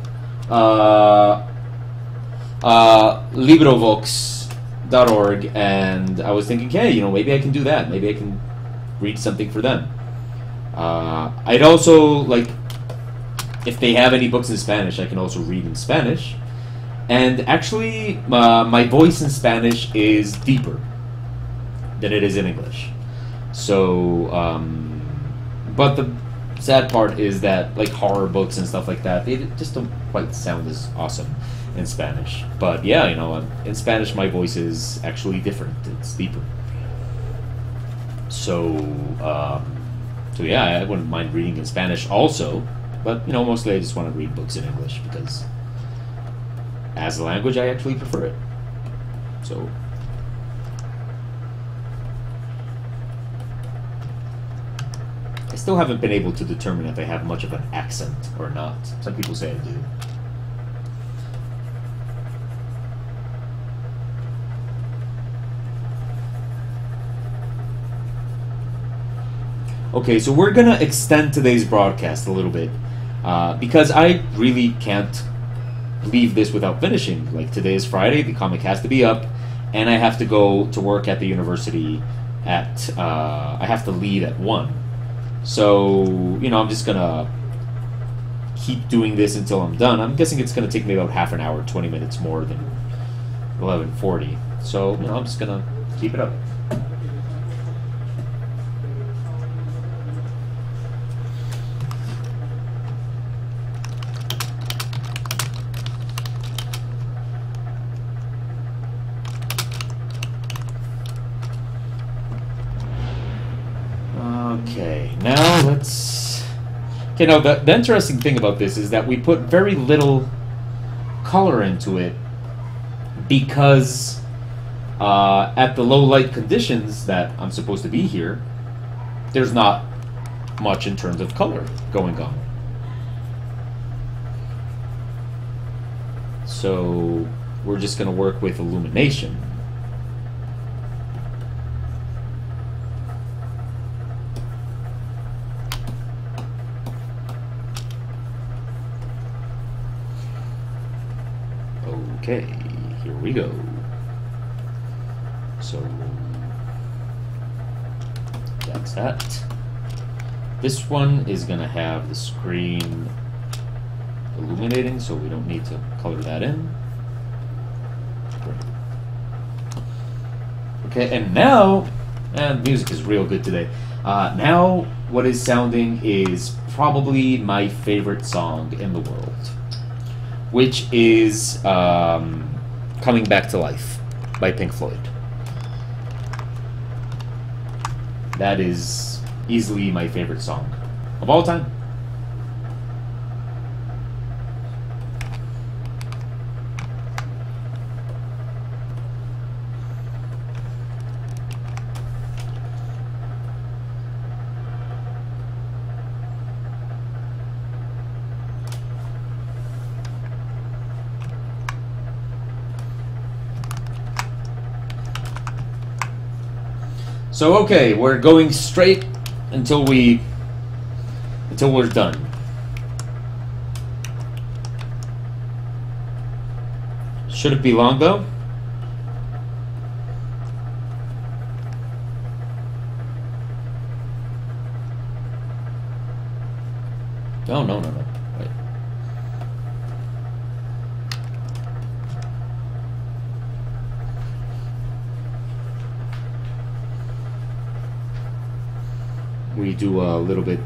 LibroVox.org, and I was thinking, hey, you know, maybe I can do that. Maybe I can read something for them. I'd also, like, if they have any books in Spanish, I can also read in Spanish. And actually, my voice in Spanish is deeper than it is in English. So, but the sad part is that, like, horror books and stuff like that, they just don't quite sound as awesome in Spanish. But yeah, you know, in Spanish my voice is actually different. It's deeper. So, so yeah, I wouldn't mind reading in Spanish also. But, you know, mostly I just want to read books in English because as a language I actually prefer it. So I still haven't been able to determine if I have much of an accent or not. Some people say I do. Okay, so we're gonna extend today's broadcast a little bit because I really can't leave this without finishing. Like, today is Friday, the comic has to be up, and I have to go to work at the university at, I have to leave at 1. So, you know, I'm just gonna keep doing this until I'm done. I'm guessing it's gonna take me about half an hour, 20 minutes more than 11:40. So, you know, I'm just gonna keep it up. Okay, now let's... Okay, now the interesting thing about this is that we put very little color into it because at the low light conditions that I'm supposed to be here, there's not much in terms of color going on. So we're just going to work with illumination. Okay, here we go. So that's that. This one is going to have the screen illuminating, so we don't need to color that in. Okay, and now, and music is real good today. Now what is sounding is probably my favorite song in the world, which is Coming Back to Life by Pink Floyd. That is easily my favorite song of all time. So okay, we're going straight until we're done. Should it be long though? No, no, no, no. Wait. We do a little bit.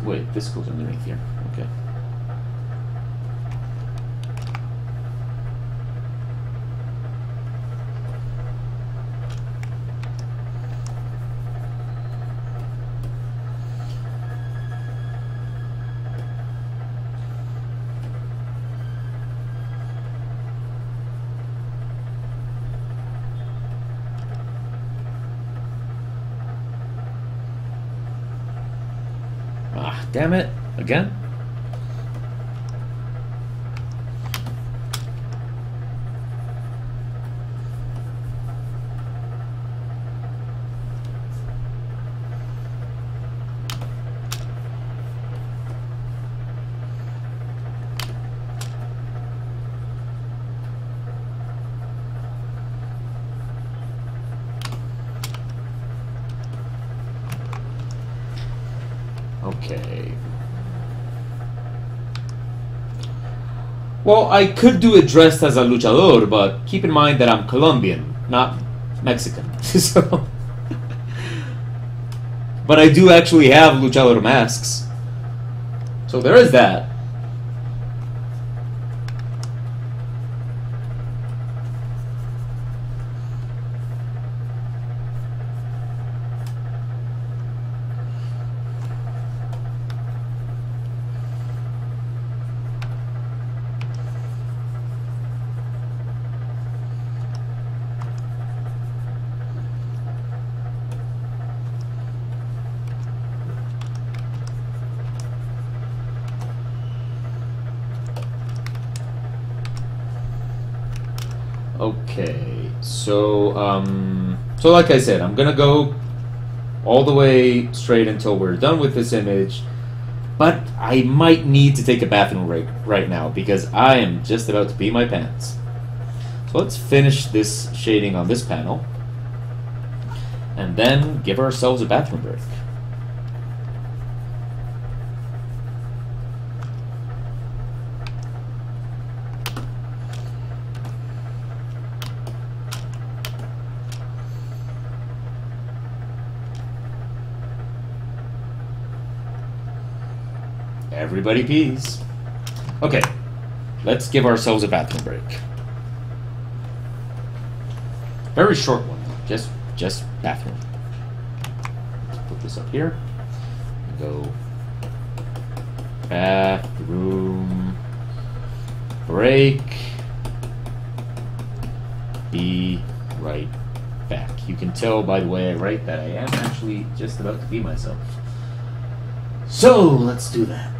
Wait, this goes underneath here. Okay. Ah, damn it. Again? Okay. Well, I could do it dressed as a luchador, but keep in mind that I'm Colombian, not Mexican. So, but I do actually have luchador masks. So there is that. Okay, so like I said, I'm gonna go all the way straight until we're done with this image, but I might need to take a bathroom break right now because I am just about to pee my pants. So let's finish this shading on this panel, and then give ourselves a bathroom break. Everybody pees. Okay, let's give ourselves a bathroom break. Very short one, just bathroom. Let's put this up here. Go bathroom break. Be right back. You can tell by the way I write that I am actually just about to pee myself. So let's do that.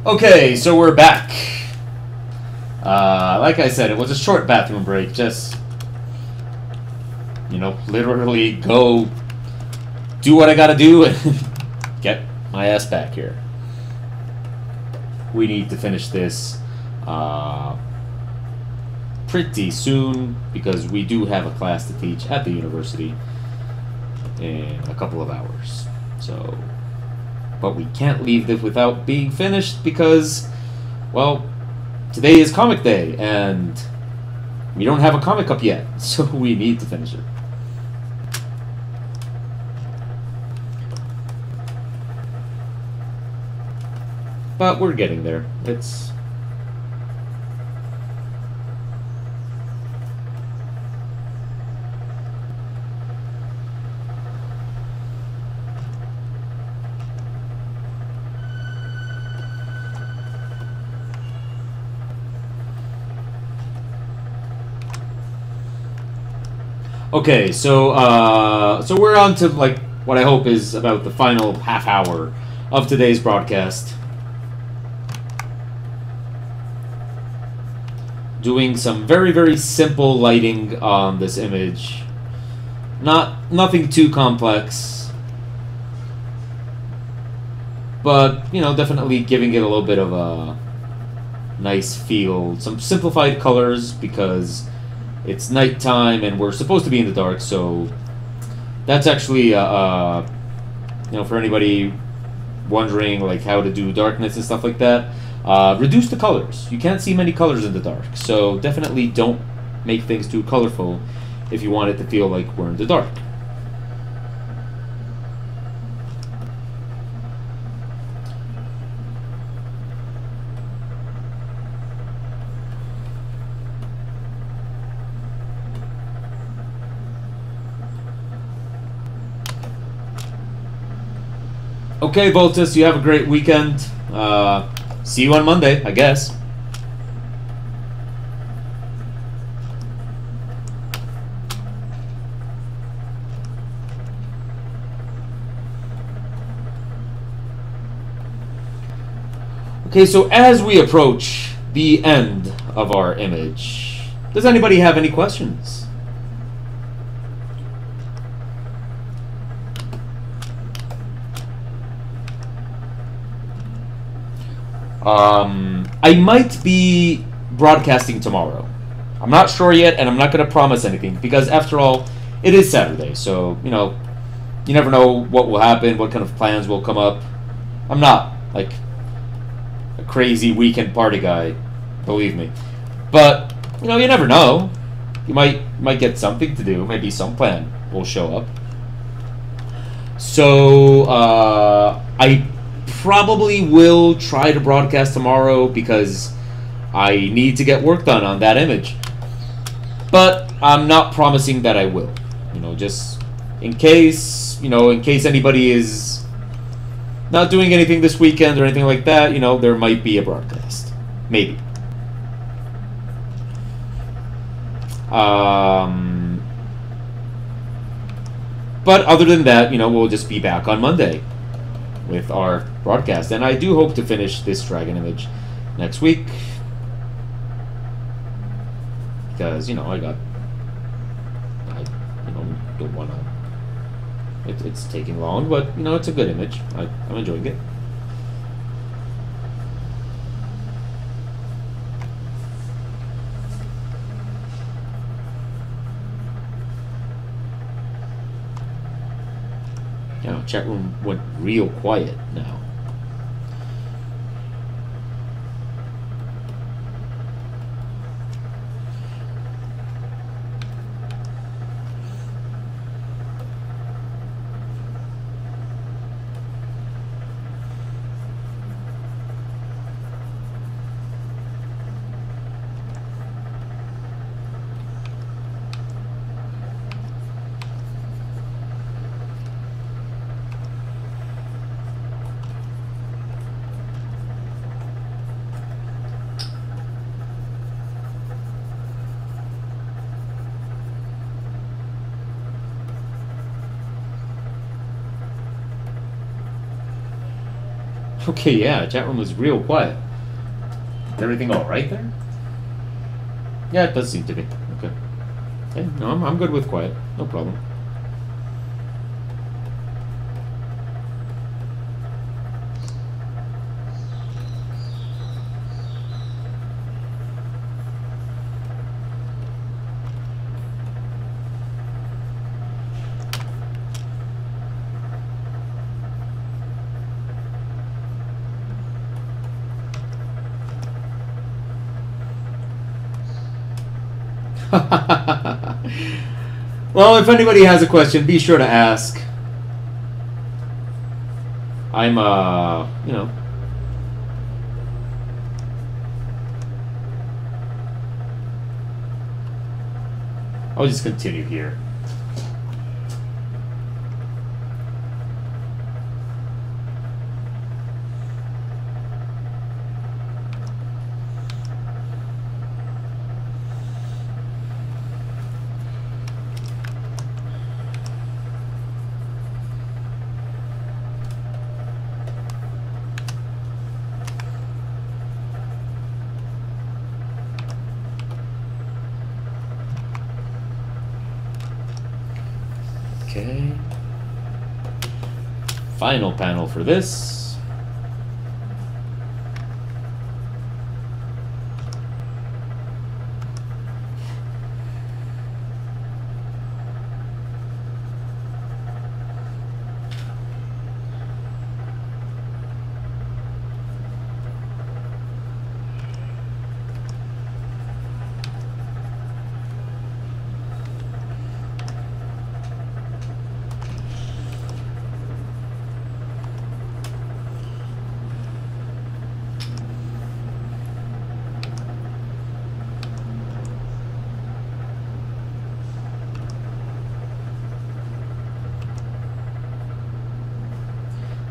Okay, so we're back. Like I said, it was a short bathroom break. Just, you know, literally go do what I gotta do and get my ass back here. We need to finish this pretty soon because we do have a class to teach at the university in a couple of hours. So, but we can't leave this without being finished because, well, today is comic day and we don't have a comic up yet, so we need to finish it. But we're getting there. It's... Okay, so we're on to like what I hope is about the final half hour of today's broadcast. Doing some very, very simple lighting on this image. Nothing too complex. But, you know, definitely giving it a little bit of a nice feel. Some simplified colors because it's nighttime and we're supposed to be in the dark, so that's actually, you know, for anybody wondering like how to do darkness and stuff like that, reduce the colors. You can't see many colors in the dark, so definitely don't make things too colorful if you want it to feel like we're in the dark. Okay, Voltus, you have a great weekend. See you on Monday, I guess. Okay, so as we approach the end of our image, does anybody have any questions? I might be broadcasting tomorrow. I'm not sure yet, and I'm not going to promise anything, because after all, it is Saturday, so, you know, you never know what will happen, what kind of plans will come up. I'm not, like, a crazy weekend party guy, believe me. But, you know, you never know. You might get something to do, maybe some plan will show up. So, I probably will try to broadcast tomorrow because I need to get work done on that image. But I'm not promising that I will. You know, just in case, you know, in case anybody is not doing anything this weekend or anything like that, you know, there might be a broadcast. Maybe. But other than that, you know, we'll just be back on Monday with our broadcast, and I do hope to finish this dragon image next week because, you know, I you know, don't want to. It's taking long, but, you know, it's a good image. I'm enjoying it. You know, chat room went real quiet now. Okay, yeah, chat room was real quiet. Is everything all right there? Yeah, it does seem to be. Okay. Hey, no, I'm good with quiet. No problem. Well, if anybody has a question, be sure to ask. I'm, you know. I'll just continue here. Okay. Final panel for this.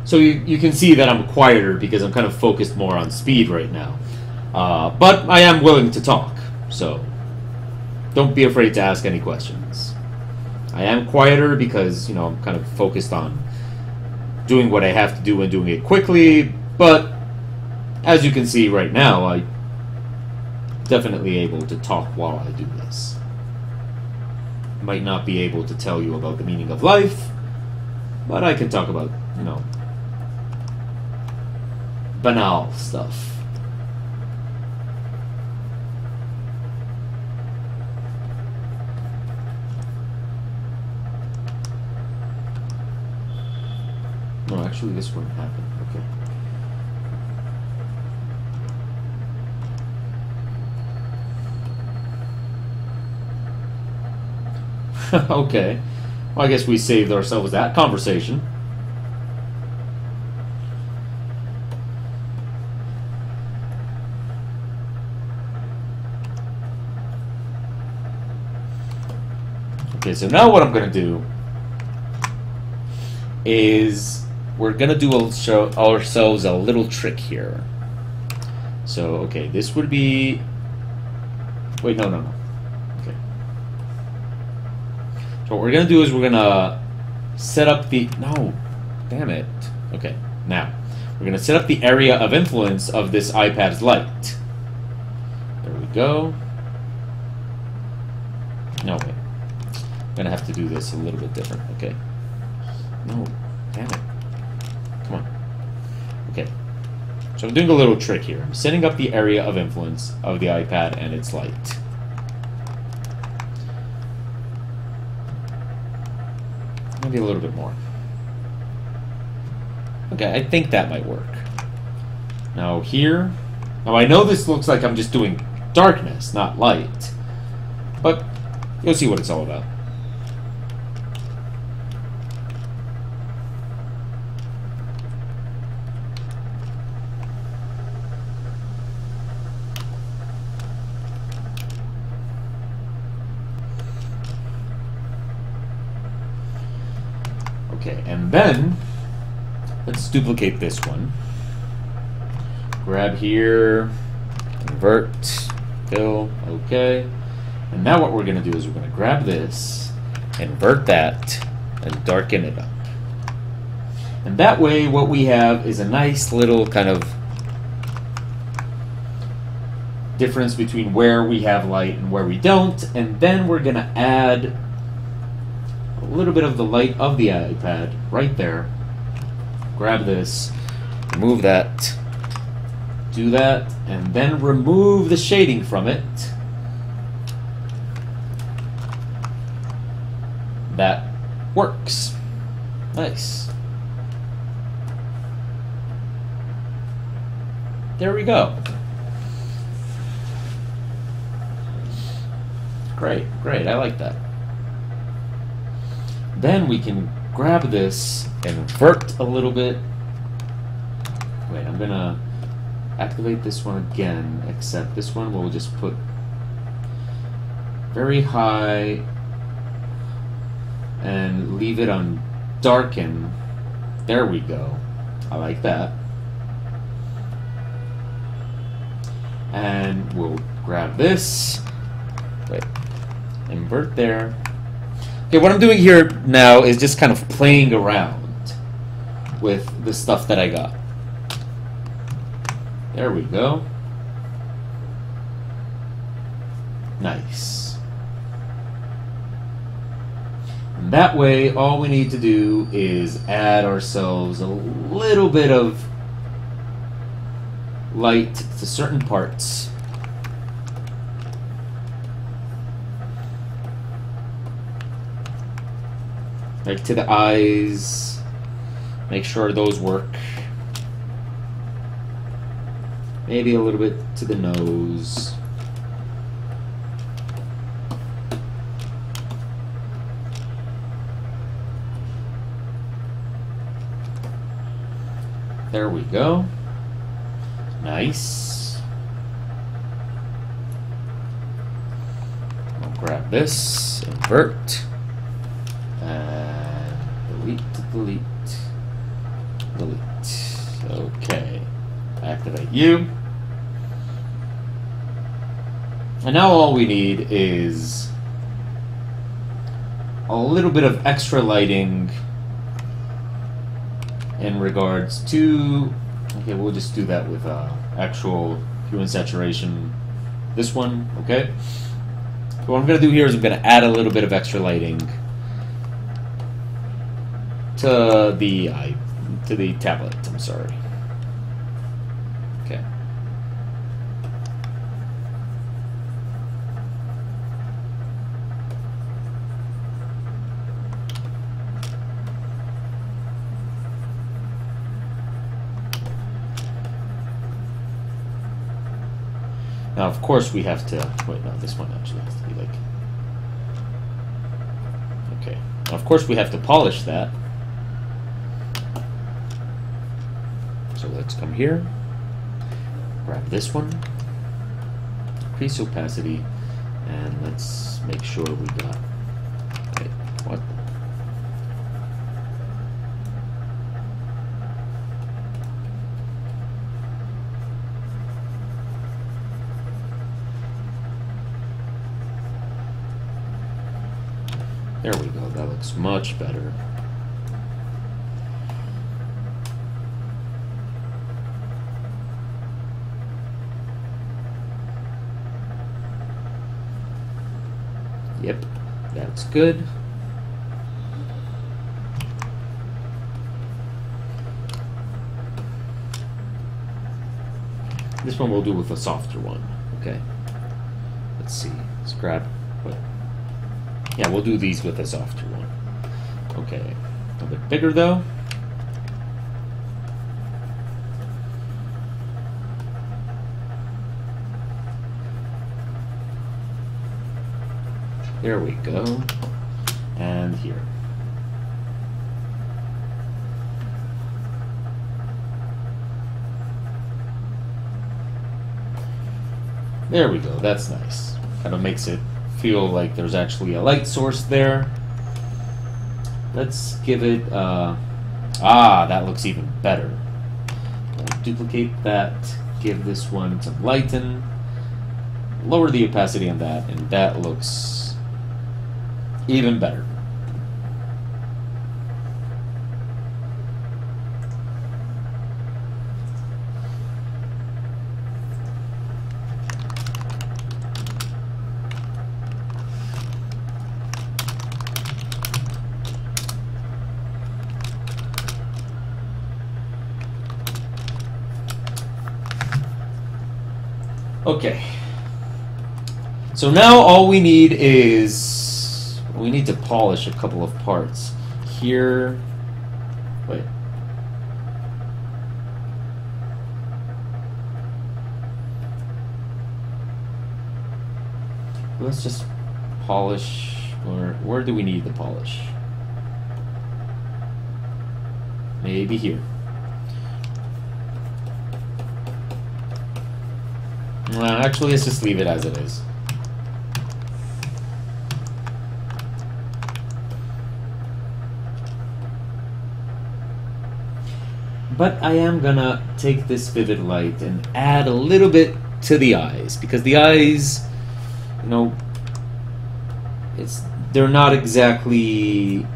So you can see that I'm quieter because I'm kind of focused more on speed right now. But I am willing to talk, so don't be afraid to ask any questions. I am quieter because, you know, I'm kind of focused on doing what I have to do and doing it quickly, but as you can see right now, I'm definitely able to talk while I do this. Might not be able to tell you about the meaning of life, but I can talk about, you know, banal stuff. No, actually this wouldn't happen. Okay. Okay. Well, I guess we saved ourselves that conversation. Okay, so now what I'm going to do is we're going to do show ourselves a little trick here. So, okay, this would be... Wait, no. Okay. So what we're going to do is we're going to set up the... No, damn it. Okay, now, we're going to set up the area of influence of this iPad's light. There we go. No, wait. I'm gonna have to do this a little bit different, okay? No, damn it. Come on. Okay. So I'm doing a little trick here. I'm setting up the area of influence of the iPad and its light. Maybe a little bit more. Okay, I think that might work. Now here... Now I know this looks like I'm just doing darkness, not light. But you'll see what it's all about. Okay, and then let's duplicate this one. Grab here, convert, fill, okay. And now what we're going to do is we're going to grab this, invert that, and darken it up. And that way what we have is a nice little kind of difference between where we have light and where we don't. And then we're going to add a little bit of the light of the iPad right there. Grab this, remove that, do that, and then remove the shading from it. That works. Nice. There we go. Great, great, I like that. Then we can grab this and invert a little bit. Wait, I'm gonna activate this one again, except this one we'll just put very high and leave it on darken. There we go. I like that. And we'll grab this. Wait. Invert there. Okay, what I'm doing here now is just kind of playing around with the stuff that I got. There we go. Nice. And that way, all we need to do is add ourselves a little bit of light to certain parts. Like to the eyes. Make sure those work. Maybe a little bit to the nose. There we go. Nice. I'll grab this, invert, and delete, delete, delete. Okay. Activate you. And now all we need is a little bit of extra lighting in regards to, okay, we'll just do that with actual hue and saturation. This one, okay? So what I'm going to do here is I'm going to add a little bit of extra lighting to the tablet. I'm sorry. Okay. Now, of course, we have to... Wait, no, this one actually has to be like... Okay. Now, of course, we have to polish that. So let's come here. Grab this one. Increase opacity. And let's make sure we got... Wait, what? There we go, that looks much better. Yep, that's good. This one we'll do with a softer one, okay? Let's see, let's grab, what? Yeah, we'll do these with a softer one. Okay, a little bit bigger though. There we go. And here. There we go, that's nice. Kind of makes it feel like there's actually a light source there. Let's give it, that looks even better. I'll duplicate that, give this one some lighten, lower the opacity on that, and that looks even better. Okay. So now all we need is... we need to polish a couple of parts. Here... wait. Let's just polish... where do we need the polish? Maybe here. Actually, let's just leave it as it is. But I am gonna take this vivid light and add a little bit to the eyes, because the eyes, you know, they're not exactly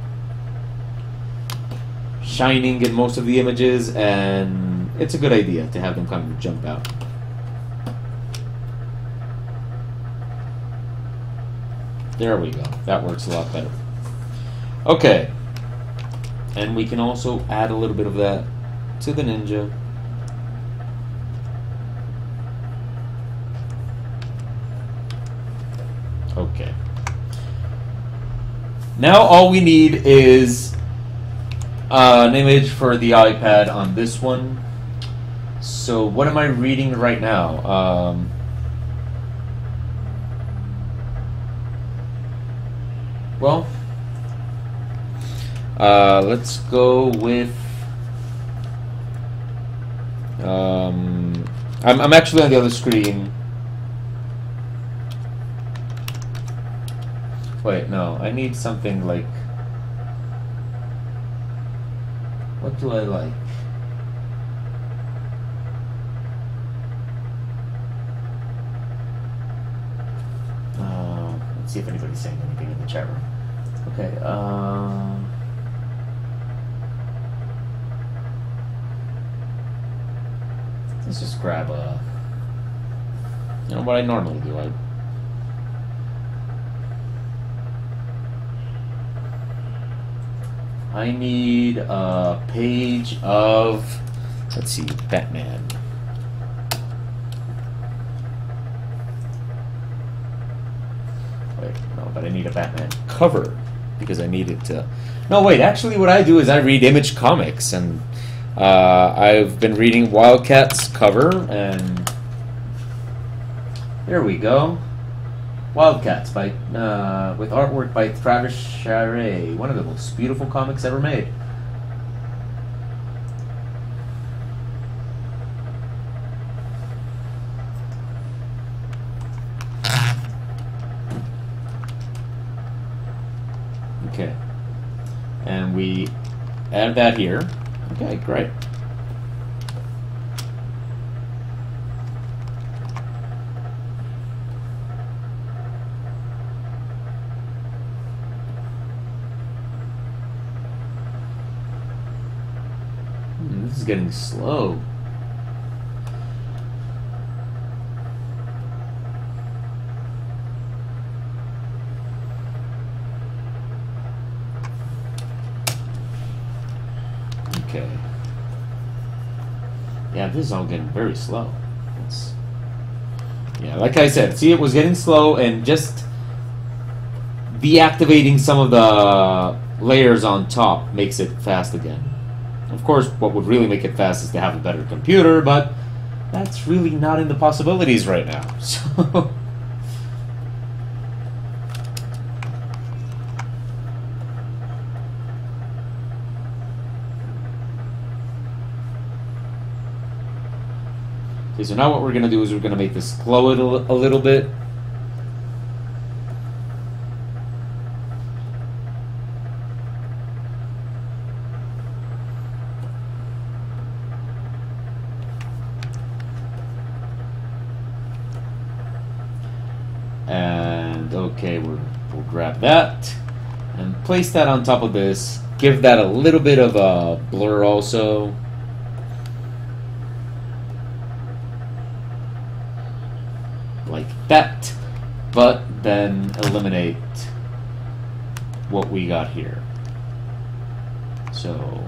shining in most of the images, and it's a good idea to have them kind of jump out. There we go. That works a lot better. Okay. And we can also add a little bit of that to the ninja. Okay. Now all we need is an image for the iPad on this one. So what am I reading right now? Well, let's go with... I'm actually on the other screen. Wait, no, I need something like... what do I like? Let's see if anybody's saying anything in the chat room. Okay, let's just grab a... you know what I normally do, I need a page of, let's see, Batman. Wait, no, but I need a Batman cover because I need it to... no, wait, actually what I do is I read Image Comics, and I've been reading Wildcat's cover, and there we go. Wildcats by with artwork by Travis Charest, one of the most beautiful comics ever made. Okay, and we add that here. Okay, great. This is getting slow. Okay. Yeah, this is all getting very slow. Yeah, like I said, see, it was getting slow, and just deactivating some of the layers on top makes it fast again. Of course, what would really make it fast is to have a better computer, but that's really not in the possibilities right now. So okay, so now what we're going to do is we're going to make this glow a little bit. And okay, we'll grab that and place that on top of this. Give that a little bit of a blur also. Like that. But then eliminate what we got here. So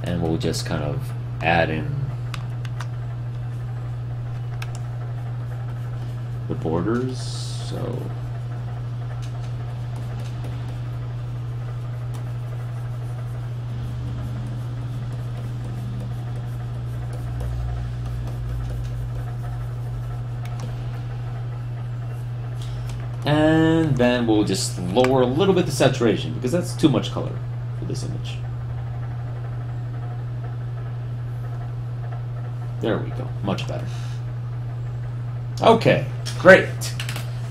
and we'll just kind of add in the borders. So and then we'll just lower a little bit the saturation, because that's too much color for this image. There we go, much better. Okay, great.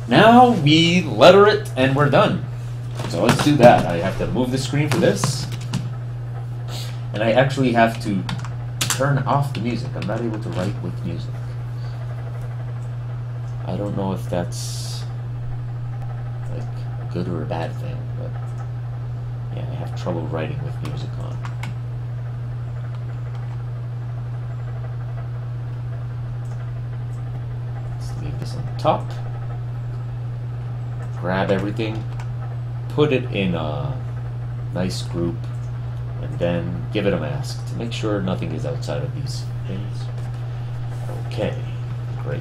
Now we letter it and we're done. So let's do that. I have to move the screen for this. And I actually have to turn off the music. I'm not able to write with music. I don't know if that's like a good or a bad thing, but yeah, I have trouble writing with music on. Let's leave this on the top. Grab everything, put it in a nice group, and then give it a mask to make sure nothing is outside of these things. Okay, great.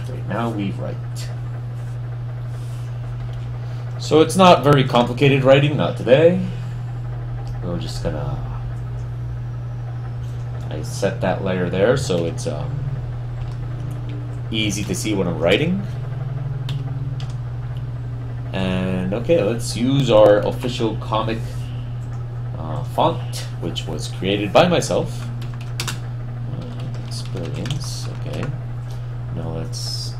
Great, now we write. So it's not very complicated writing, not today. We're just gonna... I set that layer there so it's easy to see what I'm writing. And okay, let's use our official comic font, which was created by myself. Experience, okay. Now let's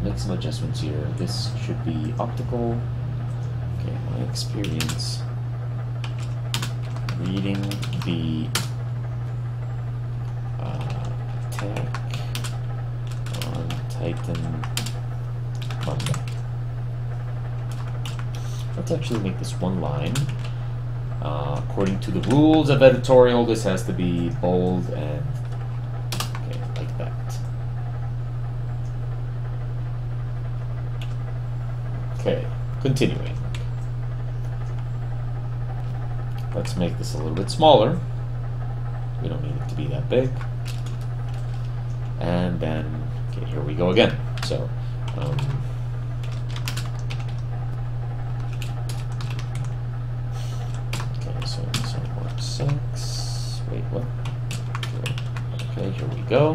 make some adjustments here. This should be optical. Okay, my experience. Reading the attack on Titan manga. Let's actually make this one line. According to the rules of editorial, this has to be bold and okay, like that. Okay, continuing. Let's make this a little bit smaller. We don't need it to be that big. And then, okay, here we go again. So, okay, so this one works 6. Wait, what? Okay, here we go.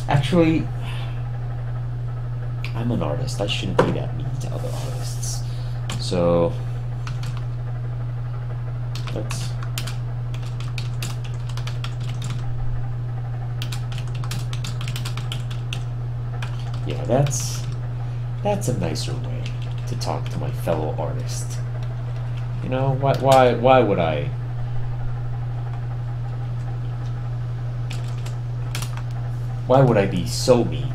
Actually, I'm an artist. I shouldn't be that mean to other artists. So, let's... Yeah, that's a nicer way to talk to my fellow artist. You know, why would I... Why would I be so mean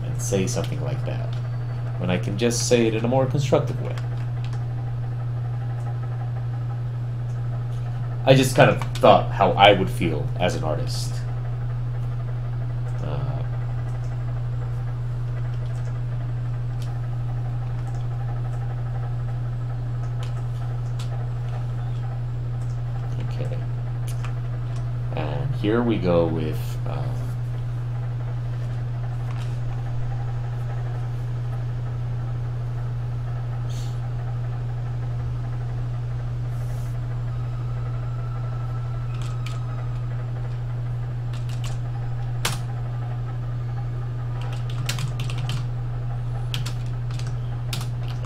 and say something like that when I can just say it in a more constructive way? I just kind of thought how I would feel as an artist. Okay. And here we go with...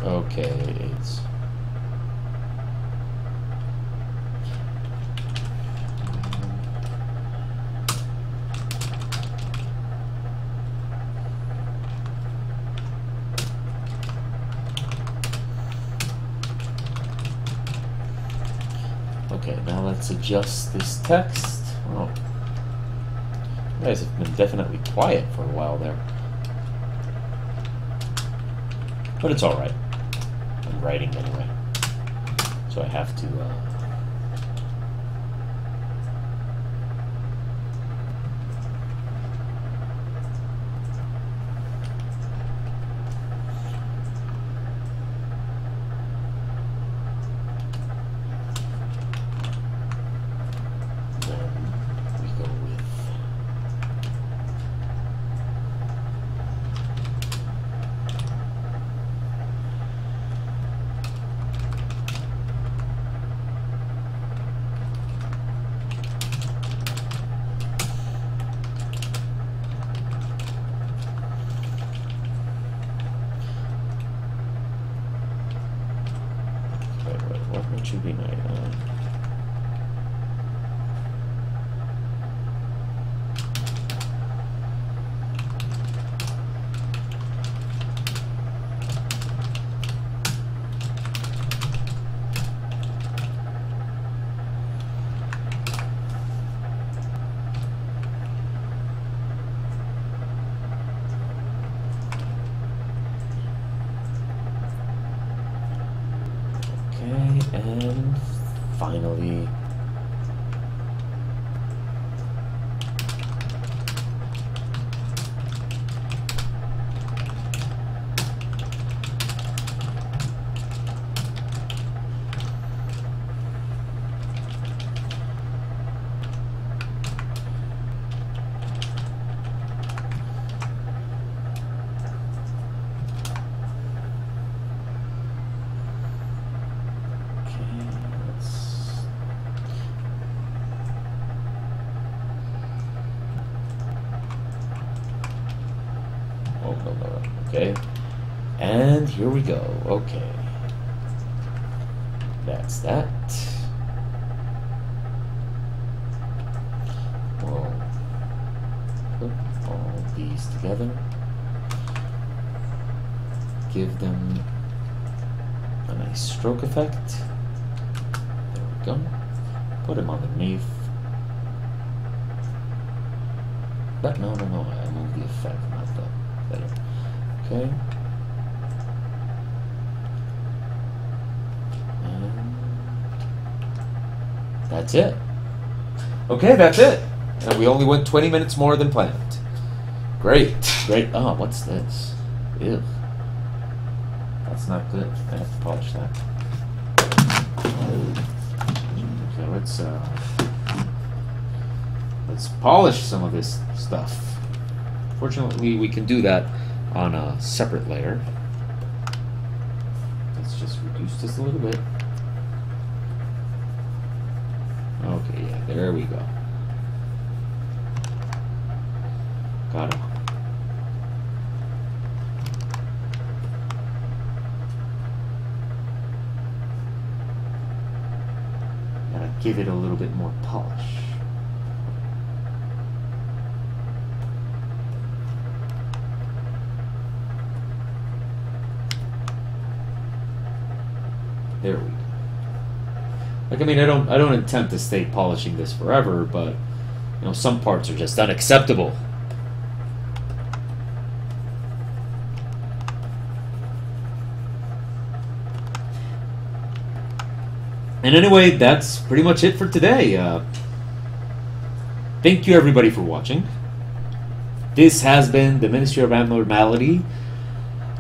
okay, it's... Okay, now let's adjust this text. Oh, you guys have been definitely quiet for a while there. But it's alright. I'm writing anyway. So I have to... What should be my... and finally, okay, and here we go. Okay, that's that. We'll put all these together, give them a nice stroke effect. There we go. Put them underneath. But no, I moved the effect, not the better. Okay. And that's it. Okay, that's it. And we only went 20 minutes more than planned. Great. Oh, what's this? Ew. That's not good. I have to polish that. Okay, let's polish some of this stuff. Fortunately, we can do that on a separate layer. Let's just reduce this a little bit. Okay, yeah, there we go. Got it. Gotta give it a little bit more polish. There we go. Like, I mean, I don't intend to stay polishing this forever, but you know, some parts are just unacceptable. And anyway, that's pretty much it for today. Thank you everybody for watching. This has been the Ministry of Abnormality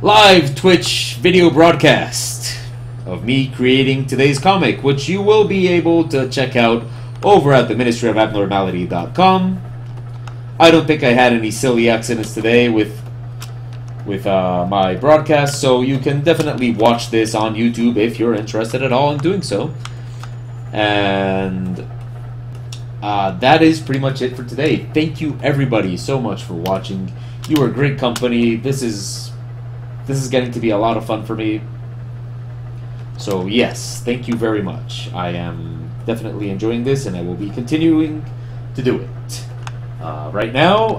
live Twitch video broadcast of me creating today's comic, which you will be able to check out over at the ministryofabnormality.com. I don't think I had any silly accidents today with my broadcast, so you can definitely watch this on YouTube if you're interested at all in doing so. And that is pretty much it for today. Thank you everybody so much for watching. You are great company. This is getting to be a lot of fun for me. So yes, thank you very much. I am definitely enjoying this, and I will be continuing to do it. Right now,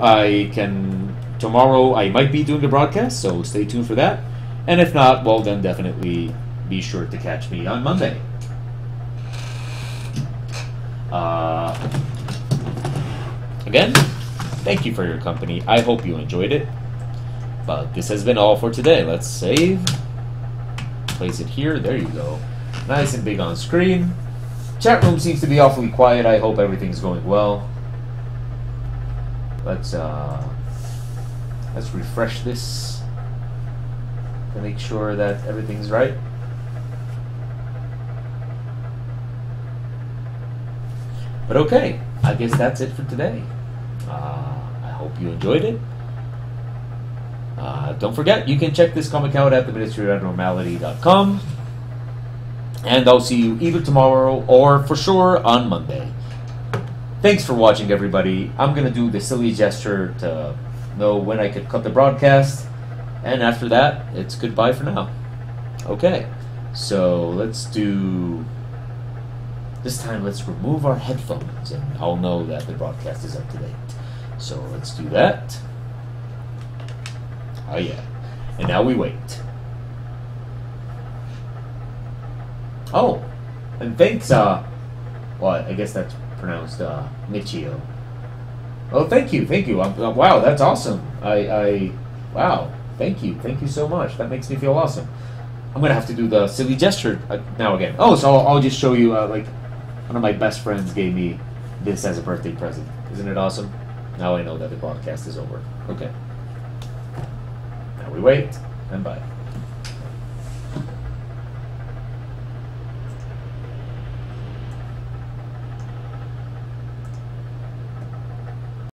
tomorrow I might be doing the broadcast, so stay tuned for that. And if not, well then definitely be sure to catch me on Monday. Again, thank you for your company. I hope you enjoyed it. But this has been all for today. Let's save. place it here. There you go. Nice and big on screen. Chat room seems to be awfully quiet. I hope everything's going well. Let's refresh this to make sure that everything's right. But okay, I guess that's it for today. I hope you enjoyed it. Don't forget, you can check this comic out at the Ministry of Abnormality.com. And I'll see you either tomorrow or for sure on Monday. Thanks for watching, everybody. I'm going to do the silly gesture to know when I could cut the broadcast. And after that, it's goodbye for now. Okay, so let's do... This time, let's remove our headphones, and I'll know that the broadcast is up to date. So let's do that. Oh yeah. And now we wait. Oh, and thanks, well, I guess that's pronounced, Michio. Oh, thank you. Wow, that's awesome. Wow, thank you so much. That makes me feel awesome. I'm gonna have to do the silly gesture now again. Oh, so I'll just show you, like, one of my best friends gave me this as a birthday present. Isn't it awesome? Now I know that the broadcast is over. Okay. Now we wait, and bye.